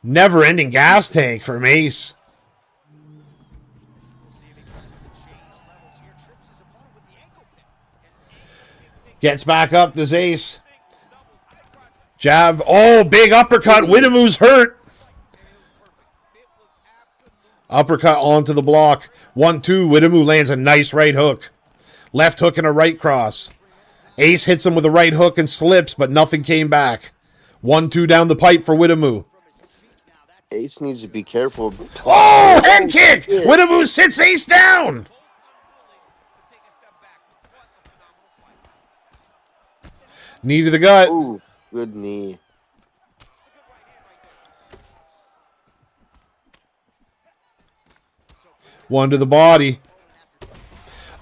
Never-ending gas tank from Ace. Gets back up, does Ace. Jab. Oh, big uppercut. Winnemu's hurt. Uppercut onto the block. 1-2. Widemu lands a nice right hook. Left hook and a right cross. Ace hits him with a right hook and slips, but nothing came back. 1-2 down the pipe for Widemu. Ace needs to be careful. Oh, head kick! Widemu sits Ace down! Knee to the gut. Ooh, good knee. One to the body.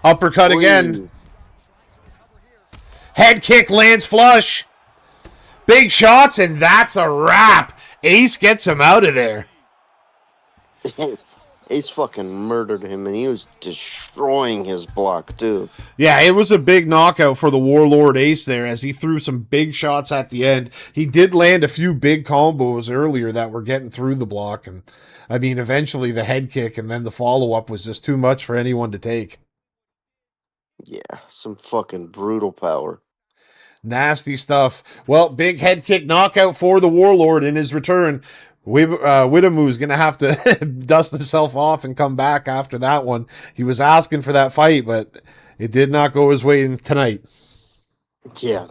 Uppercut again. Head kick lands flush. Big shots, and that's a wrap. Ace gets him out of there. Ace fucking murdered him, and he was destroying his block, too. Yeah, it was a big knockout for the Warlord Ace there as he threw some big shots at the end. He did land a few big combos earlier that were getting through the block, and I mean, eventually the head kick and then the follow-up was just too much for anyone to take. Yeah, some fucking brutal power. Nasty stuff. Well, big head kick knockout for the Warlord in his return. Widemu's going to have to dust himself off and come back after that one. He was asking for that fight, but it did not go his way tonight. Yeah,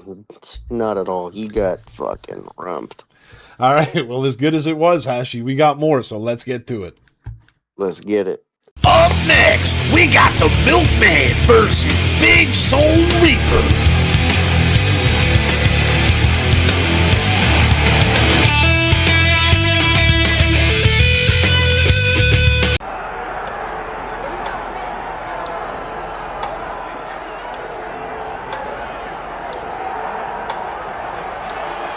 not at all. He got fucking rumped. All right, well, as good as it was, Hashi, we got more, so let's get to it. Let's get it. Up next, we got the Milkman versus Big Soul Reaper.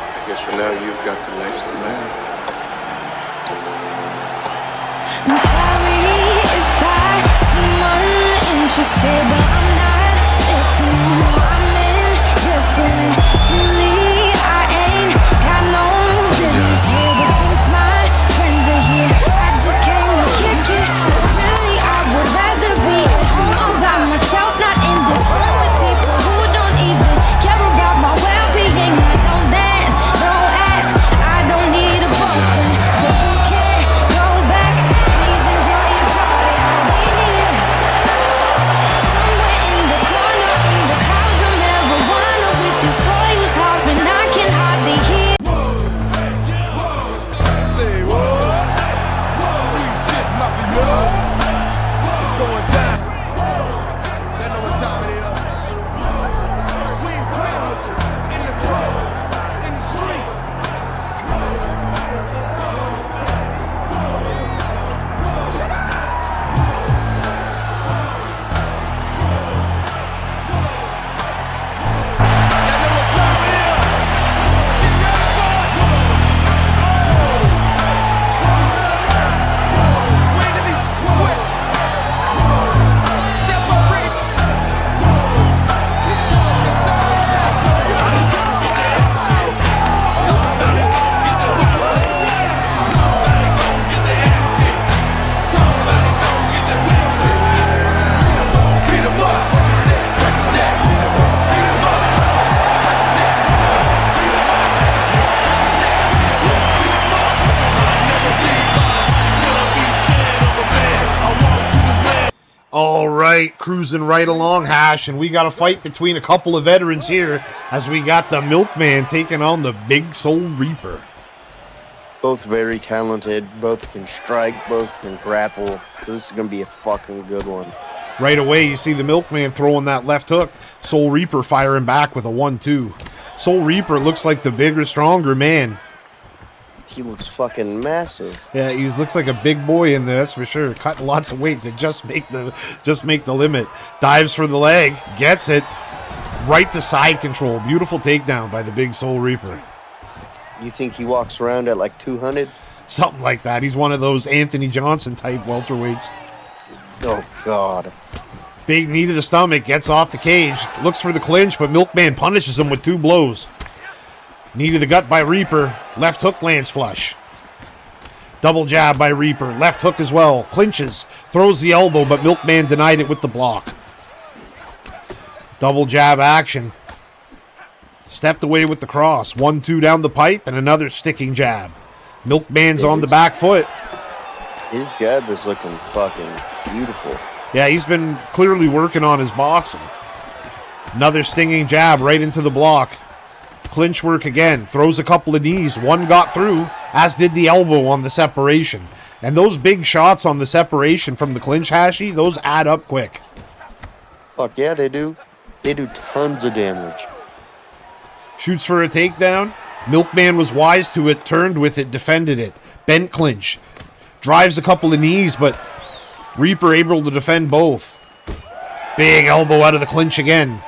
I guess for now you've got the license to laugh. I'm sorry if I seem uninterested, but I'm not listening. No, I'm indifferent. Truly, I ain't got no business here, but since my friends are here, I just came to kick it. But really, I would rather be at home all by myself, not in this room with people who don't even care about my well-being. I don't dance, don't ask, I don't need a boyfriend, so you can't go back. Please enjoy your party. I'll be here somewhere in the corner, in the clouds of marijuana, with this boy who's hot when I can hardly hear. Say what? 3-6 Mafia. It's going down. Y'all know what time it is. We ain't playing with you. In the club, in the street. Y'all know what time it is. Get ready for it. Wait to be quick. Step up, Rick. Beat 'em up. Break his neck. Beat 'em up. All right, cruising right along, Hash, and we got a fight between a couple of veterans here as we got the Milkman taking on the Big Soul Reaper. Both very talented. Both can strike. Both can grapple. This is going to be a fucking good one. Right away, you see the Milkman throwing that left hook. Soul Reaper firing back with a 1-2. Soul Reaper looks like the bigger, stronger man. He looks fucking massive. Yeah, he looks like a big boy in there, that's for sure. Cutting lots of weight to just make the limit. Dives for the leg, gets it. Right to side control. Beautiful takedown by the Big Soul Reaper. You think he walks around at like 200? Something like that. He's one of those Anthony Johnson type welterweights. Oh, God. Big knee to the stomach, gets off the cage. Looks for the clinch, but Milkman punishes him with 2 blows. Knee to the gut by Reaper. Left hook lands flush. Double jab by Reaper. Left hook as well. Clinches. Throws the elbow, but Milkman denied it with the block. Double jab action. Stepped away with the cross. 1-2 down the pipe and another sticking jab. Milkman's on the back foot. His jab is looking fucking beautiful. Yeah, he's been clearly working on his boxing. Another stinging jab right into the block. Clinch work again. Throws a couple of knees. One got through, as did the elbow on the separation. And those big shots on the separation from the clinch, Hashi, those add up quick. Fuck yeah, they do. They do tons of damage. Shoots for a takedown. Milkman was wise to it, turned with it, defended it. Bent clinch. Drives a couple of knees, but Reaper able to defend both. Big elbow out of the clinch again.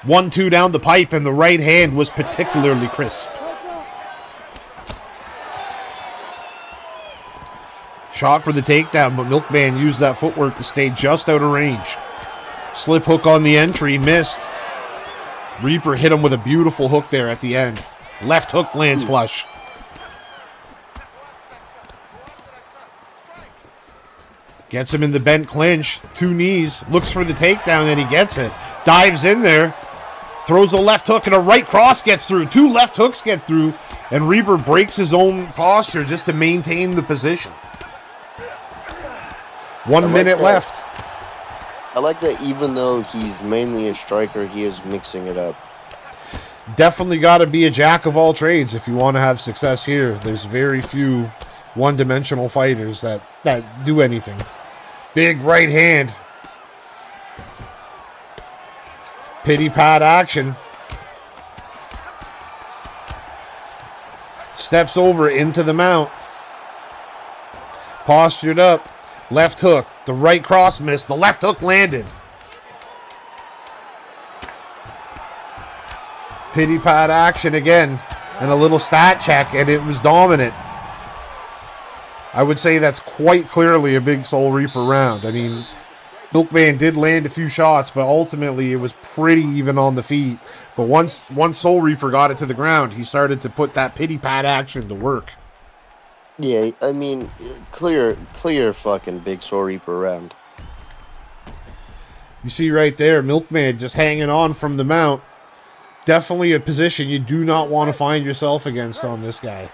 1-2 down the pipe, and the right hand was particularly crisp. Shot for the takedown, but Milkman used that footwork to stay just out of range. Slip hook on the entry, missed. Reaper hit him with a beautiful hook there at the end. Left hook lands flush. Gets him in the bent clinch. 2 knees. Looks for the takedown, and he gets it. Dives in there. Throws a left hook, and a right cross gets through. 2 left hooks get through, and Reaper breaks his own posture just to maintain the position. 1 minute left. I like that even though he's mainly a striker, he is mixing it up. Definitely got to be a jack of all trades if you want to have success here. There's very few one-dimensional fighters that do anything. Big right hand. Pity pat action. Steps over into the mount. Postured up. Left hook. The right cross missed. The left hook landed. Pity pat action again. And a little stat check, and it was dominant. I would say that's quite clearly a big Soul Reaper round. I mean, Milkman did land a few shots, but ultimately it was pretty even on the feet. But once Soul Reaper got it to the ground, he started to put that pity pat action to work. Yeah, I mean, clear fucking big Soul Reaper round. You see right there, Milkman just hanging on from the mount. Definitely a position you do not want to find yourself against on this guy.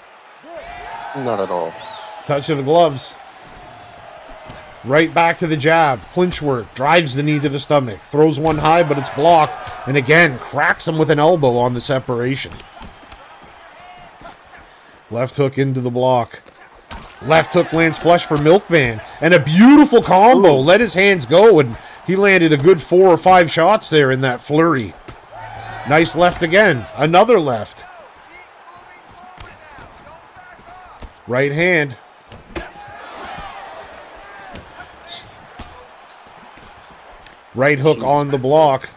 Not at all. Touch of the gloves. Right back to the jab. Clinch work. Drives the knee to the stomach. Throws one high, but it's blocked. And again, cracks him with an elbow on the separation. Left hook into the block. Left hook lands flush for Milkman. And a beautiful combo. Let his hands go, and he landed a good 4 or 5 shots there in that flurry. Nice left again. Another left. Right hand. Right hook on the block.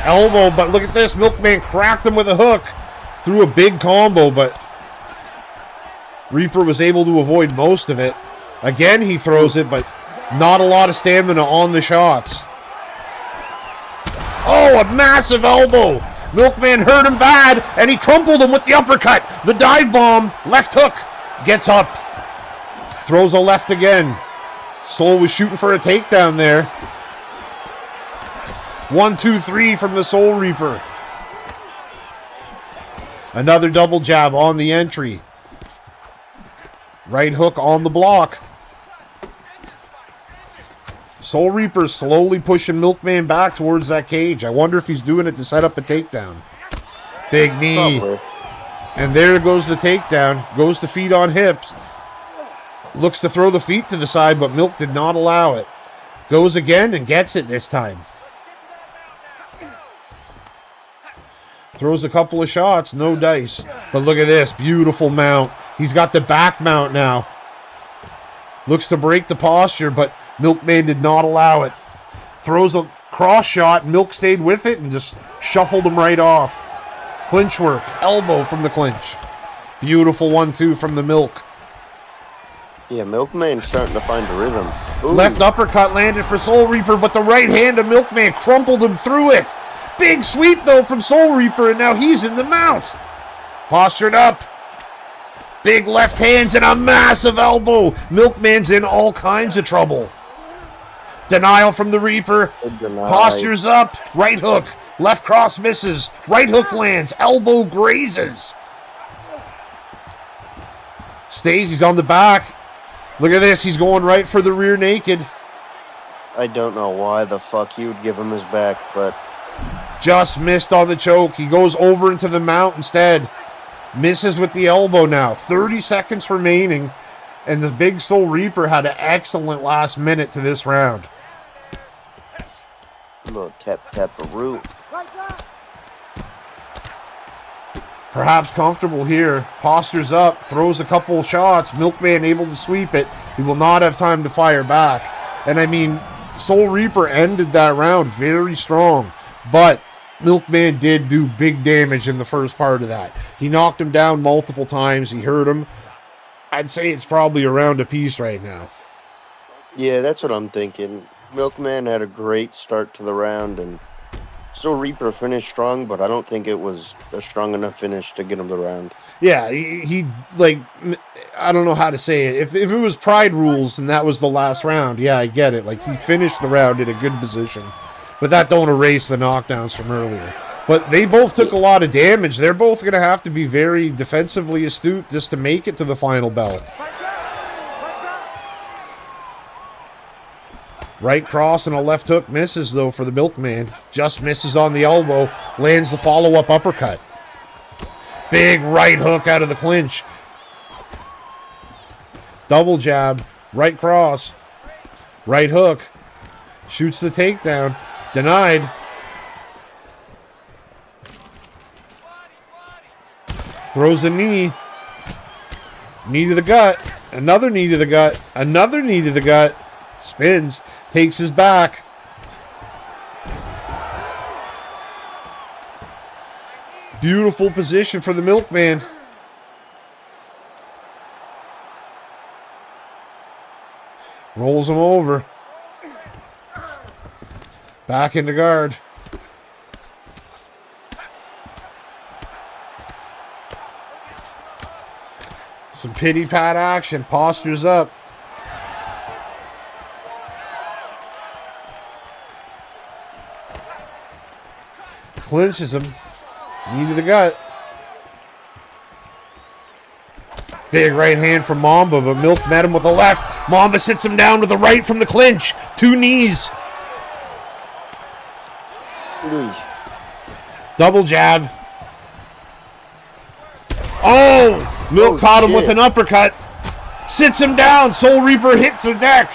Elbow, but look at this. Milkman cracked him with a hook. Threw a big combo, but Reaper was able to avoid most of it. Again, he throws it, but not a lot of stamina on the shots. Oh, a massive elbow. Milkman hurt him bad, and he crumpled him with the uppercut. The dive bomb. Left hook. Gets up. Throws a left again. Soul was shooting for a takedown there. 1, 2, 3 from the Soul Reaper. Another double jab on the entry. Right hook on the block. Soul Reaper slowly pushing Milkman back towards that cage. I wonder if he's doing it to set up a takedown. Big knee. Probably. And there goes the takedown. Goes to feet on hips. Looks to throw the feet to the side, but Milk did not allow it. Goes again and gets it this time. Throws a couple of shots, no dice. But look at this, beautiful mount. He's got the back mount now. Looks to break the posture, but Milkman did not allow it. Throws a cross shot, Milk stayed with it and just shuffled him right off. Clinch work, elbow from the clinch. Beautiful 1-2 from the Milk. Yeah, Milkman's starting to find a rhythm. Ooh. Left uppercut landed for Soul Reaper, but the right hand of Milkman crumpled him through it. Big sweep, though, from Soul Reaper, and now he's in the mount. Postured up. Big left hands and a massive elbow. Milkman's in all kinds of trouble. Denial from the Reaper. Postures up. Right hook. Left cross misses. Right hook lands. Elbow grazes. Stays, he's on the back. Look at this, he's going right for the rear naked. I don't know why the fuck he would give him his back, but Just missed on the choke. He goes over into the mount instead. Misses with the elbow now. 30 seconds remaining. And the Big Soul Reaper had an excellent last minute to this round. a little tap-tap-a-roo. Perhaps comfortable here. Postures up. Throws a couple shots. Milkman able to sweep it. He will not have time to fire back. And I mean, Soul Reaper ended that round very strong. But Milkman did do big damage in the first part of that. He knocked him down multiple times. He hurt him. I'd say it's probably a round apiece right now. Yeah, that's what I'm thinking. Milkman had a great start to the round, and Soul Reaper finished strong, but I don't think it was a strong enough finish to get him the round. Yeah, he like, I don't know how to say it. If it was Pride rules and that was the last round, yeah, I get it. Like, he finished the round in a good position. But that don't erase the knockdowns from earlier. But they both took a lot of damage. They're both going to have to be very defensively astute just to make it to the final bell. Right cross and a left hook misses, though, for the Milkman. Just misses on the elbow. Lands the follow-up uppercut. Big right hook out of the clinch. Double jab. Right cross. Right hook. Shoots the takedown. Denied. Throws a knee. Knee to the gut. Another knee to the gut. Another knee to the gut. Spins. Takes his back. Beautiful position for the Milkman. Rolls him over. Back into guard. Some pity pat action. Postures up. Clinches him. Knee to the gut. Big right hand from Mamba, but Milk met him with a left. Mamba sits him down with a right from the clinch. Two knees. Double jab. Oh! Milk caught him with an uppercut. Sits him down. Soul Reaper hits the deck.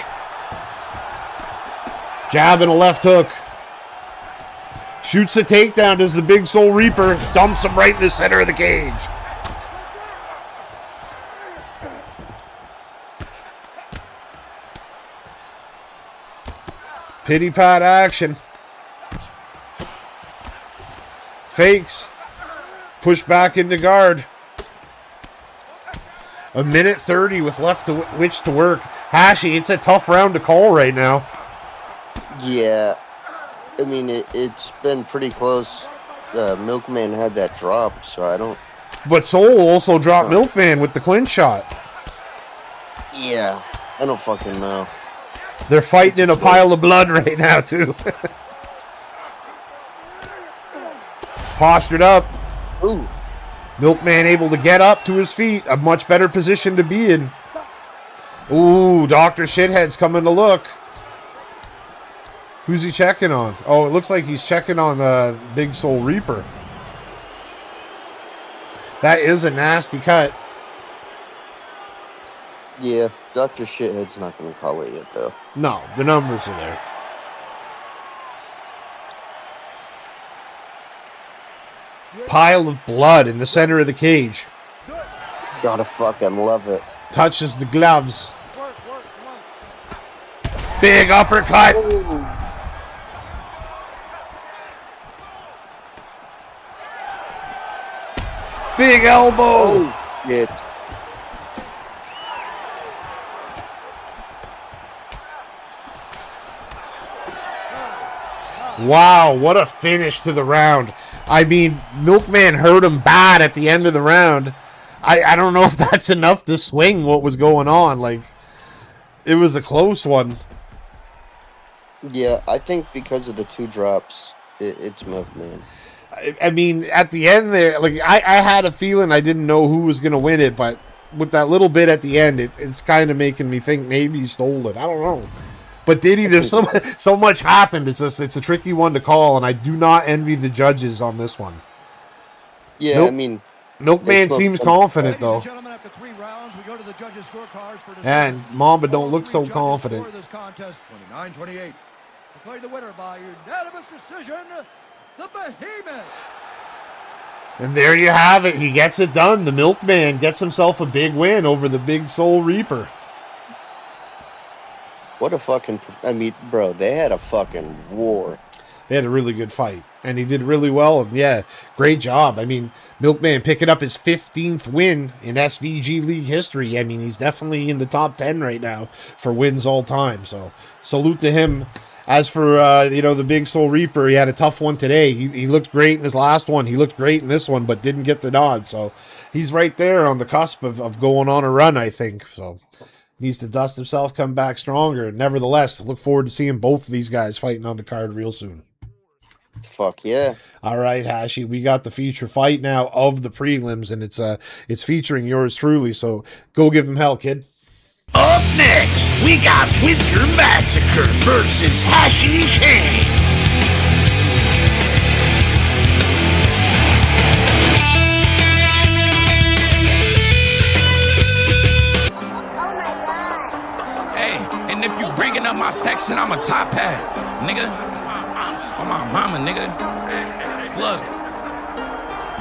Jab and a left hook. Shoots the takedown as the Big Soul Reaper dumps him right in the center of the cage. Pity pat action. Fakes. Push back into guard. A minute 30 with left to which to work. Hashi, it's a tough round to call right now. Yeah. I mean, it's been pretty close. Milkman had that drop, so I don't... But Soul also dropped Milkman with the clinch shot. Yeah. I don't fucking know. They're fighting in a pile of blood right now, too. Postured up. Ooh. Milkman able to get up to his feet. A much better position to be in. Ooh, Dr. Shithead's coming to look. Who's he checking on? Oh, it looks like he's checking on the Big Soul Reaper. That is a nasty cut. Yeah, Dr. Shithead's not going to call it yet, though. No, the numbers are there. Pile of blood in the center of the cage. Gotta fucking love it. Touches the gloves. Big uppercut. Ooh. Big elbow. Oh, shit. Wow, what a finish to the round. I mean, Milkman hurt him bad at the end of the round. I don't know if that's enough to swing what was going on. Like, it was a close one. Yeah, I think because of the two drops, it's Milkman. I mean, at the end there, like, I had a feeling I didn't know who was going to win it, but with that little bit at the end, it's kind of making me think maybe he stole it. I don't know. But did he? There's so much happened. It's a tricky one to call, and I do not envy the judges on this one. Yeah, I mean, Milkman seems confident though. Ladies and gentlemen, after 3 rounds, we go to the judges' scorecards for decision. And Mamba don't All look so 3 judges confident. score this contest 29-28. Declared the winner by unanimous decision, the Behemoth. And there you have it. He gets it done. The Milkman gets himself a big win over the Big Soul Reaper. what a fucking... I mean, bro, they had a fucking war. They had a really good fight, and he did really well. And yeah, great job. I mean, Milkman picking up his 15th win in SVG League history. I mean, he's definitely in the top 10 right now for wins all time. So salute to him. As for, the Big Soul Reaper, he had a tough one today. He looked great in his last one. He looked great in this one, but didn't get the nod. So he's right there on the cusp of going on a run, I think. So needs to dust himself, come back stronger. Nevertheless, look forward to seeing both of these guys fighting on the card real soon. Fuck yeah. All right, Hashi, we got the feature fight now of the prelims, and it's featuring yours truly. So go give him hell, kid. Up next, we got Winter Massacre versus Hashish Hands. Hey, and if you bringing up my section, I'm a top hat, nigga. On my mama, nigga. Look.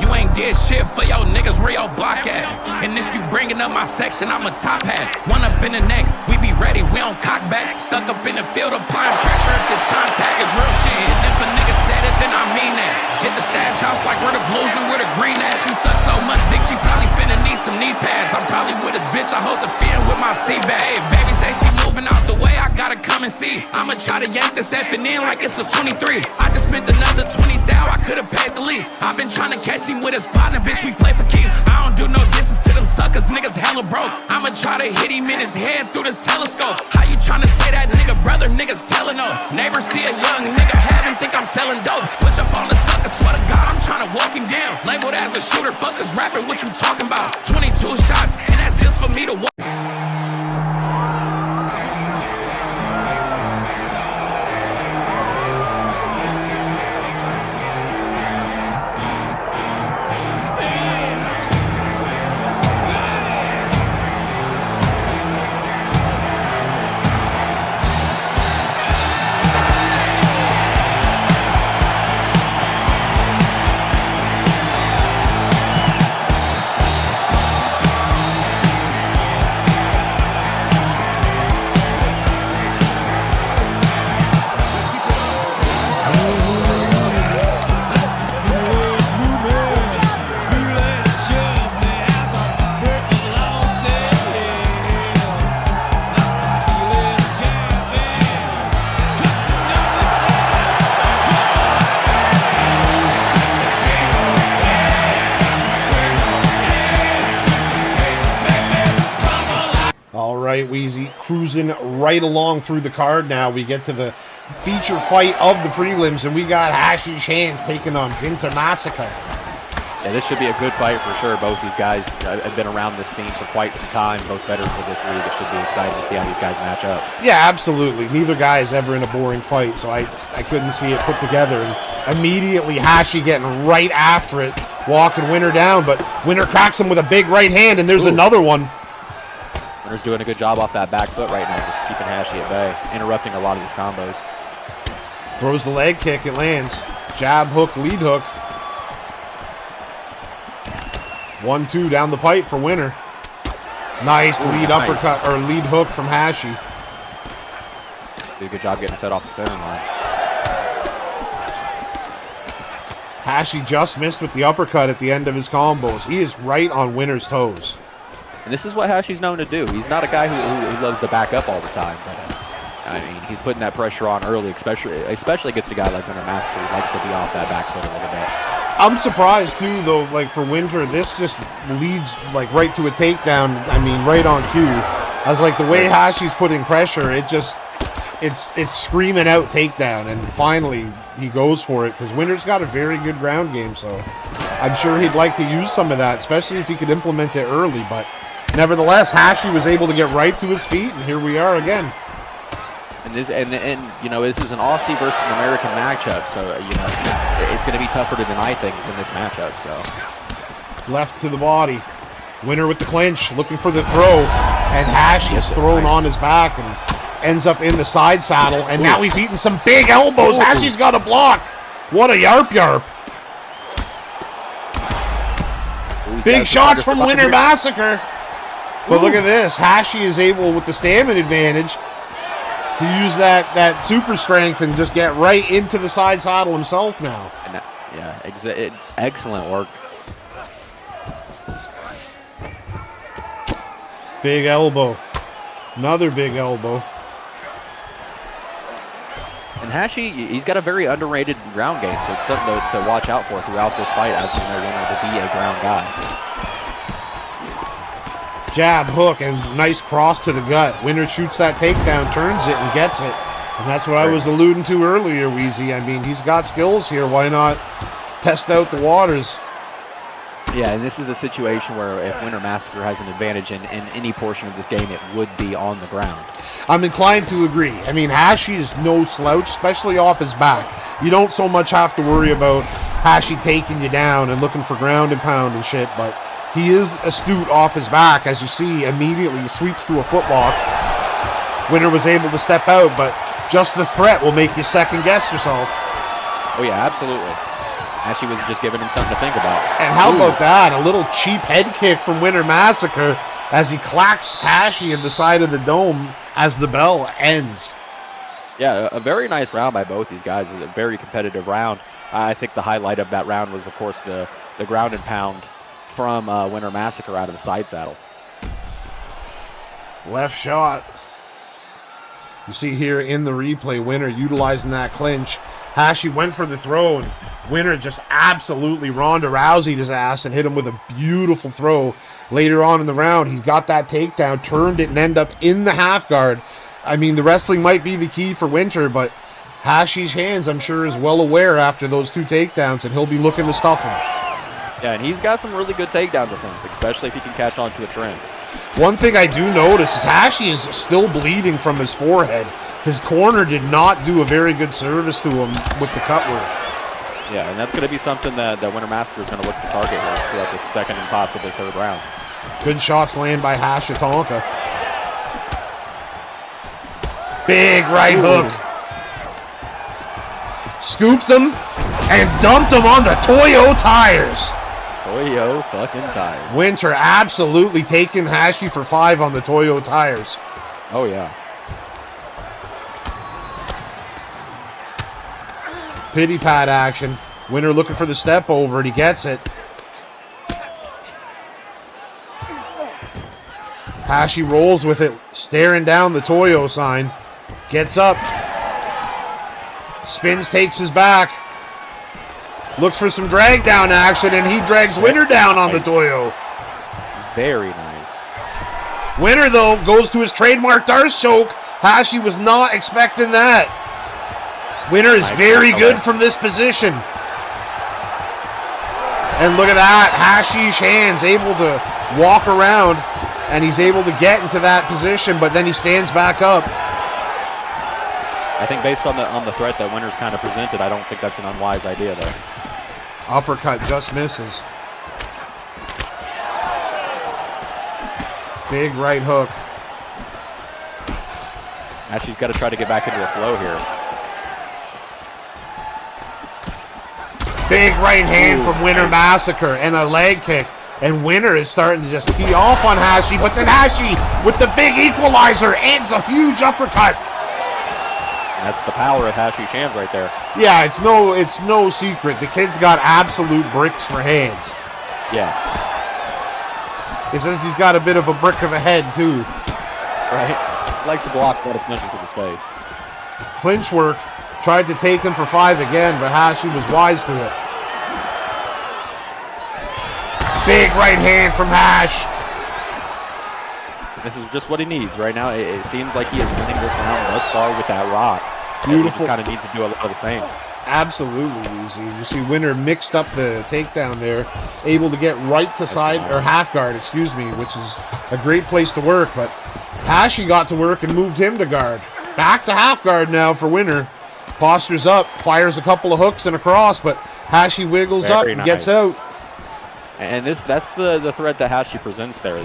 You ain't did shit for your niggas, where your block at? And if you bringing up my section, I'm a top hat. One up in the neck, we be ready, we don't cock back. Stuck up in the field, applying pressure if this contact is real shit. And if a nigga said it, then I mean that. Hit the stash house like we're the blues and we're the green ass. She sucks so much dick, she probably finna need some knee pads. I'm probably with this bitch, I hold the fin with my C-bag. Hey, baby say she moving out the way, I gotta come and see. I'ma try to yank this effing in like it's a 23. I just spent another 20 down, I could've paid the least. I've been trying to catch him with his partner, bitch, we play for keeps. I don't do no disses to them suckers, niggas hella broke. I'ma try to hit him in his head through this telescope. How you tryna say that nigga brother, niggas telling no. Neighbors see a young nigga having, think I'm selling dope. Push up on the sucker, swear to God, I'm tryna walk him down. Labeled as a shooter, fuckers rapping, what you talking about? 22 shots, and that's just for me to walk. Wheezy cruising right along through the card now. We get to the feature fight of the prelims, and we got Hashish Hands taking on Winter Massacre. Yeah, this should be a good fight for sure. Both these guys have been around this scene for quite some time, both veterans of this league. It should be exciting to see how these guys match up. Yeah, absolutely. Neither guy is ever in a boring fight, so I couldn't see it put together. And immediately Hashi getting right after it, walking Winter down, but Winter cracks him with a big right hand, and there's another one. Winter's doing a good job off that back foot right now, just keeping Hashi at bay, interrupting a lot of these combos. Throws the leg kick, it lands. Jab hook, lead hook. 1-2 down the pipe for Winter. Nice lead uppercut, or lead hook from Hashi. Did a good job getting set off the center line. Hashi just missed with the uppercut at the end of his combos. He is right on Winter's toes. And this is what Hashi's known to do. He's not a guy who loves to back up all the time. But, I mean, he's putting that pressure on early, especially against a guy like Winter Massacre. He likes to be off that back foot a little bit. I'm surprised, too, though, like, for Winter, this just leads, like, right to a takedown. I mean, right on cue. I was like, the way Hashi's putting pressure, it's screaming out takedown. And finally, he goes for it, because Winter's got a very good ground game, so I'm sure he'd like to use some of that, especially if he could implement it early, but Nevertheless, Hashi was able to get right to his feet, and here we are again. And this, and you know, this is an Aussie versus an American matchup, so you know it's going to be tougher to deny things in this matchup. So Left to the body. Winner with the clinch, looking for the throw, and Hashi is thrown on his back and ends up in the side saddle, and now he's eating some big elbows. Hashi's got a block. What a yarp. Big shots from Winter Massacre. But look at this. Hashi is able, with the stamina advantage, to use that super strength and just get right into the side saddle himself now. and excellent work. Big elbow. Another big elbow. And Hashi, he's got a very underrated ground game, so it's something to watch out for throughout this fight, as we know Winner to be a ground guy. Jab, hook, and nice cross to the gut. Winner shoots that takedown, turns it, and gets it. And that's what I was alluding to earlier, Weezy. I mean, he's got skills here. Why not test out the waters? Yeah, and this is a situation where if Winter Massacre has an advantage in any portion of this game, it would be on the ground. I'm inclined to agree. I mean, Hashi is no slouch, especially off his back. You don't so much have to worry about Hashi taking you down and looking for ground and pound and shit, but he is astute off his back. As you see, immediately he sweeps to a footlock. Winner was able to step out, but just the threat will make you second guess yourself. Oh yeah, absolutely. Hashi was just giving him something to think about. And how about that? A little cheap head kick from Winter Massacre as he clacks Hashi in the side of the dome as the bell ends. Yeah, a very nice round by both these guys. A very competitive round. I think the highlight of that round was, of course, the ground and pound from Winter Massacre out of the side saddle. Left shot. You see here in the replay, Winner utilizing that clinch. Hashi went for the throw, and Winner just absolutely Ronda Rousey'd his ass and hit him with a beautiful throw. Later on in the round, he's got that takedown, turned it, and end up in the half guard. I mean, the wrestling might be the key for Winter, but Hashi's hands, I'm sure, is well aware after those two takedowns, and he'll be looking to stuff him. Yeah, and he's got some really good takedowns, I think, especially if he can catch on to a trend. One thing I do notice is Hashi is still bleeding from his forehead. His corner did not do a very good service to him with the cut work. Yeah, and that's going to be something that Winter Massacre is going to look to target here throughout the second and possibly third round. Good shots land by Hashitonka. Big right hook. Scooped him and dumped him on the Toyo tires. Toyo fucking tires. Winter absolutely taking Hashi for 5 on the Toyo tires. Oh, yeah. Pity pad action. Winter looking for the step over, and he gets it. Hashi rolls with it, staring down the Toyo sign. Gets up. Spins, takes his back. Looks for some drag down action, and he drags Winter down on the Toyo. Very nice. Winter, though, goes to his trademark Darce choke. Hashi was not expecting that. Winter is very good from this position. And look at that. Hashi's hands able to walk around, and he's able to get into that position, but then he stands back up. I think based on the threat that Winter's kind of presented, I don't think that's an unwise idea there. Uppercut just misses. Big right hook. Hashi's got to try to get back into a flow here. Big right hand from Winter Massacre and a leg kick. And Winter is starting to just tee off on Hashi, but then Hashi with the big equalizer ends a huge uppercut. And that's the power of Hashi Shams right there. Yeah, it's no secret. The kid's got absolute bricks for hands. Yeah. It says he's got a bit of a brick of a head, too. Right. He likes to block a lot of punches with his face. Clinch work. Tried to take him for 5 again, but Hashi was wise to it. Big right hand from Hash. This is just what he needs right now. It seems like he is winning this round thus far with that rock. Beautiful. He kind of needs to do a lot of the same. Absolutely easy. You see Winner mixed up the takedown there, able to get right to side, or half guard, excuse me, which is a great place to work, but Hashi got to work and moved him to guard. Back to half guard now for Winner. Postures up, fires a couple of hooks and a cross, but Hashi wiggles up and gets out. And that's the threat that Hashi presents there.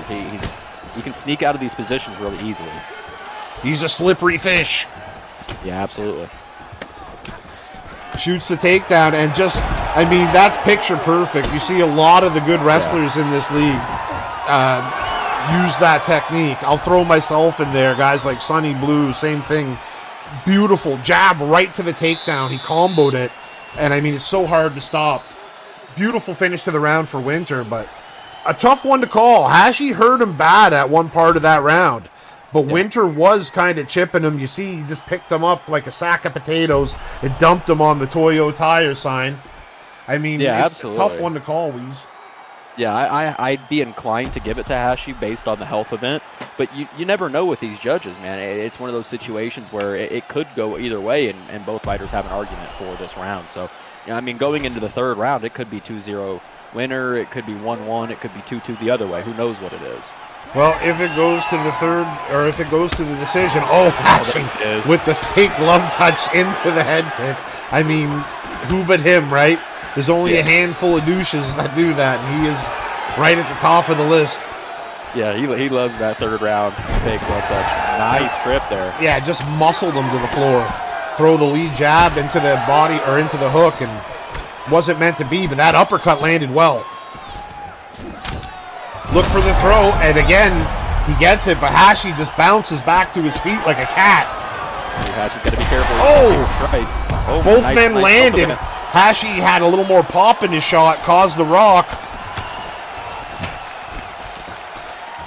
He can sneak out of these positions really easily. He's a slippery fish. Yeah, absolutely. Shoots the takedown, and just, I mean, that's picture perfect. You see a lot of the good wrestlers in this league use that technique. I'll throw myself in there. Guys like Sonny Blue, same thing. Beautiful jab right to the takedown. He comboed it, and I mean, it's so hard to stop. Beautiful finish to the round for Winter, but a tough one to call. Hashi hurt him bad at one part of that round. But Winter was kind of chipping him. You see, he just picked him up like a sack of potatoes and dumped him on the Toyo tire sign. I mean, it's absolutely. a tough one to call, Weeze. Yeah, I'd be inclined to give it to Hashi based on the health event, but you never know with these judges, man. It's one of those situations where it could go either way, and both fighters have an argument for this round. So, you know, I mean, going into the third round, it could be 2-0 Winner, it could be 1-1, it could be 2-2 the other way. Who knows what it is? Well, if it goes to the third, or if it goes to the decision, Hashi with the fake glove touch into the head kick. I mean, who but him, right? There's only a handful of douches that do that, and he is right at the top of the list. Yeah, he loves that third round fake glove touch. Nice trip there. Yeah, just muscled him to the floor. Throw the lead jab into the body, or into the hook, and wasn't meant to be, but that uppercut landed well. Look for the throw, and again, he gets it, but Hashi just bounces back to his feet like a cat. Hashi's got to be careful. Both men landed. Hashi had a little more pop in his shot, caused the rock.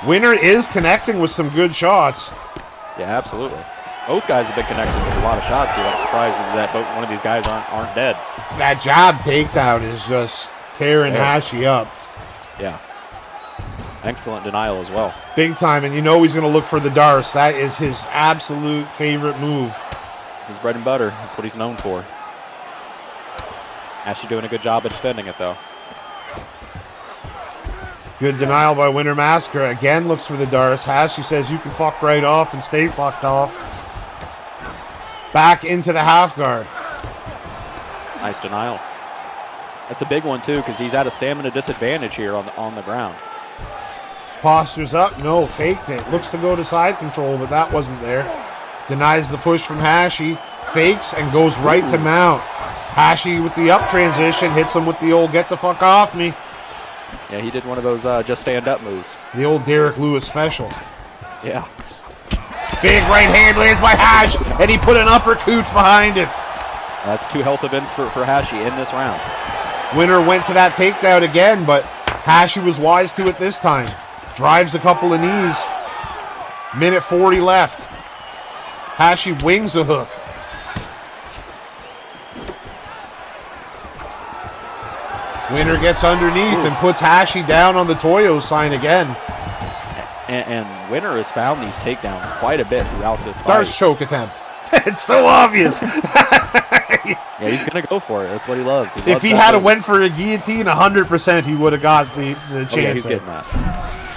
Winner is connecting with some good shots. Yeah, absolutely. Both guys have been connecting with a lot of shots here. I'm surprised that both one of these guys aren't dead. That jab takedown is just tearing Hashi up. Yeah. Excellent denial as well. Big time, and you know he's going to look for the Darce. That is his absolute favorite move. It's his bread and butter. That's what he's known for. Actually doing a good job at defending it, though. Good denial by Winter Massacre. Again looks for the Darce. Hashi says you can fuck right off and stay fucked off. Back into the half guard. Nice denial. That's a big one, too, because he's at a stamina disadvantage here on the ground. Postures up. No, faked it. Looks to go to side control, but that wasn't there. Denies the push from Hashi. Fakes and goes right to mount. Hashi with the up transition. Hits him with the old get the fuck off me. Yeah, he did one of those just stand up moves. The old Derek Lewis special. Yeah. Big right hand lands by Hash, and he put an uppercut behind it. That's 2 health events for Hashi in this round. Winner went to that takedown again, but Hashi was wise to it this time. Drives a couple of knees. Minute 40 left. Hashi wings a hook. Winner gets underneath and puts Hashi down on the Toyo sign again. And Winner has found these takedowns quite a bit throughout this fight. Darce choke attempt. It's so obvious. Yeah, he's going to go for it. That's what he loves. If he had went for a guillotine, 100% he would have got the chance. Yeah, he's getting that.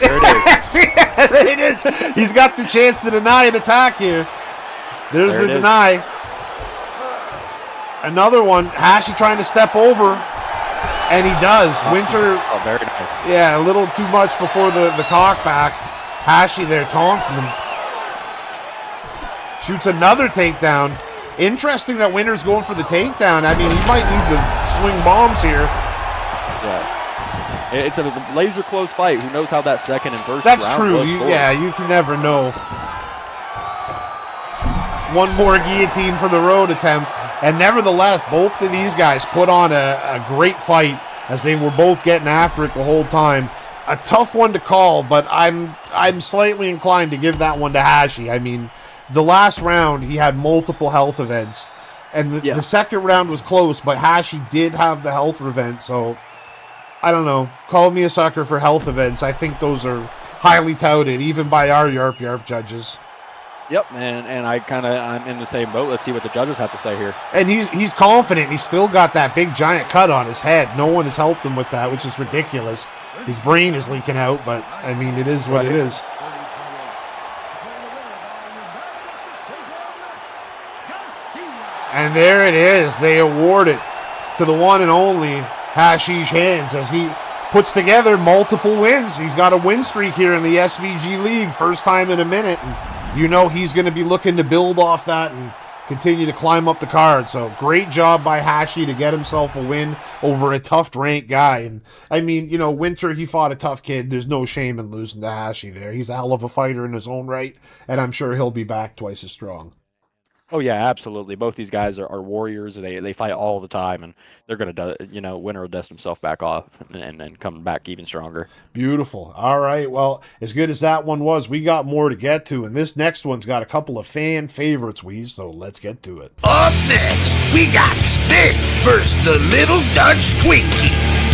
There it is. Yeah, there it is. He's got the chance to deny an attack here. There's the deny. Another one. Hashi trying to step over, and he does. Winter. Oh, very nice. Yeah, a little too much before the cock back. Hashi there taunts him. Shoots another takedown. Interesting that Winter's going for the takedown. I mean, he might need to swing bombs here. Yeah. It's a laser close fight. Who knows how that second and first That's round true. was scored. You can never know. One more guillotine for the road attempt. And nevertheless, both of these guys put on a great fight as they were both getting after it the whole time. A tough one to call, but I'm slightly inclined to give that one to Hashi. I mean, the last round, he had multiple health events. And the second round was close, but Hashi did have the health event, so I don't know. Call me a sucker for health events. I think those are highly touted, even by our Yarp Yarp judges. Yep, and I'm in the same boat. Let's see what the judges have to say here. And he's confident. He's still got that big giant cut on his head. No one has helped him with that, which is ridiculous. His brain is leaking out, but I mean, it is what it is. And there it is. They award it to the one and only Hashish Hands as he puts together multiple wins. He's got a win streak here in the SVG League, first time in a minute. And you know he's going to be looking to build off that and continue to climb up the card. So great job by Hashi to get himself a win over a tough ranked guy. And I mean, you know, Winter, he fought a tough kid. There's no shame in losing to Hashi there. He's a hell of a fighter in his own right, and I'm sure he'll be back twice as strong. Oh yeah, absolutely. Both these guys are warriors. They fight all the time, and they're gonna Winner will dust himself back off and come back even stronger. Beautiful. All right. Well, as good as that one was, we got more to get to, and this next one's got a couple of fan favorites, so let's get to it. Up next, we got Smith versus the Little Dutch Twinkie.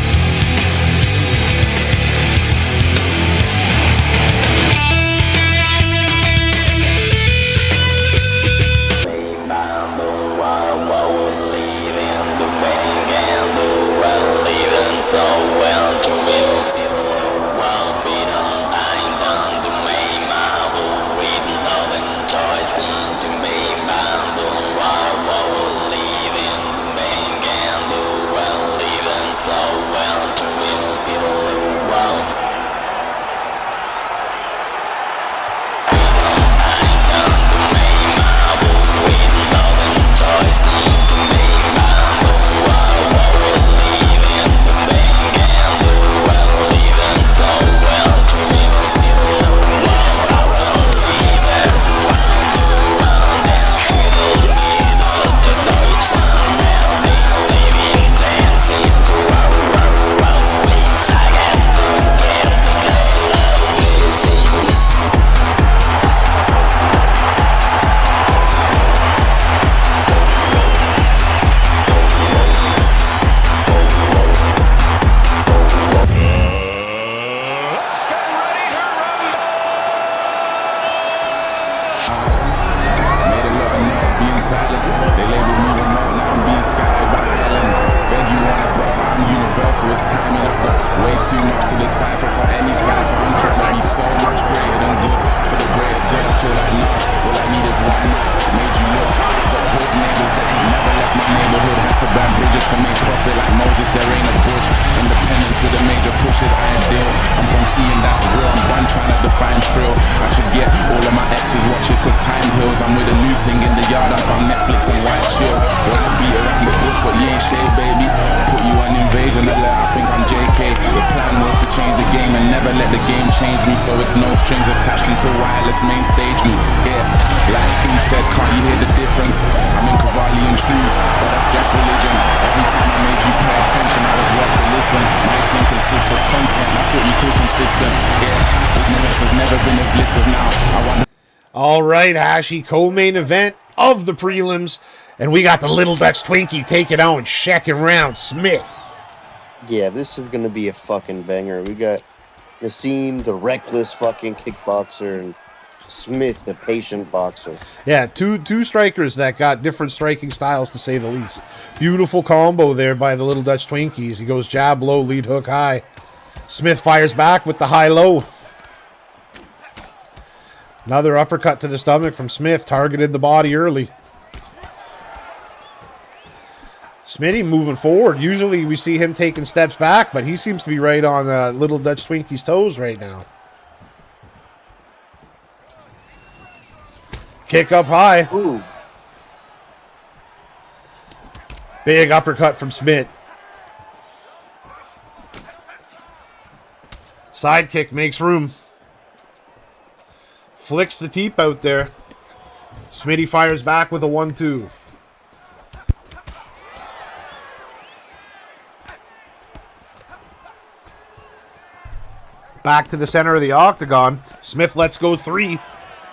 All right, Hashi, co-main event of the prelims, and we got the Little Dutch Twinkie taking on second round Smith. Yeah, this is going to be a fucking banger. We got Nassim, the reckless fucking kickboxer, and Smith, the patient boxer. Yeah, two strikers that got different striking styles, to say the least. Beautiful combo there by the Little Dutch Twinkies. He goes jab low, lead hook high. Smith fires back with the high low. Another uppercut to the stomach from Smith, targeted the body early. Smitty moving forward. Usually we see him taking steps back, but he seems to be right on Little Dutch Twinkie's toes right now. Kick up high. Ooh. Big uppercut from Smith. Side kick makes room. Flicks the teep out there. Smitty fires back with a 1-2. Back to the center of the octagon. Smith lets go 3.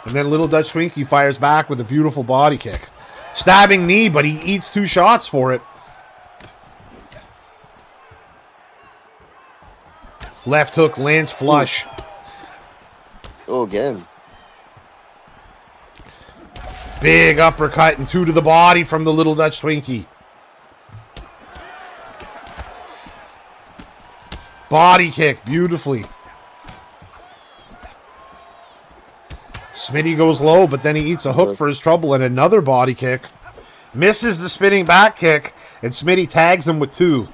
And then Little Dutch Twinkie fires back with a beautiful body kick. Stabbing knee, but he eats 2 shots for it. Left hook lands flush. Oh, again. Big uppercut and 2 to the body from the little Dutch Twinkie. Body kick, beautifully. Smitty goes low, but then he eats a hook for his trouble and another body kick. Misses the spinning back kick, and Smitty tags him with 2.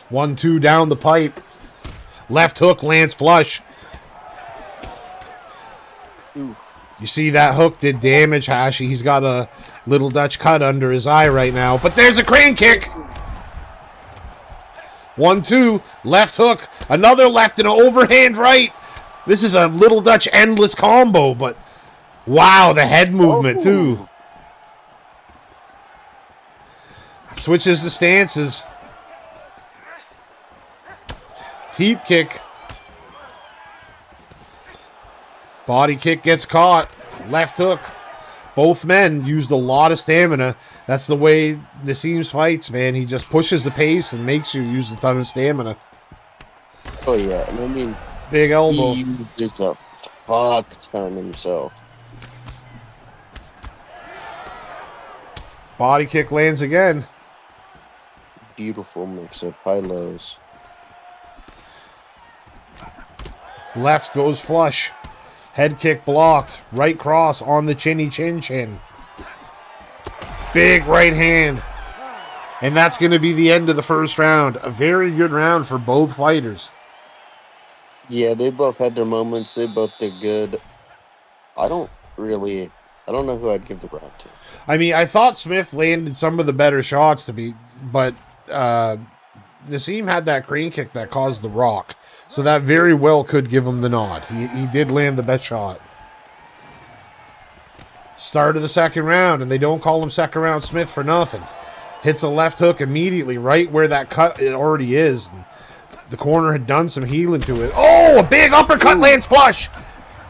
One, 2 down the pipe. Left hook lands flush. You see that hook did damage, Hashi. He's got a little Dutch cut under his eye right now. But there's a crane kick. 1, 2. Left hook. Another left and an overhand right. This is a little Dutch endless combo, but wow, the head movement too. Switches the stances. Teep kick. Body kick gets caught. Left hook. Both men used a lot of stamina. That's the way Naseem's fights, man. He just pushes the pace and makes you use a ton of stamina. Oh, yeah. And I mean, big elbow. He uses a fuck ton himself. Body kick lands again. Beautiful mix of high-lows. Left goes flush. Head kick blocked. Right cross on the chinny chin chin. Big right hand. And that's going to be the end of the first round. A very good round for both fighters. Yeah, they both had their moments. They both did good. I don't know who I'd give the round to. I mean, I thought Smith landed some of the better shots but Naseem had that crane kick that caused the rock. So that very well could give him the nod. He did land the best shot. Start of the second round, and they don't call him second round Smith for nothing. Hits a left hook immediately, right where that cut it already is. And the corner had done some healing to it. Oh, a big uppercut lands flush.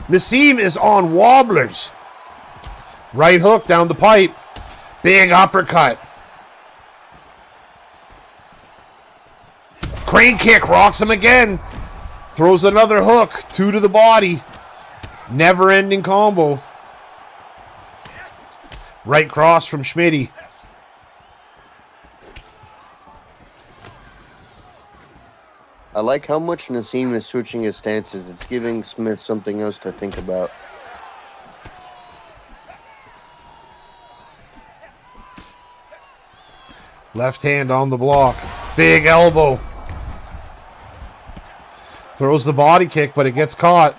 Naseem is on wobblers. Right hook down the pipe. Big uppercut. Crane kick rocks him again. Throws another hook. 2 to the body. Never-ending combo. Right cross from Schmitty. I like how much Naseem is switching his stances. It's giving Smith something else to think about. Left hand on the block. Big elbow. Throws the body kick, but it gets caught.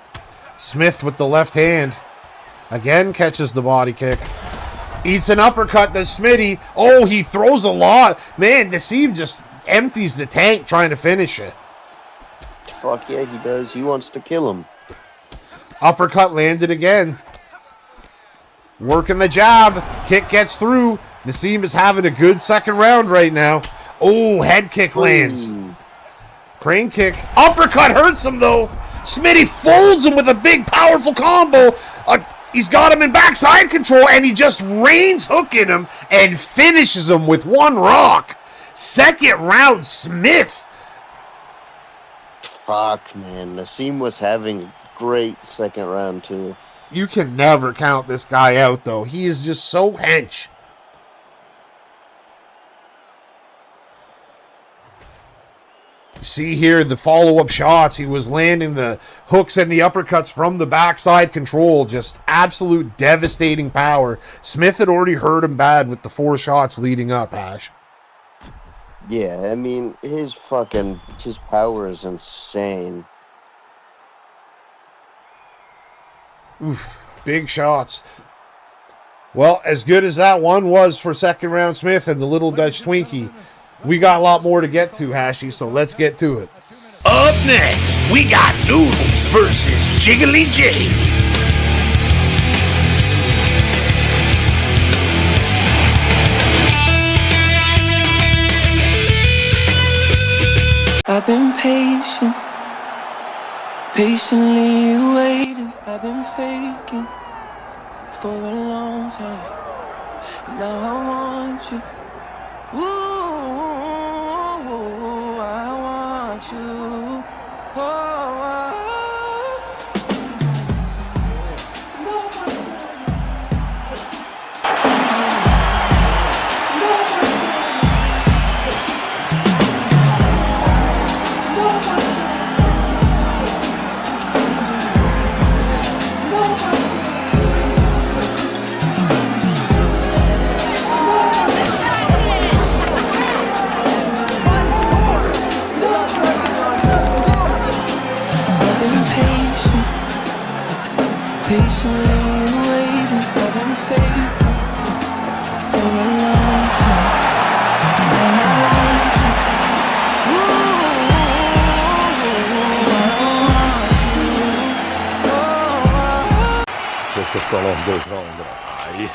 Smith with the left hand. Again catches the body kick. Eats an uppercut to Smitty. Oh, he throws a lot. Man, Naseem just empties the tank trying to finish it. Fuck yeah, he does. He wants to kill him. Uppercut landed again. Working the jab. Kick gets through. Naseem is having a good second round right now. Oh, head kick lands. Crane kick. Uppercut hurts him, though. Smitty folds him with a big, powerful combo. He's got him in backside control, and he just rains hooking him and finishes him with one rock. Second round, Smith. Fuck, man. Naseem was having great second round, too. You can never count this guy out, though. He is just so hench. See here the follow-up shots. He was landing the hooks and the uppercuts from the backside control. Just absolute devastating power. Smith had already hurt him bad with the 4 shots leading up, Ash. Yeah, I mean, his power is insane. Oof, big shots. Well, as good as that one was for second round Smith and the little Dutch Twinkie, we got a lot more to get to, Hashi, so let's get to it. Up next, we got Noodles versus Jiggly J. I've been patient, patiently waiting. I've been faking for a long time. Now I want you. Ooh, I want you. Oh, Patiently waiting, I've been faking for a long time. Now I want you. Ooh, I want you. Sotto colombo e dai.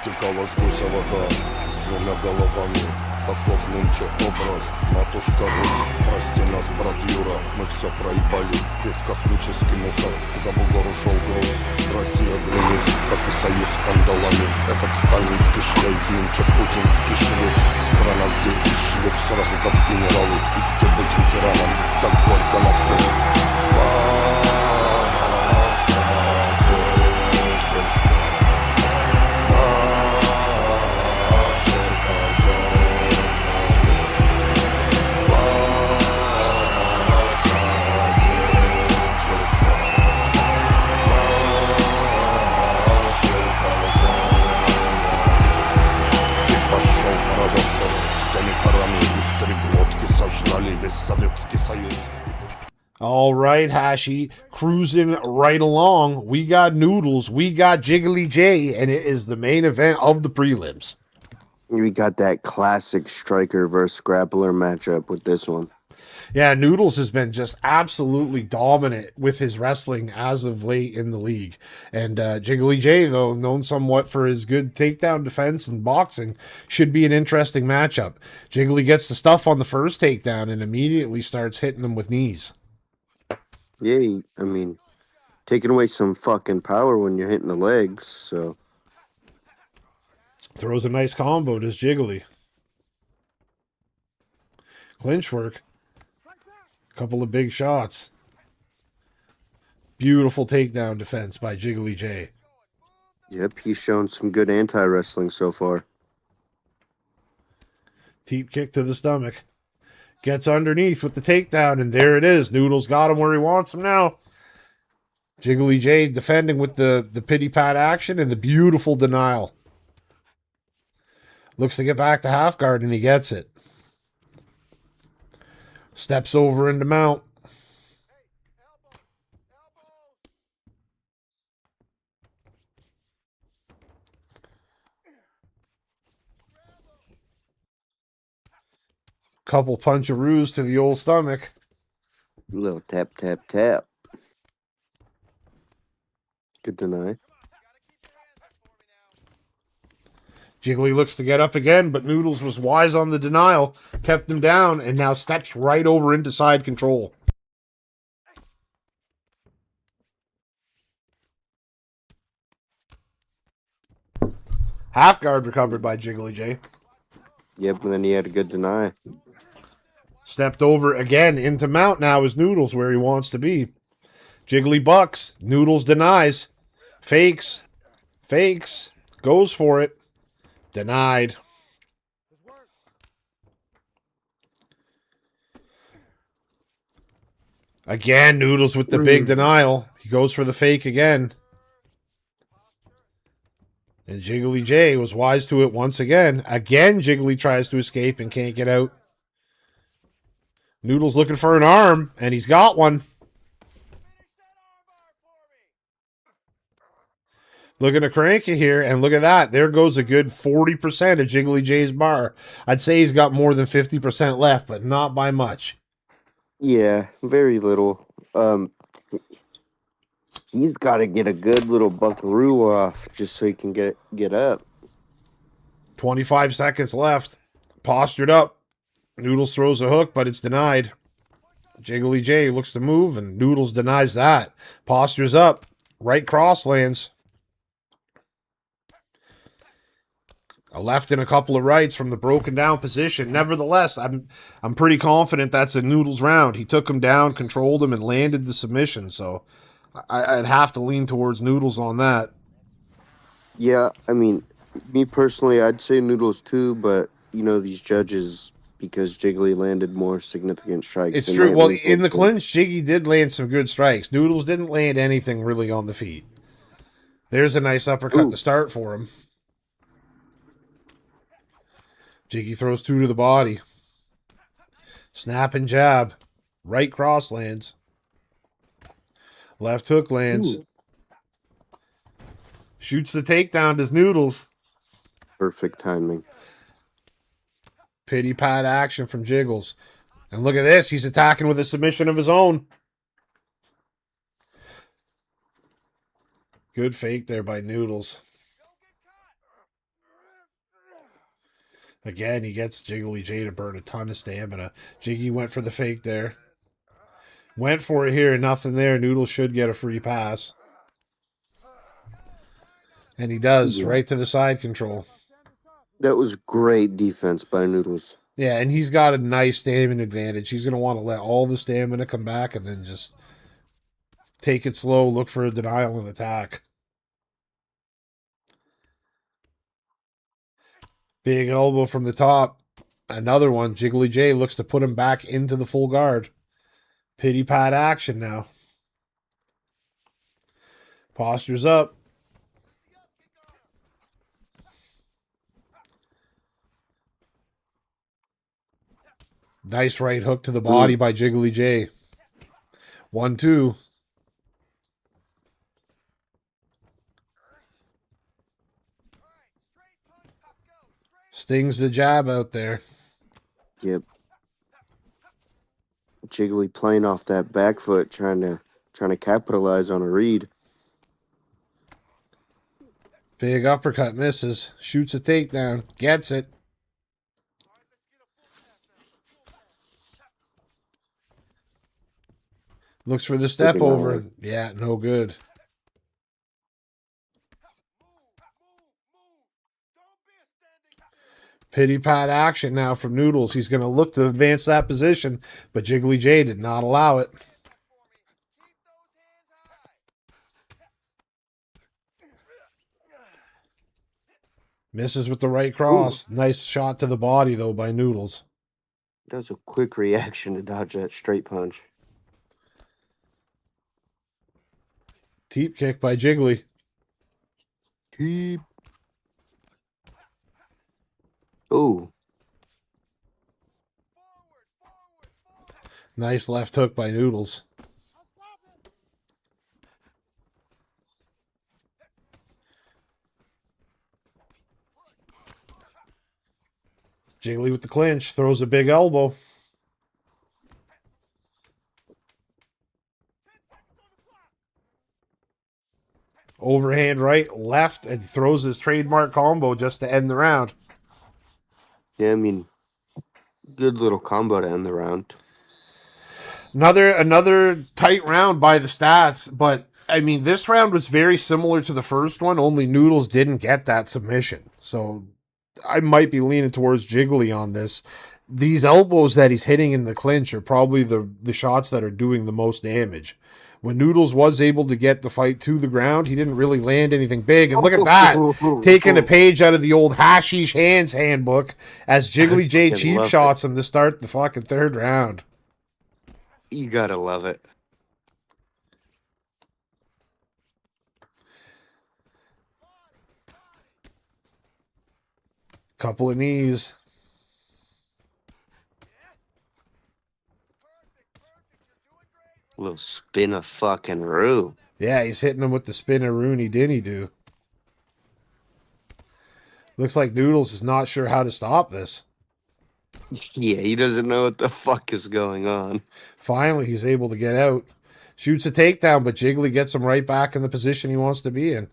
Стекала с гуся вода с двумя головами. Таков нынче образ, матушка Русь. Прости нас, брат Юра, мы все проебали. Весь космический мусор, за бугор ушел груз. Россия гремит, как и союз скандалами. Этот сталинский шлейф, нынче путинский шлюз. Страна, где из шлюз сразу да в генералы. И где быть ветераном, так горько на вкус. All right, Hashi, cruising right along. We got Noodles, we got Jiggly J, and it is the main event of the prelims. We got that classic striker versus grappler matchup with this one. Yeah, Noodles has been just absolutely dominant with his wrestling as of late in the league. And Jiggly J, though, known somewhat for his good takedown defense and boxing, should be an interesting matchup. Jiggly gets the stuff on the first takedown and immediately starts hitting him with knees. Yeah, I mean, taking away some fucking power when you're hitting the legs, so. Throws a nice combo, does Jiggly. Clinch work. Couple of big shots. Beautiful takedown defense by Jiggly J. Yep, he's shown some good anti-wrestling so far. Deep kick to the stomach. Gets underneath with the takedown, and there it is. Noodles got him where he wants him now. Jiggly J defending with the pity-pat action and the beautiful denial. Looks to get back to half guard, and he gets it. Steps over into mount. Couple puncharoos to the old stomach. A little tap, tap, tap. Good deny. Jiggly looks to get up again, but Noodles was wise on the denial, kept him down, and now steps right over into side control. Half guard recovered by Jiggly J. Yep, and then he had a good deny. Stepped over again into mount now is Noodles where he wants to be. Jiggly bucks. Noodles denies. Fakes. Fakes. Goes for it. Denied. Again, Noodles with the big denial. He goes for the fake again. And Jiggly J was wise to it once again. Again, Jiggly tries to escape and can't get out. Noodles looking for an arm, and he's got one. Looking to crank it here, and look at that. There goes a good 40% of Jiggly J's bar. I'd say he's got more than 50% left, but not by much. Yeah, very little. He's got to get a good little buckaroo off just so he can get up. 25 seconds left. Postured up. Noodles throws a hook, but it's denied. Jiggly J looks to move, and Noodles denies that. Postures up. Right cross lands. A left and a couple of rights from the broken down position. Nevertheless, I'm pretty confident that's a Noodles round. He took him down, controlled him, and landed the submission. So I'd have to lean towards Noodles on that. Yeah, I mean, me personally, I'd say Noodles too, but you know these judges, because Jiggly landed more significant strikes. It's true. Well, in the clinch, Jiggy did land some good strikes. Noodles didn't land anything really on the feet. There's a nice uppercut to start for him. Jiggy throws two to the body. Snap and jab. Right cross lands. Left hook lands. Ooh. Shoots the takedown, does Noodles. Perfect timing. Pity pat action from Jiggles. And look at this. He's attacking with a submission of his own. Good fake there by Noodles. Again, he gets Jiggly J to burn a ton of stamina. Jiggy went for the fake there. Went for it here, nothing there. Noodles should get a free pass. And he does, right to the side control. That was great defense by Noodles. Yeah, and he's got a nice stamina advantage. He's going to want to let all the stamina come back and then just take it slow, look for a denial and attack. Big elbow from the top. Another one. Jiggly J looks to put him back into the full guard. Pity pat action now. Posture's up. Nice right hook to the body by Jiggly J. 1-2. Stings the jab out there. Yep. Jiggly playing off that back foot, trying to capitalize on a read. Big uppercut misses. Shoots a takedown. Gets it. Looks for the step over. Yeah, no good. Pity pat action now from Noodles. He's going to look to advance that position, but Jiggly J did not allow it. Misses with the right cross. Ooh. Nice shot to the body, though, by Noodles. That was a quick reaction to dodge that straight punch. Teep kick by Jiggly. Teep. Ooh. Nice left hook by Noodles. Jiggly with the clinch. Throws a big elbow. Overhand right, left, and throws his trademark combo just to end the round. Yeah, I mean, good little combo to end the round. Another tight round by the stats, but I mean, this round was very similar to the first one, only Noodles didn't get that submission. So I might be leaning towards Jiggly on this. These elbows that he's hitting in the clinch are probably the shots that are doing the most damage. When Noodles was able to get the fight to the ground, he didn't really land anything big. And look at that, taking a page out of the old Hashish Hands handbook as Jiggly J cheap shots him to start the fucking third round. You gotta love it. Couple of knees. Little spin of fucking Roo. Yeah, he's hitting him with the spin of Rooney Dinny do. Looks like Noodles is not sure how to stop this. Yeah, he doesn't know what the fuck is going on. Finally, he's able to get out. Shoots a takedown, but Jiggly gets him right back in the position he wants to be in.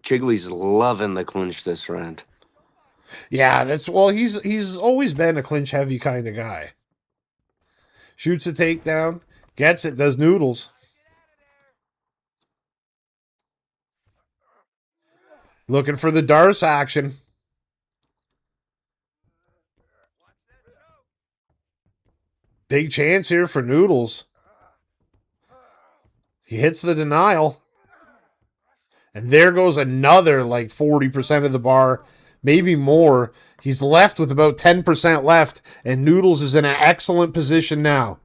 Jiggly's loving the clinch this round. Yeah, he's always been a clinch heavy kind of guy. Shoots a takedown, gets it, does Noodles. Looking for the Darce action. Big chance here for Noodles. He hits the denial. And there goes another like 40% of the bar, maybe more. He's left with about 10% left, and Noodles is in an excellent position now.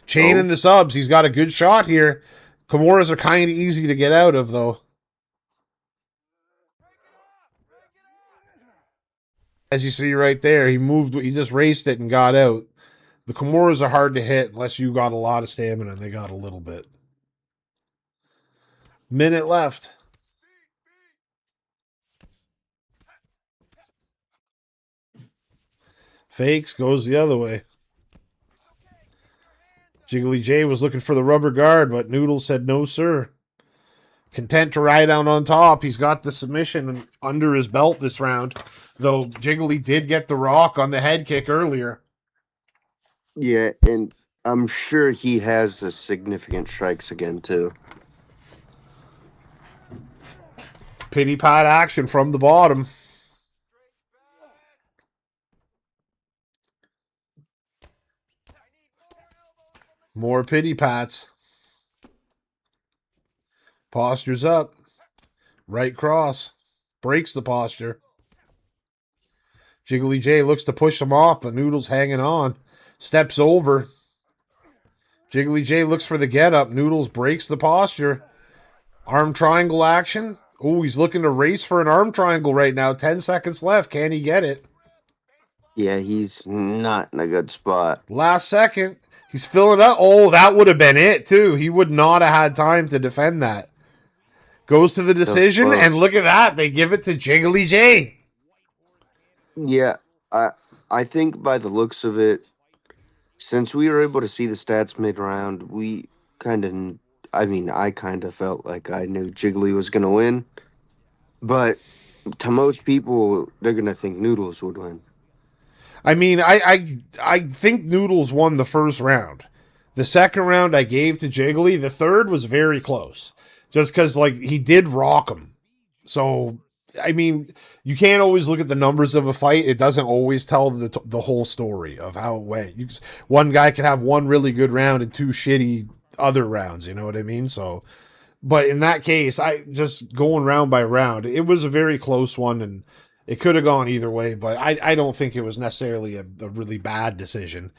Chaining the subs. He's got a good shot here. Kimuras are kind of easy to get out of, though. As you see right there, he just raced it and got out. The Kimuras are hard to hit unless you got a lot of stamina, and they got a little bit. Minute left. Fakes, goes the other way. Jiggly J was looking for the rubber guard, but Noodles said no, sir. Content to ride out on top. He's got the submission under his belt this round, though Jiggly did get the rock on the head kick earlier. Yeah, and I'm sure he has the significant strikes again, too. Pity pat action from the bottom. More pity pats. Posture's up. Right cross. Breaks the posture. Jiggly J looks to push him off, but Noodles hanging on. Steps over. Jiggly J looks for the get up. Noodles breaks the posture. Arm triangle action. Oh, he's looking to race for an arm triangle right now. 10 seconds left. Can he get it? Yeah, he's not in a good spot. Last second. He's filling up. Oh, that would have been it, too. He would not have had time to defend that. Goes to the decision, and look at that. They give it to Jiggly J. Yeah, I think by the looks of it, since we were able to see the stats mid-round, I kind of felt like I knew Jiggly was going to win. But to most people, they're going to think Noodles would win. I mean, I think Noodles won the first round. The second round I gave to Jiggly. The third was very close. Just because, like, he did rock him. So, I mean, you can't always look at the numbers of a fight. It doesn't always tell the whole story of how it went. One guy can have one really good round and two shitty other rounds. You know what I mean? So, but in that case, I just going round by round, it was a very close one, and it could have gone either way, but I don't think it was necessarily a really bad decision.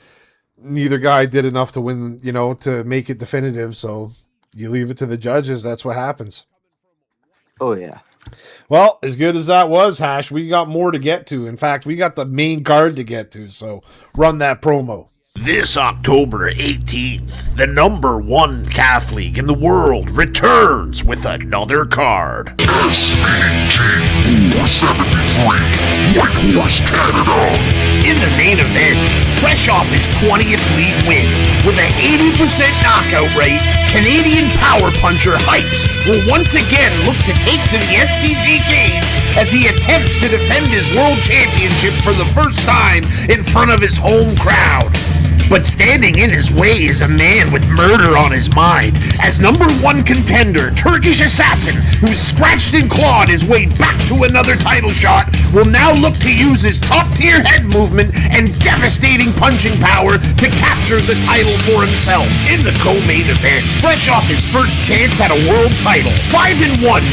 Neither guy did enough to win, to make it definitive, so you leave it to the judges. That's what happens. Oh, yeah. Well, as good as that was, Hash, we got more to get to. In fact, we got the main card to get to, so run that promo. This October 18th, the #1 CAF League in the world returns with another card. SVG WAR 73, Whitehorse, Canada. In the main event, fresh off his 20th league win with an 80% knockout rate, Canadian power puncher Hypes will once again look to take to the SVG cage as he attempts to defend his world championship for the first time in front of his home crowd. But standing in his way is a man with murder on his mind, as #1 contender, Turkish Assassin, who's scratched and clawed his way back to another title shot, will now look to use his top-tier head movement and devastating punching power to capture the title for himself. In the co-main event, fresh off his first chance at a world title, 5-1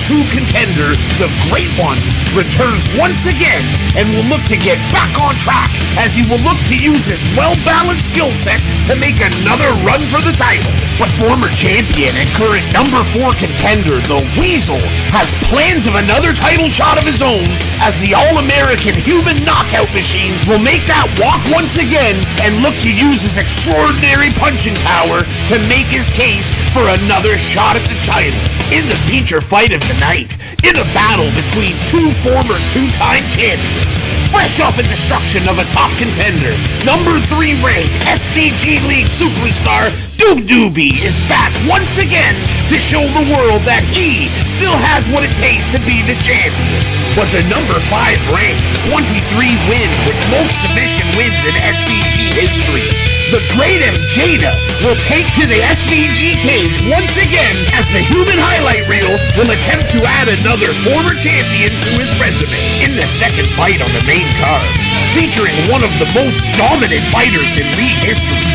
#2 contender, the Great One, returns once again and will look to get back on track as he will look to use his well-balanced skill set to make another run for the title. But former champion and current #4 contender, the Weasel, has plans of another title shot of his own, as the All-American human knockout machine will make that walk once again and look to use his extraordinary punching power to make his case for another shot at the title. In the feature fight of the night, in a battle between two former two-time champions, fresh off a destruction of a top contender, #3 ranked SVG League superstar Doob Doobie is back once again to show the world that he still has what it takes to be the champion. But the #5 ranked 23 win with most submission wins in SVG history, the Great M. Jada, will take to the SVG cage once again as the human highlight reel will attempt to add another former champion to his resume. In the second fight on the main card, featuring one of the most dominant fighters in league history,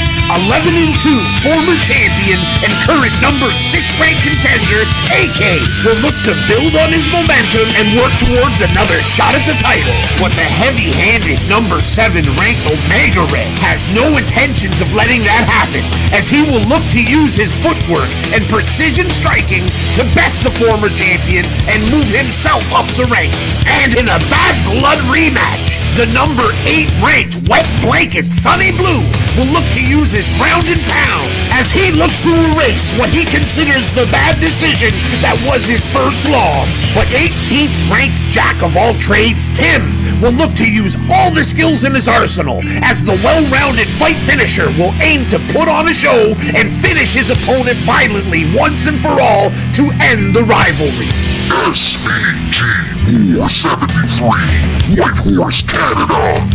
11-2 former champion and current number 6 ranked contender, AK, will look to build on his momentum and work towards another shot at the title. But the heavy-handed number 7 ranked Omega Red has no intentions of letting that happen, as he will look to use his footwork and precision striking to best the former champion and move himself up the rank. And in a bad blood rematch, the number 8 ranked Wet Blanket Sonny Blue will look to use his ground and pound as he looks to erase what he considers the bad decision that was his first loss. But 18th ranked Jack of all trades Tim will look to use all the skills in his arsenal as the well-rounded fight finisher will aim to put on a show and finish his opponent violently once and for all to end the rivalry. SVG WAR 73, Whitehorse, Canada.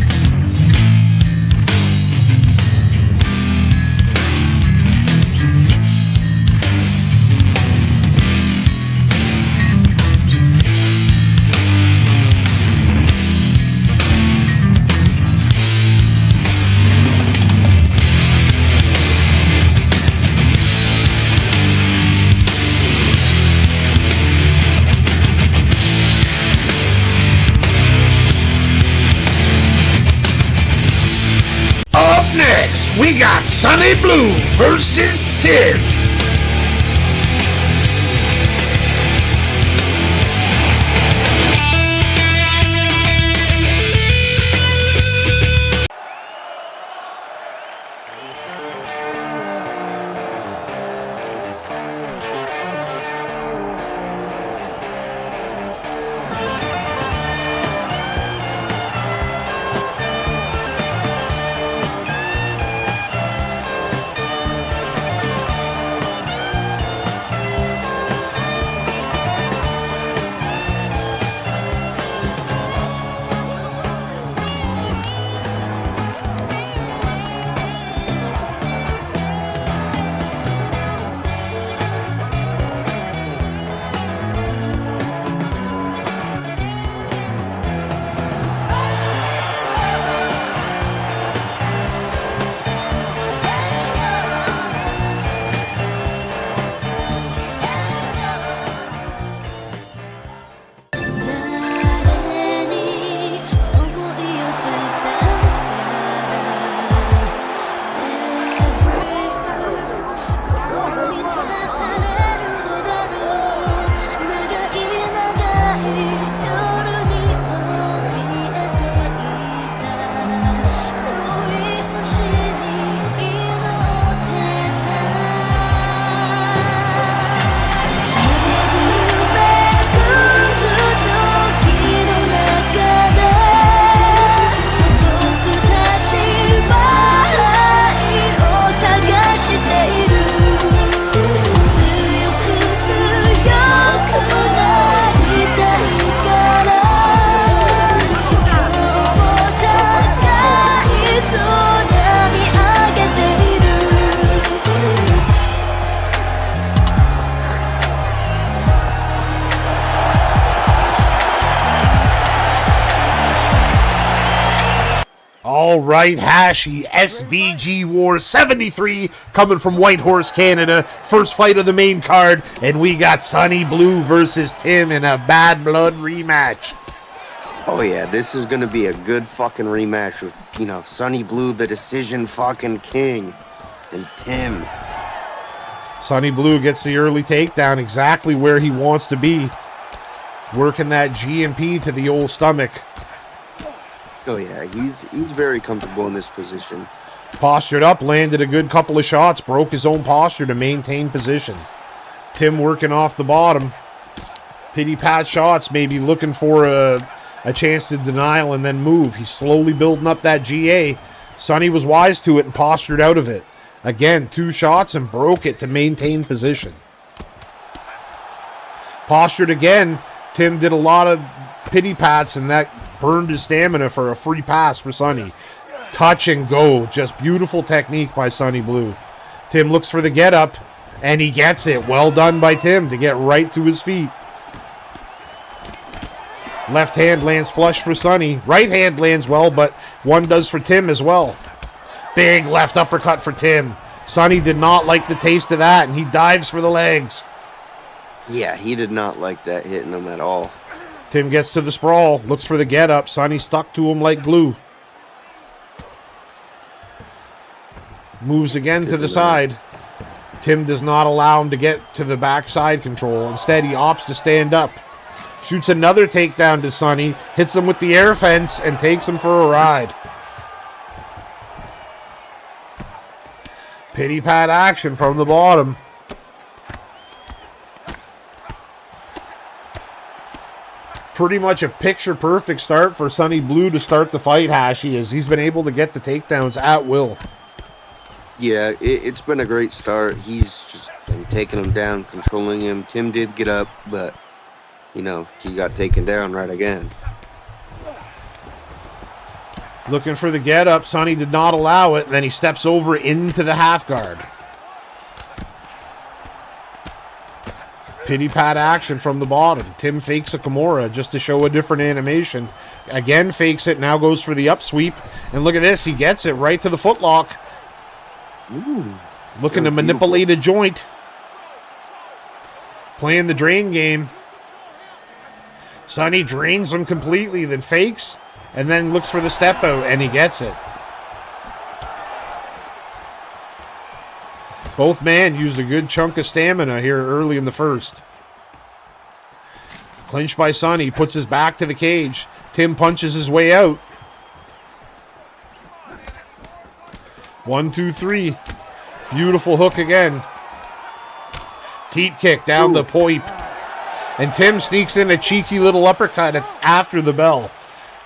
Next, we got Sonny Blue versus Tim. All right, Hashi, SVG WAR 73 coming from Whitehorse, Canada. First fight of the main card, and we got Sonny Blue versus Tim in a bad blood rematch. Oh yeah, this is gonna be a good fucking rematch with, Sonny Blue, the decision fucking king, and Tim. Sonny Blue gets the early takedown exactly where he wants to be. Working that GMP to the old stomach. Oh yeah, he's very comfortable in this position. Postured up, landed a good couple of shots, broke his own posture to maintain position. Tim working off the bottom. Pity pat shots, maybe looking for a chance to denial and then move. He's slowly building up that GA. Sonny was wise to it and postured out of it. Again, 2 shots and broke it to maintain position. Postured again. Tim did a lot of pity pats and that burned his stamina for a free pass for Sonny. Touch and go. Just beautiful technique by Sonny Blue. Tim looks for the get up and he gets it. Well done by Tim to get right to his feet. Left hand lands flush for Sonny. Right hand lands well, but one does for Tim as well. Big left uppercut for Tim. Sonny did not like the taste of that, and he dives for the legs. Yeah, he did not like that hitting him at all. Tim gets to the sprawl, looks for the get up. Sonny stuck to him like glue. Moves again to the side. Tim does not allow him to get to the backside control. Instead, he opts to stand up. Shoots another takedown to Sonny, hits him with the air fence, and takes him for a ride. Pity pat action from the bottom. Pretty much a picture-perfect start for Sonny Blue to start the fight, Hashi, as he's been able to get the takedowns at will. Yeah, it's been a great start. He's just been taking him down, controlling him. Tim did get up, but, you know, he got taken down right again. Looking for the get up. Sonny did not allow it. Then he steps over into the half guard. Pity pat action from the bottom. Tim fakes a Kimura just to show a different animation. Again fakes it. Now goes for the up sweep. And look at this. He gets it right to the footlock. Ooh, looking to manipulate a joint. Playing the drain game. Sonny drains him completely, then fakes, and then looks for the step out, and he gets it. Both men used a good chunk of stamina here early in the first. Clinched by Sonny, puts his back to the cage. Tim punches his way out. 1, 2, 3. Beautiful hook again. Teep kick down the pipe. And Tim sneaks in a cheeky little uppercut after the bell.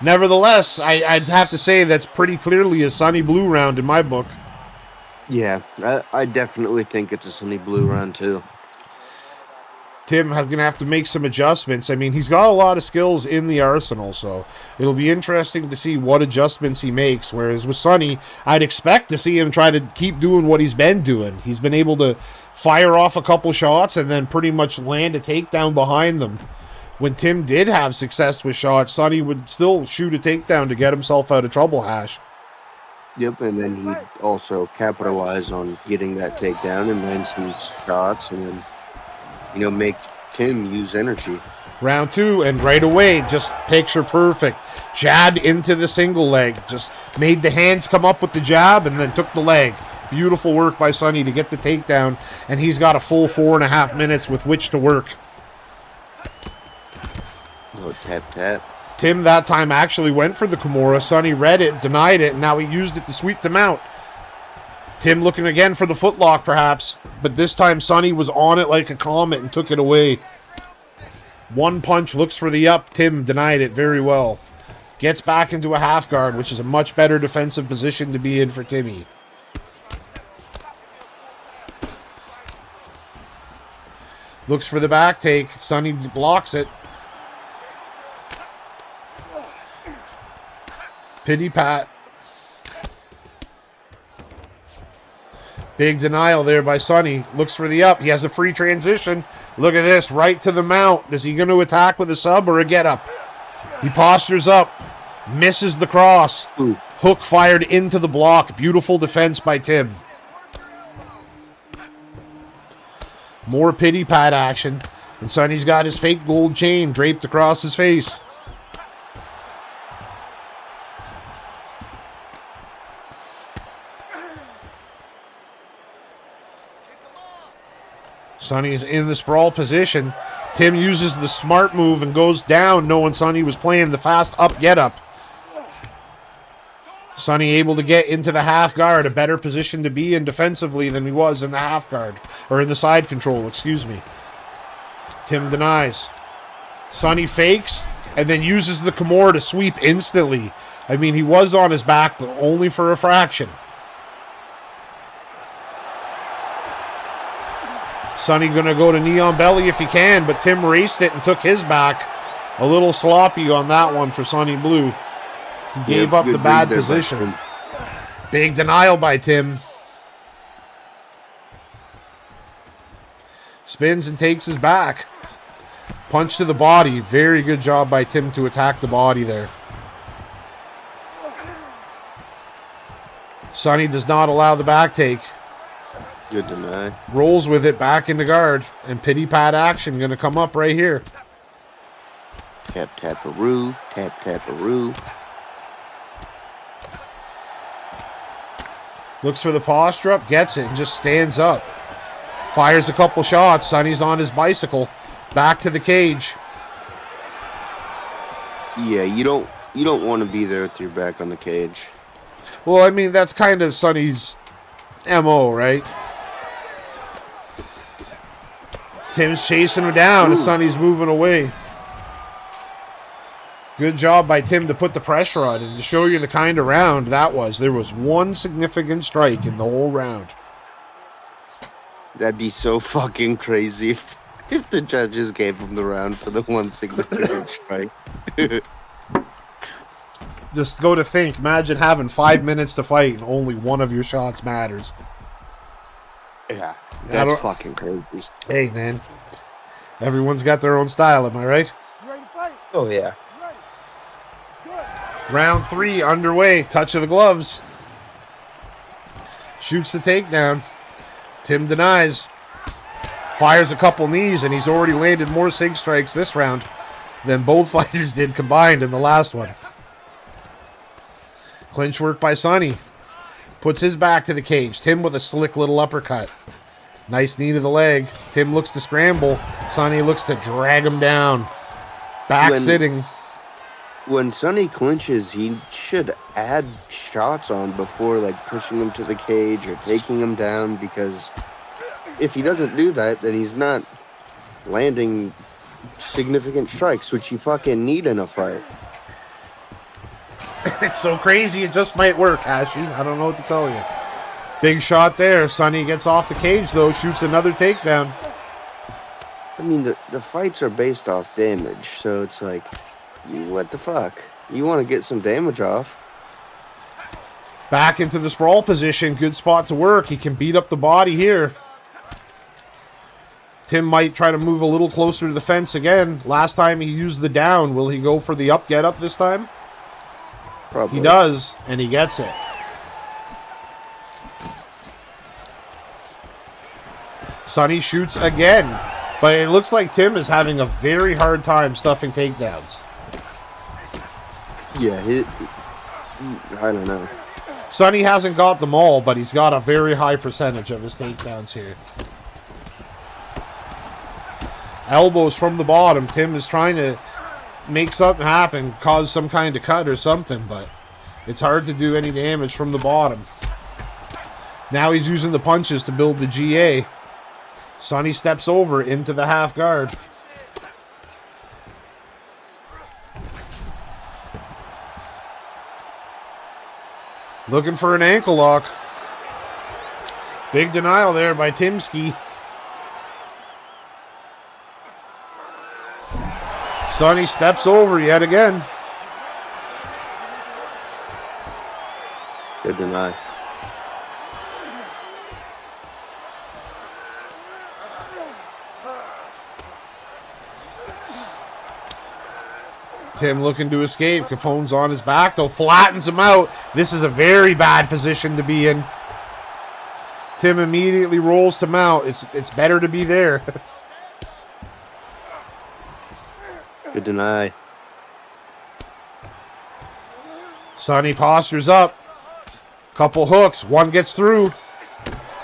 Nevertheless, I'd have to say that's pretty clearly a Sonny Blue round in my book. Yeah, I definitely think it's a Sonny Blue round too. Tim is going to have to make some adjustments. I mean, he's got a lot of skills in the arsenal, so it'll be interesting to see what adjustments he makes. Whereas with Sonny, I'd expect to see him try to keep doing what he's been doing. He's been able to fire off a couple shots and then pretty much land a takedown behind them. When Tim did have success with shots, Sonny would still shoot a takedown to get himself out of trouble, Hash. Yep, and then he'd also capitalize on getting that takedown and land some shots and then, you know, make Tim use energy. Round 2, and right away, just picture perfect. Jabbed into the single leg. Just made the hands come up with the jab and then took the leg. Beautiful work by Sonny to get the takedown, and he's got a full 4.5 minutes with which to work. Oh, tap, tap. Tim that time actually went for the Kimura. Sonny read it, denied it, and now he used it to sweep them out. Tim looking again for the footlock, perhaps, but this time Sonny was on it like a comet and took it away. One punch, looks for the up. Tim denied it very well. Gets back into a half guard, which is a much better defensive position to be in for Timmy. Looks for the back take. Sonny blocks it. Pity pat. Big denial there by Sonny. Looks for the up. He has a free transition. Look at this. Right to the mount. Is he going to attack with a sub or a get up? He postures up. Misses the cross. Ooh. Hook fired into the block. Beautiful defense by Tim. More pity pat action. And Sonny's got his fake gold chain draped across his face. Sonny's in the sprawl position. Tim uses the smart move and goes down, knowing Sonny was playing the fast up get up. Sonny able to get into the half guard, a better position to be in defensively than he was in the half guard, or in the side control, excuse me. Tim denies. Sonny fakes and then uses the Kimura to sweep instantly. I mean, he was on his back, but only for a fraction. Sonny going to go to knee on belly if he can, but Tim raced it and took his back. A little sloppy on that one for Sonny Blue. He gave up the bad position. Big denial by Tim. Spins and takes his back. Punch to the body. Very good job by Tim to attack the body there. Sonny does not allow the back take. Good deny. Rolls with it back into guard. And pity pat action going to come up right here. Tap, tap-a-roo. Tap, tap-a-roo. Looks for the posture up, gets it, and just stands up. Fires a couple shots. Sonny's on his bicycle. Back to the cage. Yeah, you don't want to be there with your back on the cage. Well, I mean, that's kind of Sonny's MO, right? Tim's chasing him down as Sonny's moving away. Good job by Tim to put the pressure on and to show you the kind of round that was. There was one significant strike in the whole round. That'd be so fucking crazy if the judges gave him the round for the one significant strike. Just go to think. Imagine having 5 minutes to fight and only one of your shots matters. Yeah, that's fucking crazy. Hey, man. Everyone's got their own style, am I right? Oh, yeah. Round 3 underway. Touch of the gloves. Shoots the takedown. Tim denies. Fires a couple knees, and he's already landed more sig strikes this round than both fighters did combined in the last one. Clinch work by Sonny. Puts his back to the cage. Tim with a slick little uppercut. Nice knee to the leg. Tim looks to scramble. Sonny looks to drag him down. Back sitting. When Sonny clinches, he should add shots on before like pushing him to the cage or taking him down, because if he doesn't do that, then he's not landing significant strikes, which you fucking need in a fight. It's so crazy, it just might work, Ashy. I don't know what to tell you. Big shot there. Sonny gets off the cage, though. Shoots another takedown. I mean, the fights are based off damage, so it's like, what the fuck? You want to get some damage off. Back into the sprawl position. Good spot to work. He can beat up the body here. Tim might try to move a little closer to the fence again. Last time he used the down. Will he go for the up, get up this time? Probably. He does, and he gets it. Sonny shoots again, but it looks like Tim is having a very hard time stuffing takedowns. Yeah, I don't know. Sonny hasn't got them all, but he's got a very high percentage of his takedowns here. Elbows from the bottom. Tim is trying to make something happen, cause some kind of cut or something, but it's hard to do any damage from the bottom. Now he's using the punches to build the GA. Sonny steps over into the half guard. Looking for an ankle lock. Big denial there by Timski. Sonny steps over yet again. Good deny. Tim looking to escape. Capone's on his back, though. Flattens him out. This is a very bad position to be in. Tim immediately rolls to mount. It's better to be there. Good deny. Sonny postures up. Couple hooks. One gets through.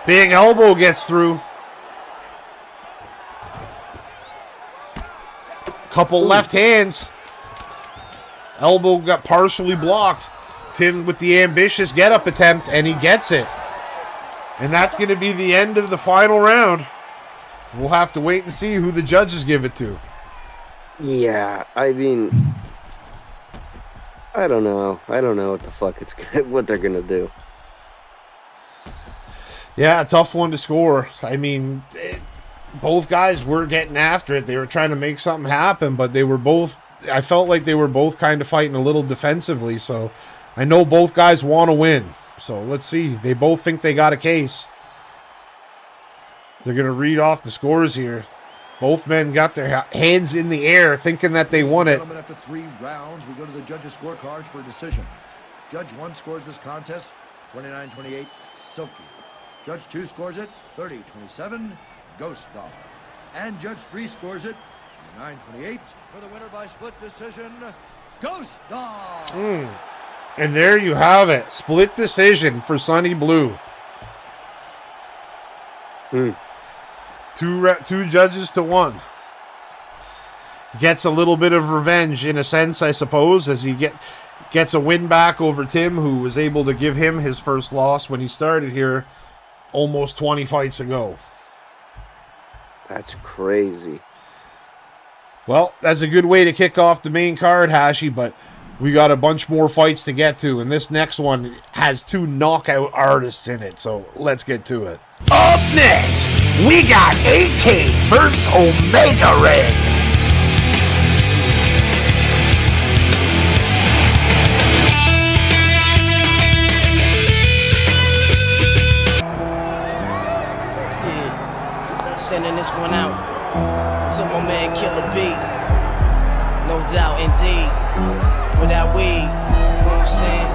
Big elbow gets through. Couple left hands. Elbow got partially blocked. Tim with the ambitious get-up attempt, and he gets it. And that's going to be the end of the final round. We'll have to wait and see who the judges give it to. Yeah, I mean, I don't know. I don't know what the fuck what they're gonna do. Yeah, a tough one to score. I mean, both guys were getting after it. They were trying to make something happen, but they were both. I felt like they were both kind of fighting a little defensively. So I know both guys want to win. So let's see. They both think they got a case. They're gonna read off the scores here. Both men got their hands in the air thinking that they won it. After 3 rounds, we go to the judges' scorecards for a decision. Judge 1 scores this contest 29-28, Silky. Judge 2 scores it 30-27, Ghost Dog. And Judge 3 scores it 29-28 for the winner by split decision, Ghost Dog. And there you have it. Split decision for Sonny Blue. Two judges to one. Gets a little bit of revenge in a sense, I suppose, as he gets a win back over Tim, who was able to give him his first loss when he started here almost 20 fights ago. That's crazy. Well, that's a good way to kick off the main card, Hashi, but we got a bunch more fights to get to, and this next one has two knockout artists in it, so let's get to it. Up next, we got AK vs. Omega Red. Sending this one out to my man Killer B. No doubt, indeed. Without weed, you know what I'm saying?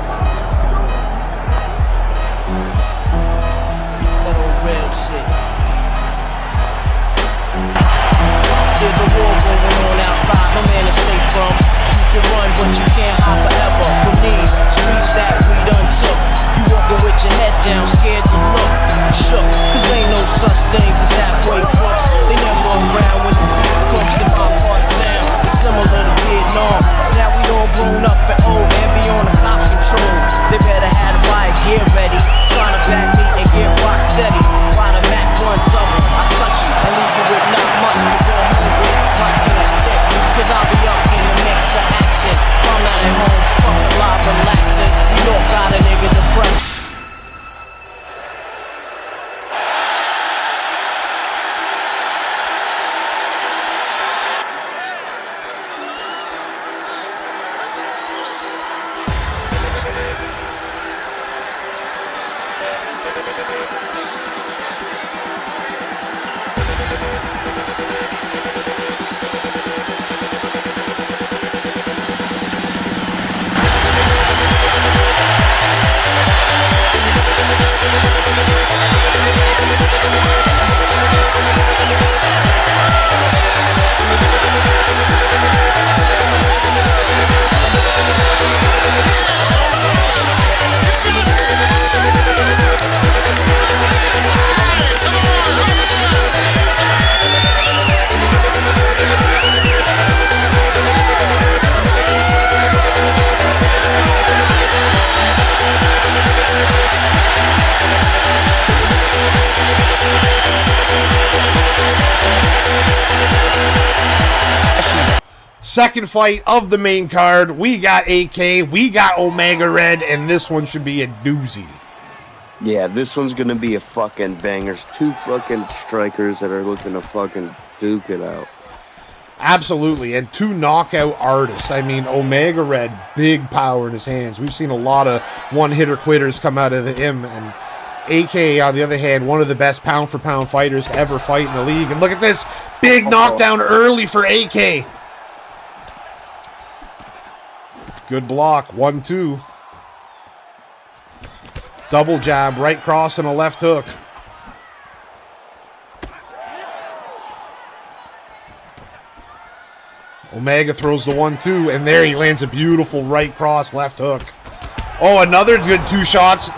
That old real shit. There's a war going on outside, no man is safe from. You can run, but you can't hide forever from these streets that we done took. You walking with your head down, scared to look, shook, cause ain't no such things as halfway crooks. They never around when the beef cooks in my part of town. It's similar to Vietnam. Now we all grown up and old and beyond the cops' control. They better have the riot gear ready, trying to back me and get rock steady. While the Mac run double, I touch you and leave you with not much to go home with. My skin is thick, cause I'll be up in the mix of action. If I'm not at home, fucking live relaxing. New York got a nigga depressed. Second fight of the main card, we got AK, we got Omega Red, and this one should be a doozy. Yeah, this one's gonna be a fucking banger. Two fucking strikers that are looking to fucking duke it out. Absolutely, and two knockout artists. I mean, Omega Red, big power in his hands. We've seen a lot of one-hitter quitters come out of him, and AK, on the other hand, one of the best pound-for-pound fighters to ever fight in the league. And look at this, big knockdown early for AK. Good block, 1-2. Double jab, right cross and a left hook. Omega throws the 1-2, and there he lands a beautiful right cross, left hook. Oh, another good two shots,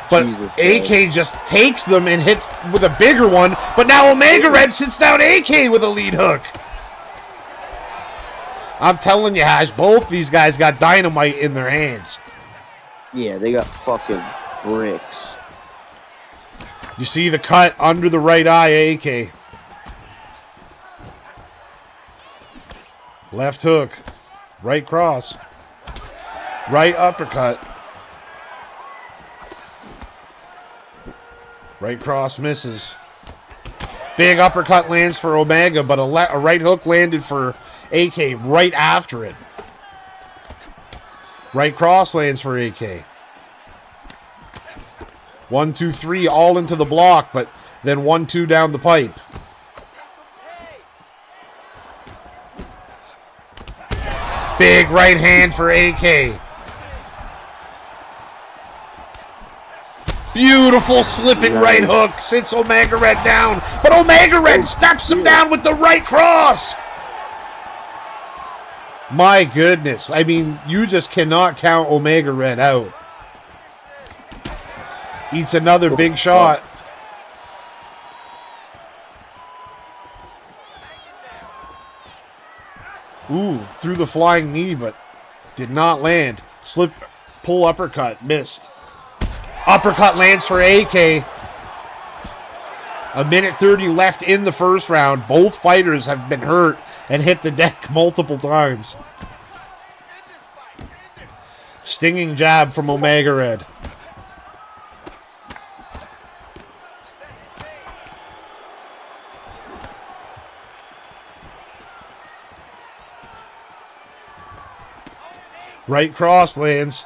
but AK just takes them and hits with a bigger one, but now Omega Red sits down AK with a lead hook. I'm telling you, Hash, both these guys got dynamite in their hands. Yeah, they got fucking bricks. You see the cut under the right eye, AK. Left hook. Right cross. Right uppercut. Right cross misses. Big uppercut lands for Omega, but a right hook landed for AK right after it. Right cross lands for AK. 1, 2, 3, all into the block, but then 1-2 down the pipe. Big right hand for AK. Beautiful slipping right hook. Sits Omega Red down. But Omega Red steps him down with the right cross. My goodness. I mean, you just cannot count Omega Red out. Eats another big shot. Ooh, threw the flying knee, but did not land. Slip, pull uppercut, missed. Uppercut lands for AK. A minute 30 left in the first round. Both fighters have been hurt and hit the deck multiple times. Stinging jab from Omega Red. Right cross lands.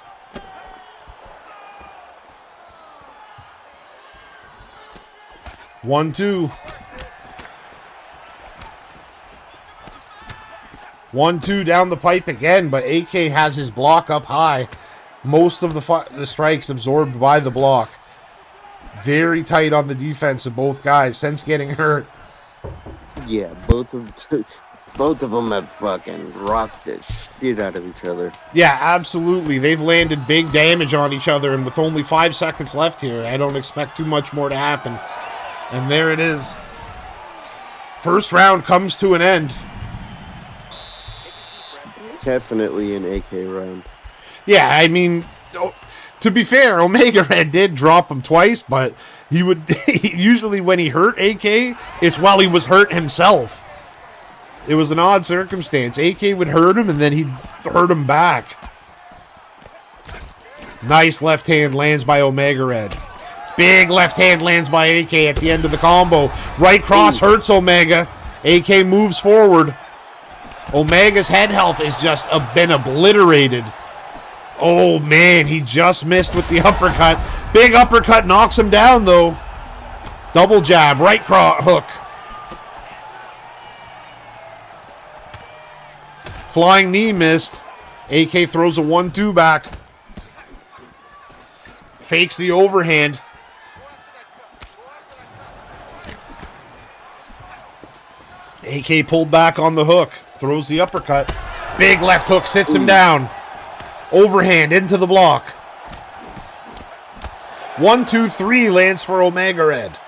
One, two. 1-2 down the pipe again, but AK has his block up high. Most of the strikes absorbed by the block. Very tight on the defense of both guys since getting hurt. Yeah, both of them have fucking rocked the shit out of each other. Yeah, absolutely. They've landed big damage on each other, and with only 5 seconds left here, I don't expect too much more to happen. And there it is. First round comes to an end. Definitely an AK round. Yeah, I mean, to be fair, Omega Red did drop him twice, but he would usually when he hurt AK, it's while he was hurt himself. It was an odd circumstance. AK would hurt him, and then he'd hurt him back. Nice left hand lands by Omega Red. Big left hand lands by AK at the end of the combo. Right cross hurts Omega. AK moves forward. Omega's head health is just been obliterated. Oh, man, he just missed with the uppercut. Big uppercut knocks him down, though. Double jab, right hook. Flying knee missed. AK throws a 1-2 back. Fakes the overhand. AK pulled back on the hook. Throws the uppercut. Big left hook sits him down. Overhand into the block. 1-2-3 lands for Omega Red.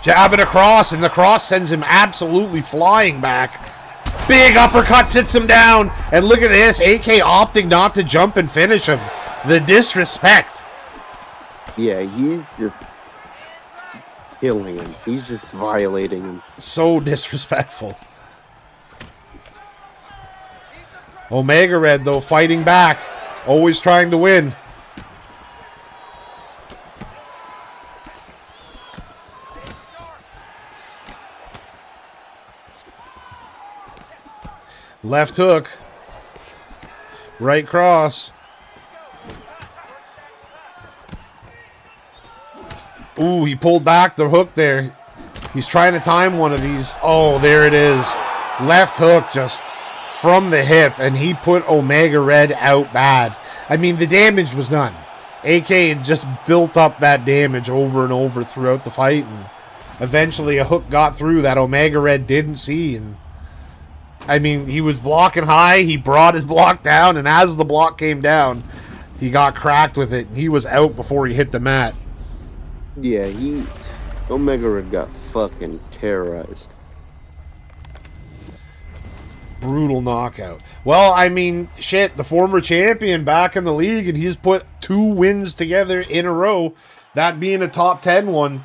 Jabbing across, and the cross sends him absolutely flying back. Big uppercut sits him down. And look at this. AK opting not to jump and finish him. The disrespect. Yeah, he's just killing him. He's just violating him. So disrespectful. Omega Red, though, fighting back. Always trying to win. Left hook. Right cross. Ooh, he pulled back the hook there. He's trying to time one of these. Oh, there it is. Left hook just from the hip, and he put Omega Red out bad. I mean, the damage was done. AK had just built up that damage over and over throughout the fight, and eventually a hook got through that Omega Red didn't see. And I mean, he was blocking high. He brought his block down, and as the block came down, he got cracked with it, and he was out before he hit the mat. Yeah, Omega Red got fucking terrorized. Brutal knockout. Well, I mean, shit, the former champion back in the league, and he's put 2 wins together in a row, that being a top 10 one.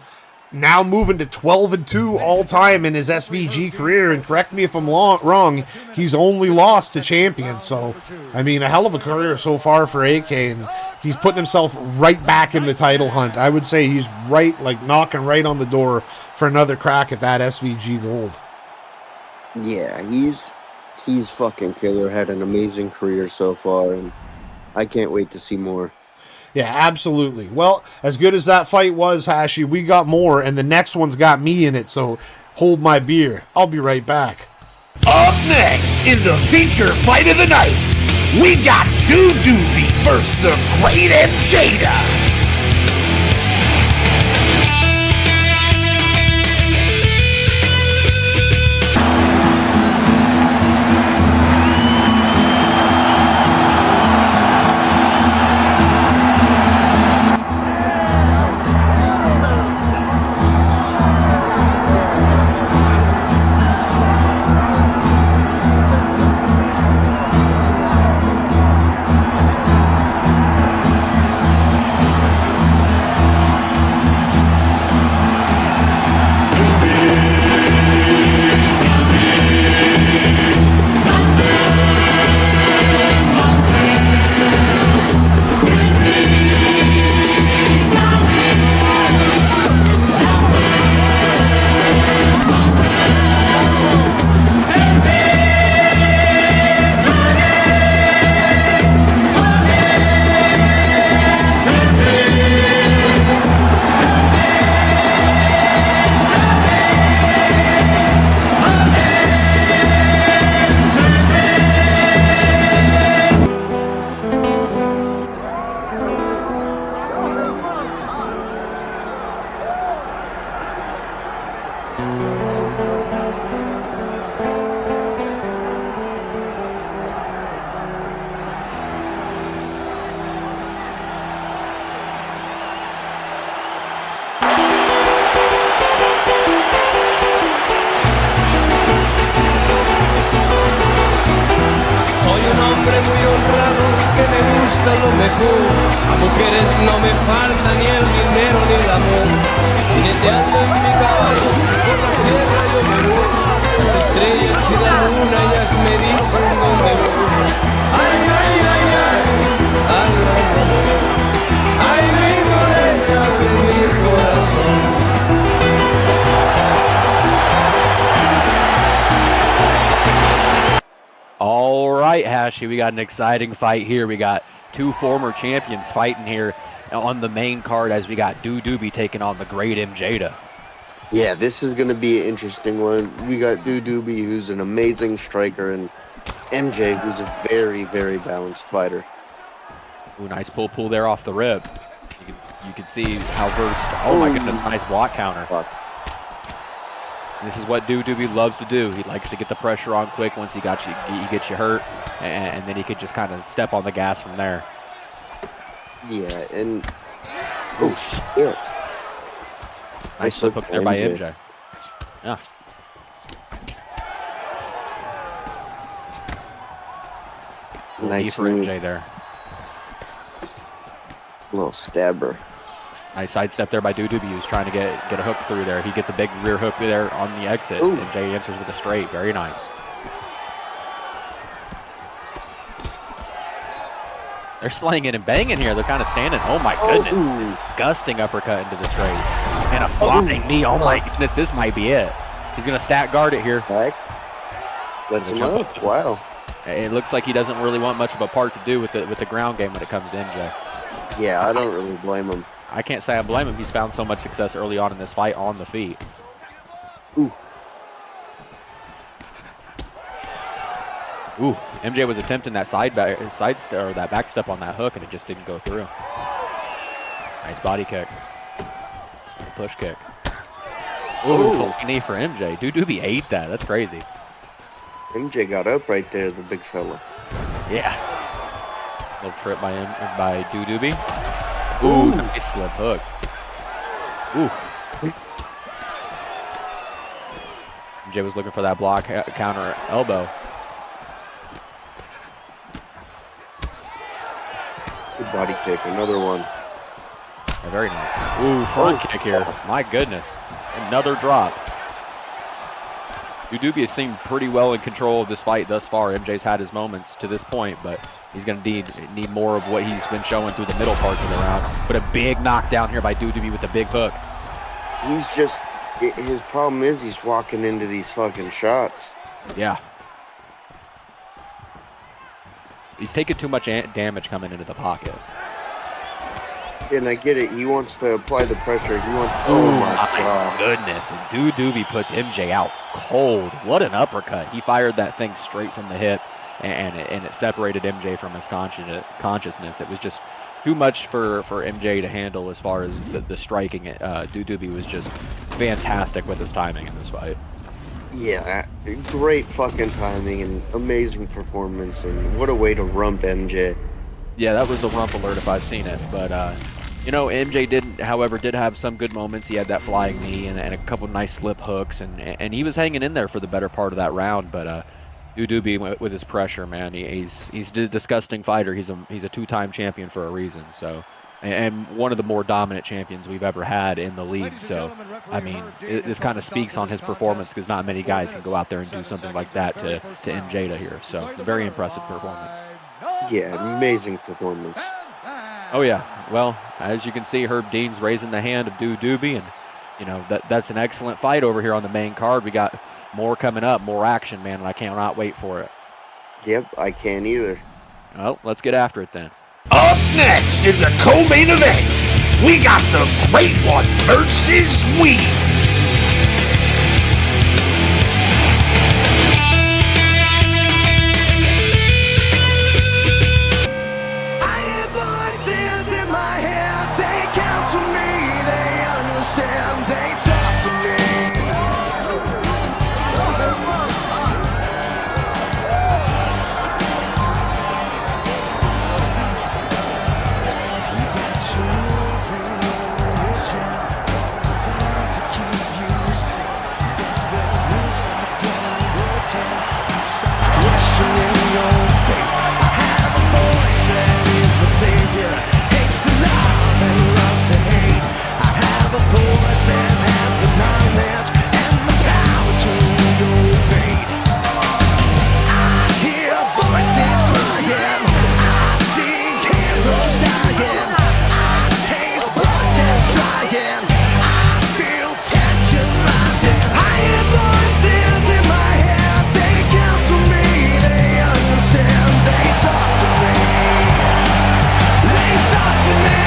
Now moving to 12-2 all time in his SVG career, and correct me if I'm wrong, he's only lost to champions. So, I mean, a hell of a career so far for AK, and he's putting himself right back in the title hunt. I would say he's right, like knocking right on the door for another crack at that SVG gold. Yeah, he's fucking killer. Had an amazing career so far, and I can't wait to see more. Yeah, absolutely. Well, as good as that fight was, Hashi, we got more, and the next one's got me in it, so hold my beer. I'll be right back. Up next in the feature fight of the night, we got Doobie versus the Great Jada. Muy honrado que me gusta lo mejor. A mujeres no me falta ni el dinero ni el amor. Jineteando en mi caballo por la sierra yo me voy. Las estrellas y la luna ellas me dicen dónde voy. Ay, ay, ay, ay, ay, ay, ay, ay, mi morena de mi corazón. All right, Hashi, we got an exciting fight here. We got two former champions fighting here on the main card as we got Doobie taking on the Great Jada. Yeah, this is going to be an interesting one. We got Doobie, who's an amazing striker, and MJ, who's a very, very balanced fighter. Ooh, nice pull there off the rib. You can see how versed. Oh my goodness, nice block counter. This is what Doobie loves to do. He likes to get the pressure on quick once he gets you hurt, and then he could just kind of step on the gas from there. Yeah, and oh shit! Nice flip hook there by MJ. Yeah. Nice for MJ there. Little stabber. Nice sidestep there by Doobie, who's trying to get a hook through there. He gets a big rear hook there on the exit. Ooh. MJ answers with a straight. Very nice. They're slinging and banging here. They're kind of standing. Oh my goodness. Disgusting uppercut into the straight. And a flying knee. Oh my goodness. This might be it. He's going to stack guard it here. Let's him up. Wow. It looks like he doesn't really want much of a part to do with the ground game when it comes to MJ. Yeah, I don't really blame him. I can't say I blame him. He's found so much success early on in this fight on the feet. Ooh. Ooh, MJ was attempting that that back step on that hook, and it just didn't go through. Nice body kick. Push kick. Ooh, full knee for MJ. Doobie ate that. That's crazy. MJ got up right there, the big fella. Yeah. Little trip by Doobie. Ooh, nice slip hook. Ooh. MJ was looking for that block counter elbow. Good body kick, another one. Yeah, very nice. Ooh, front kick here. My goodness. Another drop. Doobie has seemed pretty well in control of this fight thus far. MJ's had his moments to this point, but he's going to need more of what he's been showing through the middle parts of the round. But a big knockdown here by Doobie with the big hook. He's just, his problem is he's walking into these fucking shots. Yeah. He's taking too much damage coming into the pocket. And I get it. He wants to apply the pressure. He wants. Oh my god! Goodness! And Doobie puts MJ out cold. What an uppercut! He fired that thing straight from the hip, and it separated MJ from his consciousness. It was just too much for MJ to handle as far as the striking. Doobie was just fantastic with his timing in this fight. Yeah, great fucking timing and amazing performance, and what a way to rump MJ. Yeah, that was a rump alert if I've seen it, but MJ did have some good moments. He had that flying knee and a couple nice slip hooks, and he was hanging in there for the better part of that round. But Doobie with his pressure, man, he's a disgusting fighter. He's a two-time champion for a reason. So, and one of the more dominant champions we've ever had in the league. So, I mean, this kind of speaks on his performance because not many guys can go out there and do something like that to MJ to here. So, very impressive performance. Yeah, amazing performance. Oh yeah, well, as you can see, Herb Dean's raising the hand of Doobie, and that's an excellent fight over here on the main card. We got more coming up, more action, man, and I cannot wait for it. Yep, I can't either. Well, let's get after it then. Up next in the co-main event, we got the Great One versus Wheezy. They talk to me. We got chosen religion designed to keep you safe. You stop getting broken. You start questioning your faith. I have a voice that is my savior. Hates to love and loves to hate. I have a voice that has the knowledge and the power to your fate. I hear voices crying. I see heroes dying. I taste blood that's drying. I feel tension rising. I hear voices in my head. They counsel me. They understand. They talk to me. They talk to me.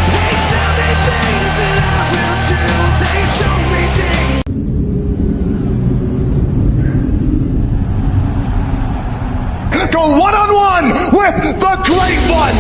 They tell me things that I will do. They show me things. Go one-on-one with the Great One.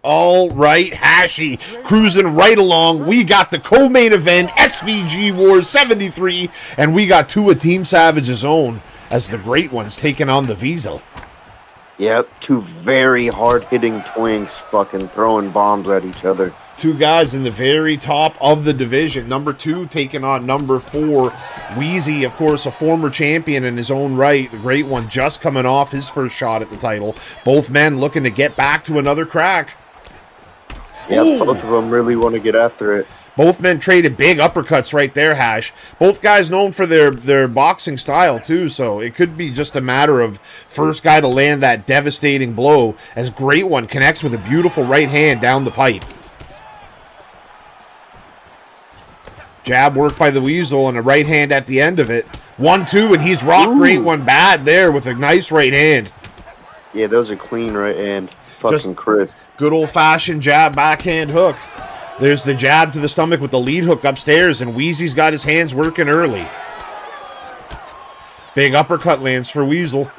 All right, Hashi, cruising right along. We got the co-main event, SVG WAR 73, and we got two of Team Savage's own as the Great Ones taking on the Weasel. Yep, two very hard-hitting twinks fucking throwing bombs at each other. Two guys in the very top of the division. Number 2 taking on number 4. Wheezy, of course, a former champion in his own right. The Great One just coming off his first shot at the title. Both men looking to get back to another crack. Yep, both of them really want to get after it. Both men traded big uppercuts right there, Hash. Both guys known for their boxing style, too, so it could be just a matter of first guy to land that devastating blow as Great One connects with a beautiful right hand down the pipe. Jab work by the Weasel and a right hand at the end of it. 1-2, and he's rocked Great One bad there with a nice right hand. Yeah, that was a clean right hand. Fucking crisp. Good old-fashioned jab, backhand hook. There's the jab to the stomach with the lead hook upstairs, and Wheezy's got his hands working early. Big uppercut lands for Weasel.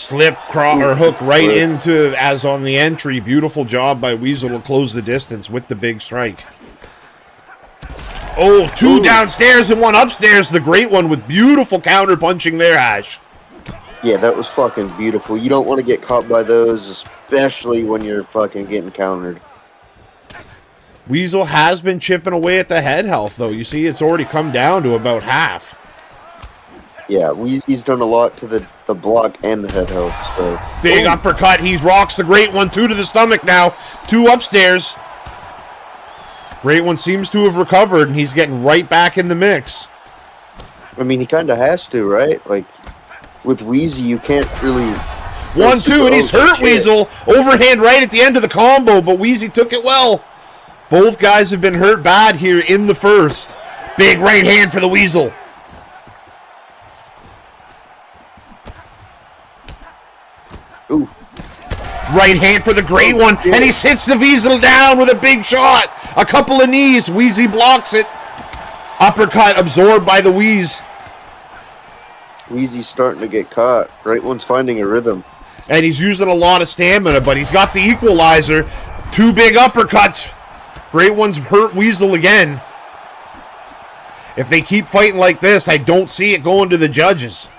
slip, or hook right into, as on the entry. Beautiful job by Weasel to close the distance with the big strike. Oh, two downstairs and one upstairs. The great one with beautiful counter punching there, Ash. Yeah, that was fucking beautiful. You don't want to get caught by those, especially when you're fucking getting countered. Weasel has been chipping away at the head health, though. You see, it's already come down to about half. Yeah, he's done a lot to the block and the head health. So. Big uppercut. He rocks the great one. 2 to the stomach now. 2 upstairs. Great one seems to have recovered, and he's getting right back in the mix. I mean, he kind of has to, right? Like, with Wheezy, you can't really... 1, 2, and he's hurt, Weasel. Overhand right at the end of the combo, but Wheezy took it well. Both guys have been hurt bad here in the first. Big right hand for the Weasel. Ooh. Right hand for the great one, and he sits the Weasel down with a big shot. A couple of knees. Wheezy blocks it. Uppercut absorbed by the Wheeze. Wheezy's starting to get caught. Great one's finding a rhythm. And he's using a lot of stamina, but he's got the equalizer. 2 big uppercuts. Great one's hurt Weasel again. If they keep fighting like this, I don't see it going to the judges.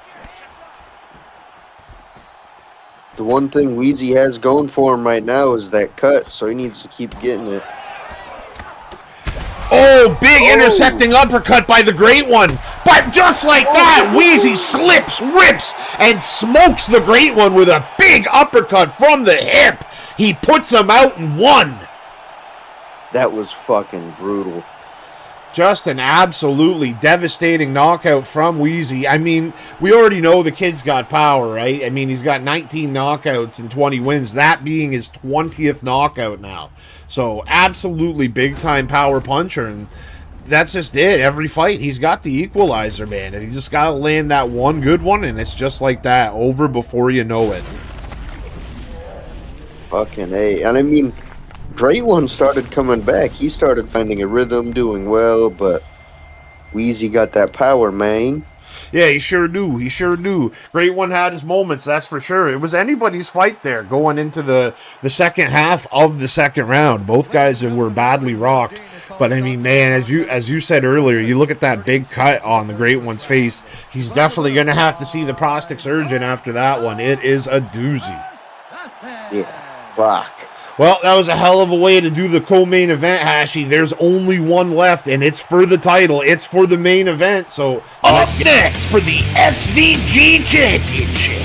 The one thing Wheezy has going for him right now is that cut, so he needs to keep getting it. Oh, big intercepting uppercut by the great one. But just like that, Wheezy slips, rips, and smokes the great one with a big uppercut from the hip. He puts him out in 1. That was fucking brutal. Just an absolutely devastating knockout from Wheezy. I mean, we already know the kid's got power, right? I mean, he's got 19 knockouts and 20 wins, that being his 20th knockout now. So, absolutely big-time power puncher, and that's just it. Every fight, he's got the equalizer, man, and he just got to land that one good one, and it's just like that, over before you know it. Fucking A. And I mean... Great one started coming back. He started finding a rhythm, doing well, but Wheezy got that power, man. Yeah, he sure do. He sure do. Great one had his moments, that's for sure. It was anybody's fight there going into the second half of the second round. Both guys were badly rocked. But, I mean, man, as you said earlier, you look at that big cut on the great one's face. He's definitely going to have to see the prosthetic surgeon after that one. It is a doozy. Yeah, fuck. Well, that was a hell of a way to do the co-main event, Hashi. There's only one left, and it's for the title. It's for the main event, so... Up next for the SVG Championship,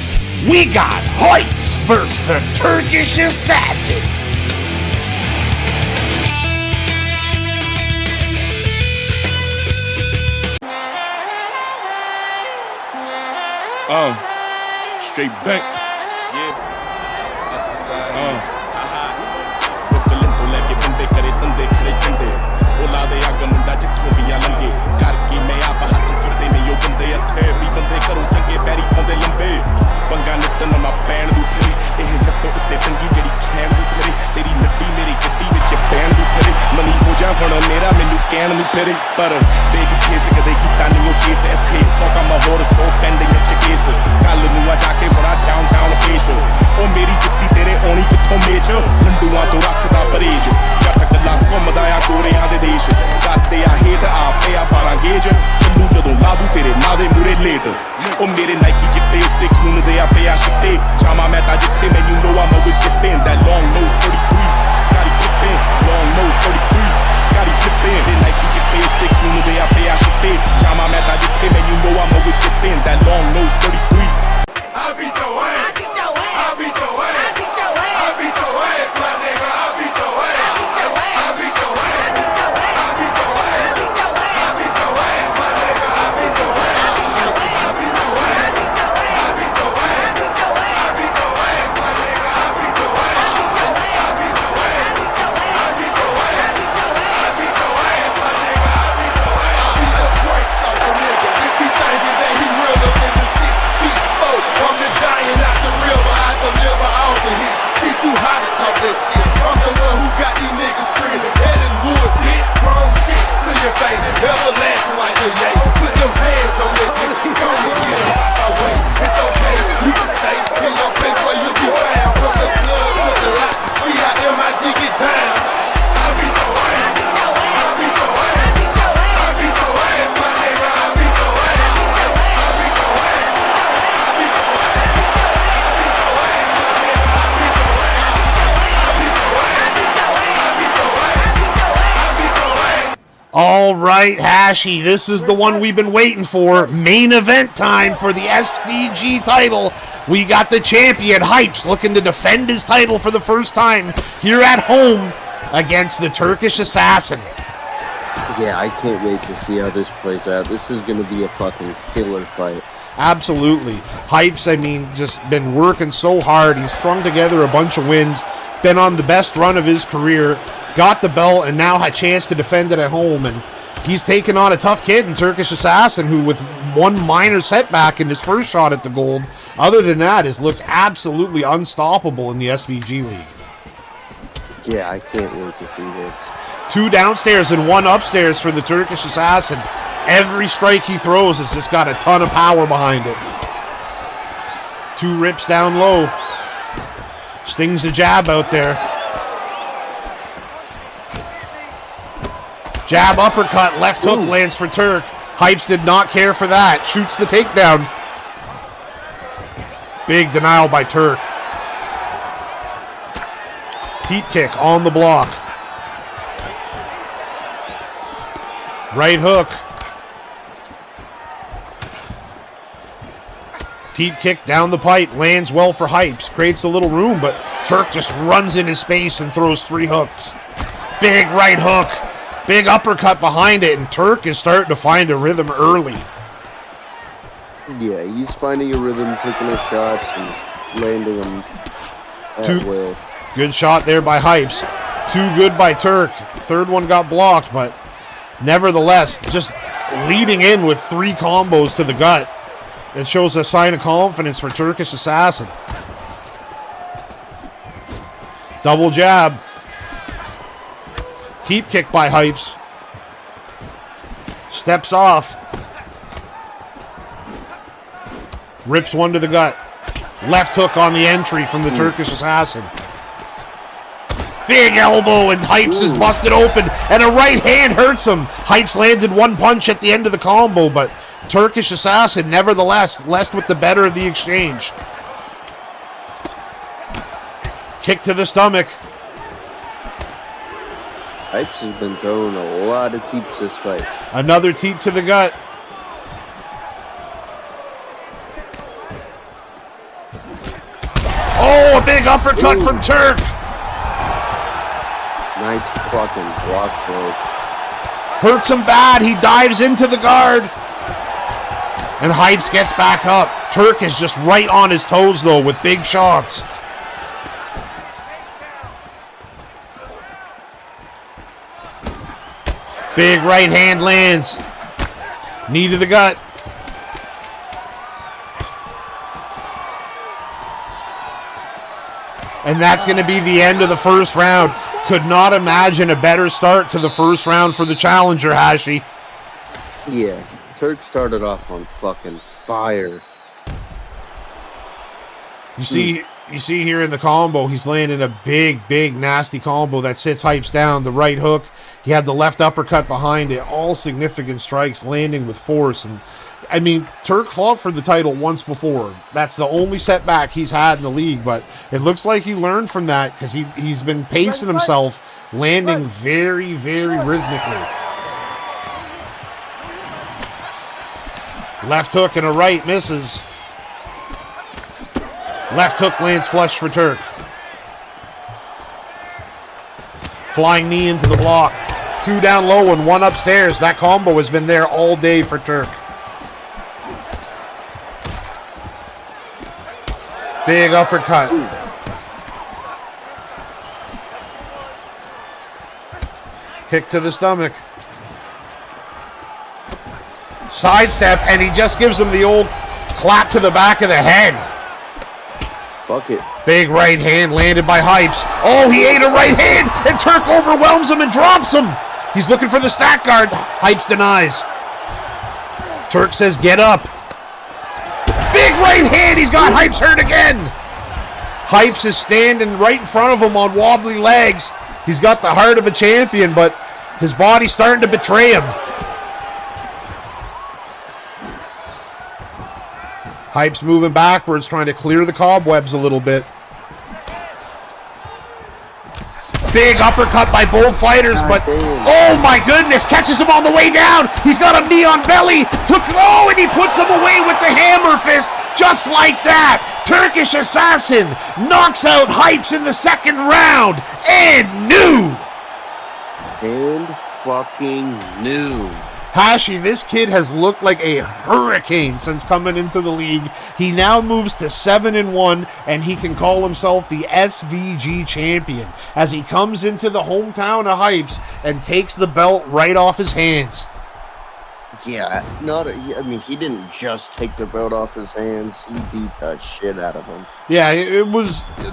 we got Heights versus the Turkish Assassin. Straight bank. Yeah. Exercise. करे तंदे खड़े झंडे ओला दे अग मुंडा जिथों भी आ लंगे करके मैं आप हाथ जुड़ते ने यो बंदे हथे भी बंदे करूं चंगे पैरी पाਉਂਦੇ लंबे पंगा नित नमा पैण दू फिरे ਇਹ हिप उत्ते टंगी ਜਿਹੜੀ ਖੈਣ ਦੂ ਫਿਰੇ ਤੇਰੀ ਨੱਡੀ ਮੇਰੀ ਗੱਡੀ ਵਿੱਚ ਪੈਣ ਦੂ ਫਿਰੇ ਮਨੀ ਹੋ ਜਾ ਹੁਣ ਮੇਰਾ ਮੈਨੂੰ ਕਹਿਣ ਨੂੰ ਫਿਰੇ ਪਰ ਦੇਖ ਫੇਸ ਕਦੇ ਕੀਤਾ ਨਹੀਂ ਉਹ ਚੀਜ਼ ਇੱਥੇ ਸੌ ਕੰਮ ਹੋਰ ਸੌ ਪੈਂਡਿੰਗ ਵਿੱਚ ਕੇਸ ਕੱਲ ਨੂੰ ਆ ਜਾ ਕੇ ਬਣਾ ਡਾਊਨ ਪੇਸ਼ ਉਹ ਮੇਰੀ ਜੁੱਤੀ ਤੇਰੇ ਆਉਣੀ ਕਿੱਥੋਂ ਮੇਚ ਲੰਡੂਆਂ ਤੋਂ ਰੱਖਦਾ ਪਰੇਜ ਗੱਲਾਂ ਘੁੰਮਦਾ ਆ ਗੋਰਿਆਂ ਦੇ ਦੇਸ਼ ਕਰਦੇ ਆ ਹੇਟ ਆਪੇ ਆ 12 ਗੇਜ ਚੱਲੂ ਜਦੋਂ ਲਾਦੂ ਤੇਰੇ ਨਾਂ ਦੇ ਮੂਰੇ ਲੇਟ ਉਹ ਮੇਰੇ ਨਾਈਕੀ ਚਿੱਟੇ ਉੱਤੇ ਖੂਨ ਦੇ ਆ ਪਿਆ ਛਿੱਟੇ ਜਾਵਾਂ ਮੈਂ ਤਾਂ ਜਿੱਥੇ ਮੈਨੂੰ know I'm always dipping that long nose 33 Scotty Pippen long nose 33 Scotty Pippen ਦੇ ਨਾਈਕੀ ਚਿੱਟੇ ਉੱਤੇ ਖੂਨ ਦੇ ਆ ਪਿਆ ਛਿੱਟੇ ਜਾਵਾਂ ਮੈਂ ਤਾਂ ਜਿੱਥੇ ਮੈਨੂੰ know I'm always dipping that long nose 33 I beat your ass I All right, Hashi, this is the one we've been waiting for. Main event time for the SVG title. We got the champion, Hypes, looking to defend his title for the first time here at home against the Turkish Assassin. Yeah, I can't wait to see how this plays out. This is going to be a fucking killer fight. Absolutely. Hypes, I mean, just been working so hard. He's strung together a bunch of wins, been on the best run of his career, got the belt, and now had a chance to defend it at home. And he's taken on a tough kid in Turkish Assassin, who with one minor setback in his first shot at the gold, other than that, has looked absolutely unstoppable in the SVG League. Yeah, I can't wait to see this. 2 downstairs and 1 upstairs for the Turkish Assassin. Every strike he throws has just got a ton of power behind it. 2 rips down low. Stings the jab out there. Jab uppercut, left hook lands for Turk. Hypes did not care for that. Shoots the takedown. Big denial by Turk. Teep kick on the block. Right hook. Teep kick down the pipe. Lands well for Hypes. Creates a little room, but Turk just runs in his space and throws 3 hooks. Big right hook. Big uppercut behind it, and Turk is starting to find a rhythm early. Yeah, he's finding a rhythm, taking his shots, and landing them at will. Good shot there by Hypes. 2 good by Turk. Third one got blocked, but nevertheless, just leading in with 3 combos to the gut. It shows a sign of confidence for Turkish Assassin. Double jab. Teep kick by Hypes. Steps off. Rips one to the gut. Left hook on the entry from the Turkish Assassin. Big elbow, and Hypes is busted open, and a right hand hurts him. Hypes landed 1 punch at the end of the combo, but Turkish Assassin nevertheless left with the better of the exchange. Kick to the stomach. Hypes has been throwing a lot of teeps this fight. Another teep to the gut. Oh, a big uppercut from Turk. Nice fucking block, bro. Hurts him bad. He dives into the guard. And Hypes gets back up. Turk is just right on his toes, though, with big shots. Big right hand lands. Knee to the gut. And that's going to be the end of the first round. Could not imagine a better start to the first round for the challenger, Hashi. Yeah, Turk started off on fucking fire. You see here in the combo, he's landing a big, nasty combo that sits Hypes down. The right hook, he had the left uppercut behind it. All significant strikes landing with force. And I mean, Turk fought for the title once before. That's the only setback he's had in the league, but it looks like he learned from that because he's been pacing himself, landing very rhythmically. Left hook and a right misses. Left hook lands flush for Turk. Flying knee into the block. 2 down low and 1 upstairs. That combo has been there all day for Turk. Big uppercut. Kick to the stomach. Sidestep, and he just gives him the old clap to the back of the head. Fuck it. Big right hand landed by Hypes. Oh, he ate a right hand, and Turk overwhelms him and drops him. He's looking for the stack guard. Hypes denies. Turk says, get up. Big right hand. He's got Hypes hurt again. Hypes is standing right in front of him on wobbly legs. He's got the heart of a champion, but his body's starting to betray him. Hypes moving backwards, trying to clear the cobwebs a little bit. big uppercut by both fighters, but oh my goodness, catches him on the way down. He's got a knee on belly. And he puts him away with the hammer fist, just like that. Turkish Assassin knocks out Hypes in the second round, and new. And fucking new. Hashi, this kid has looked like a hurricane since coming into the league. He now moves to 7-1, and he can call himself the SVG champion as he comes into the hometown of Hypes and takes the belt right off his hands. Yeah, he didn't just take the belt off his hands. He beat the shit out of him. Yeah,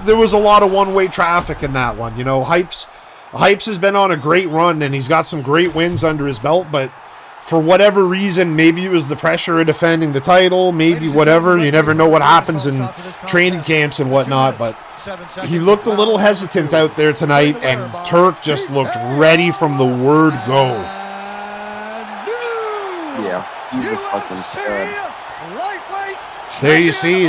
there was a lot of one-way traffic in that one. You know, Hypes has been on a great run, and he's got some great wins under his belt, but for whatever reason, maybe it was the pressure of defending the title, maybe whatever. You never know what happens in training camps and whatnot, but he looked a little hesitant out there tonight, and Turk just looked ready from the word go. Yeah, he's a fucking stud. There you see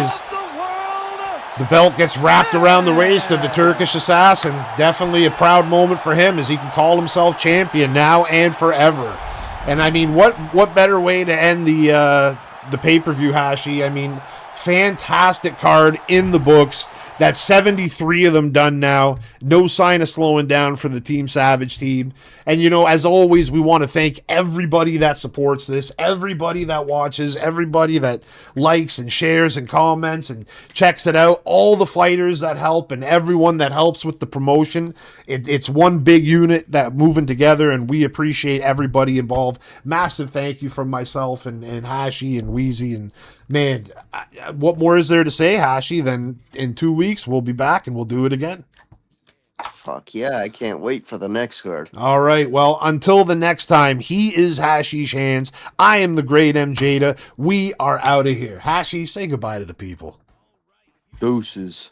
the belt gets wrapped around the waist of the Turkish Assassin. Definitely a proud moment for him as he can call himself champion now and forever. And I mean, what better way to end the pay-per-view, Hashi? I mean, fantastic card in the books. That's 73 of them done now. No sign of slowing down for the Team Savage team. And, you know, as always, we want to thank everybody that supports this, everybody that watches, everybody that likes and shares and comments and checks it out, all the fighters that help and everyone that helps with the promotion. It's one big unit that moving together, and we appreciate everybody involved. Massive thank you from myself and Hashi and Wheezy. And, man, what more is there to say, Hashi, than in 2 weeks we'll be back and we'll do it again. Fuck yeah, I can't wait for the next card. All right, well, until the next time, he is Hashish Hands. I am the great M. Jada. We are out of here. Hashi, say goodbye to the people. Deuces.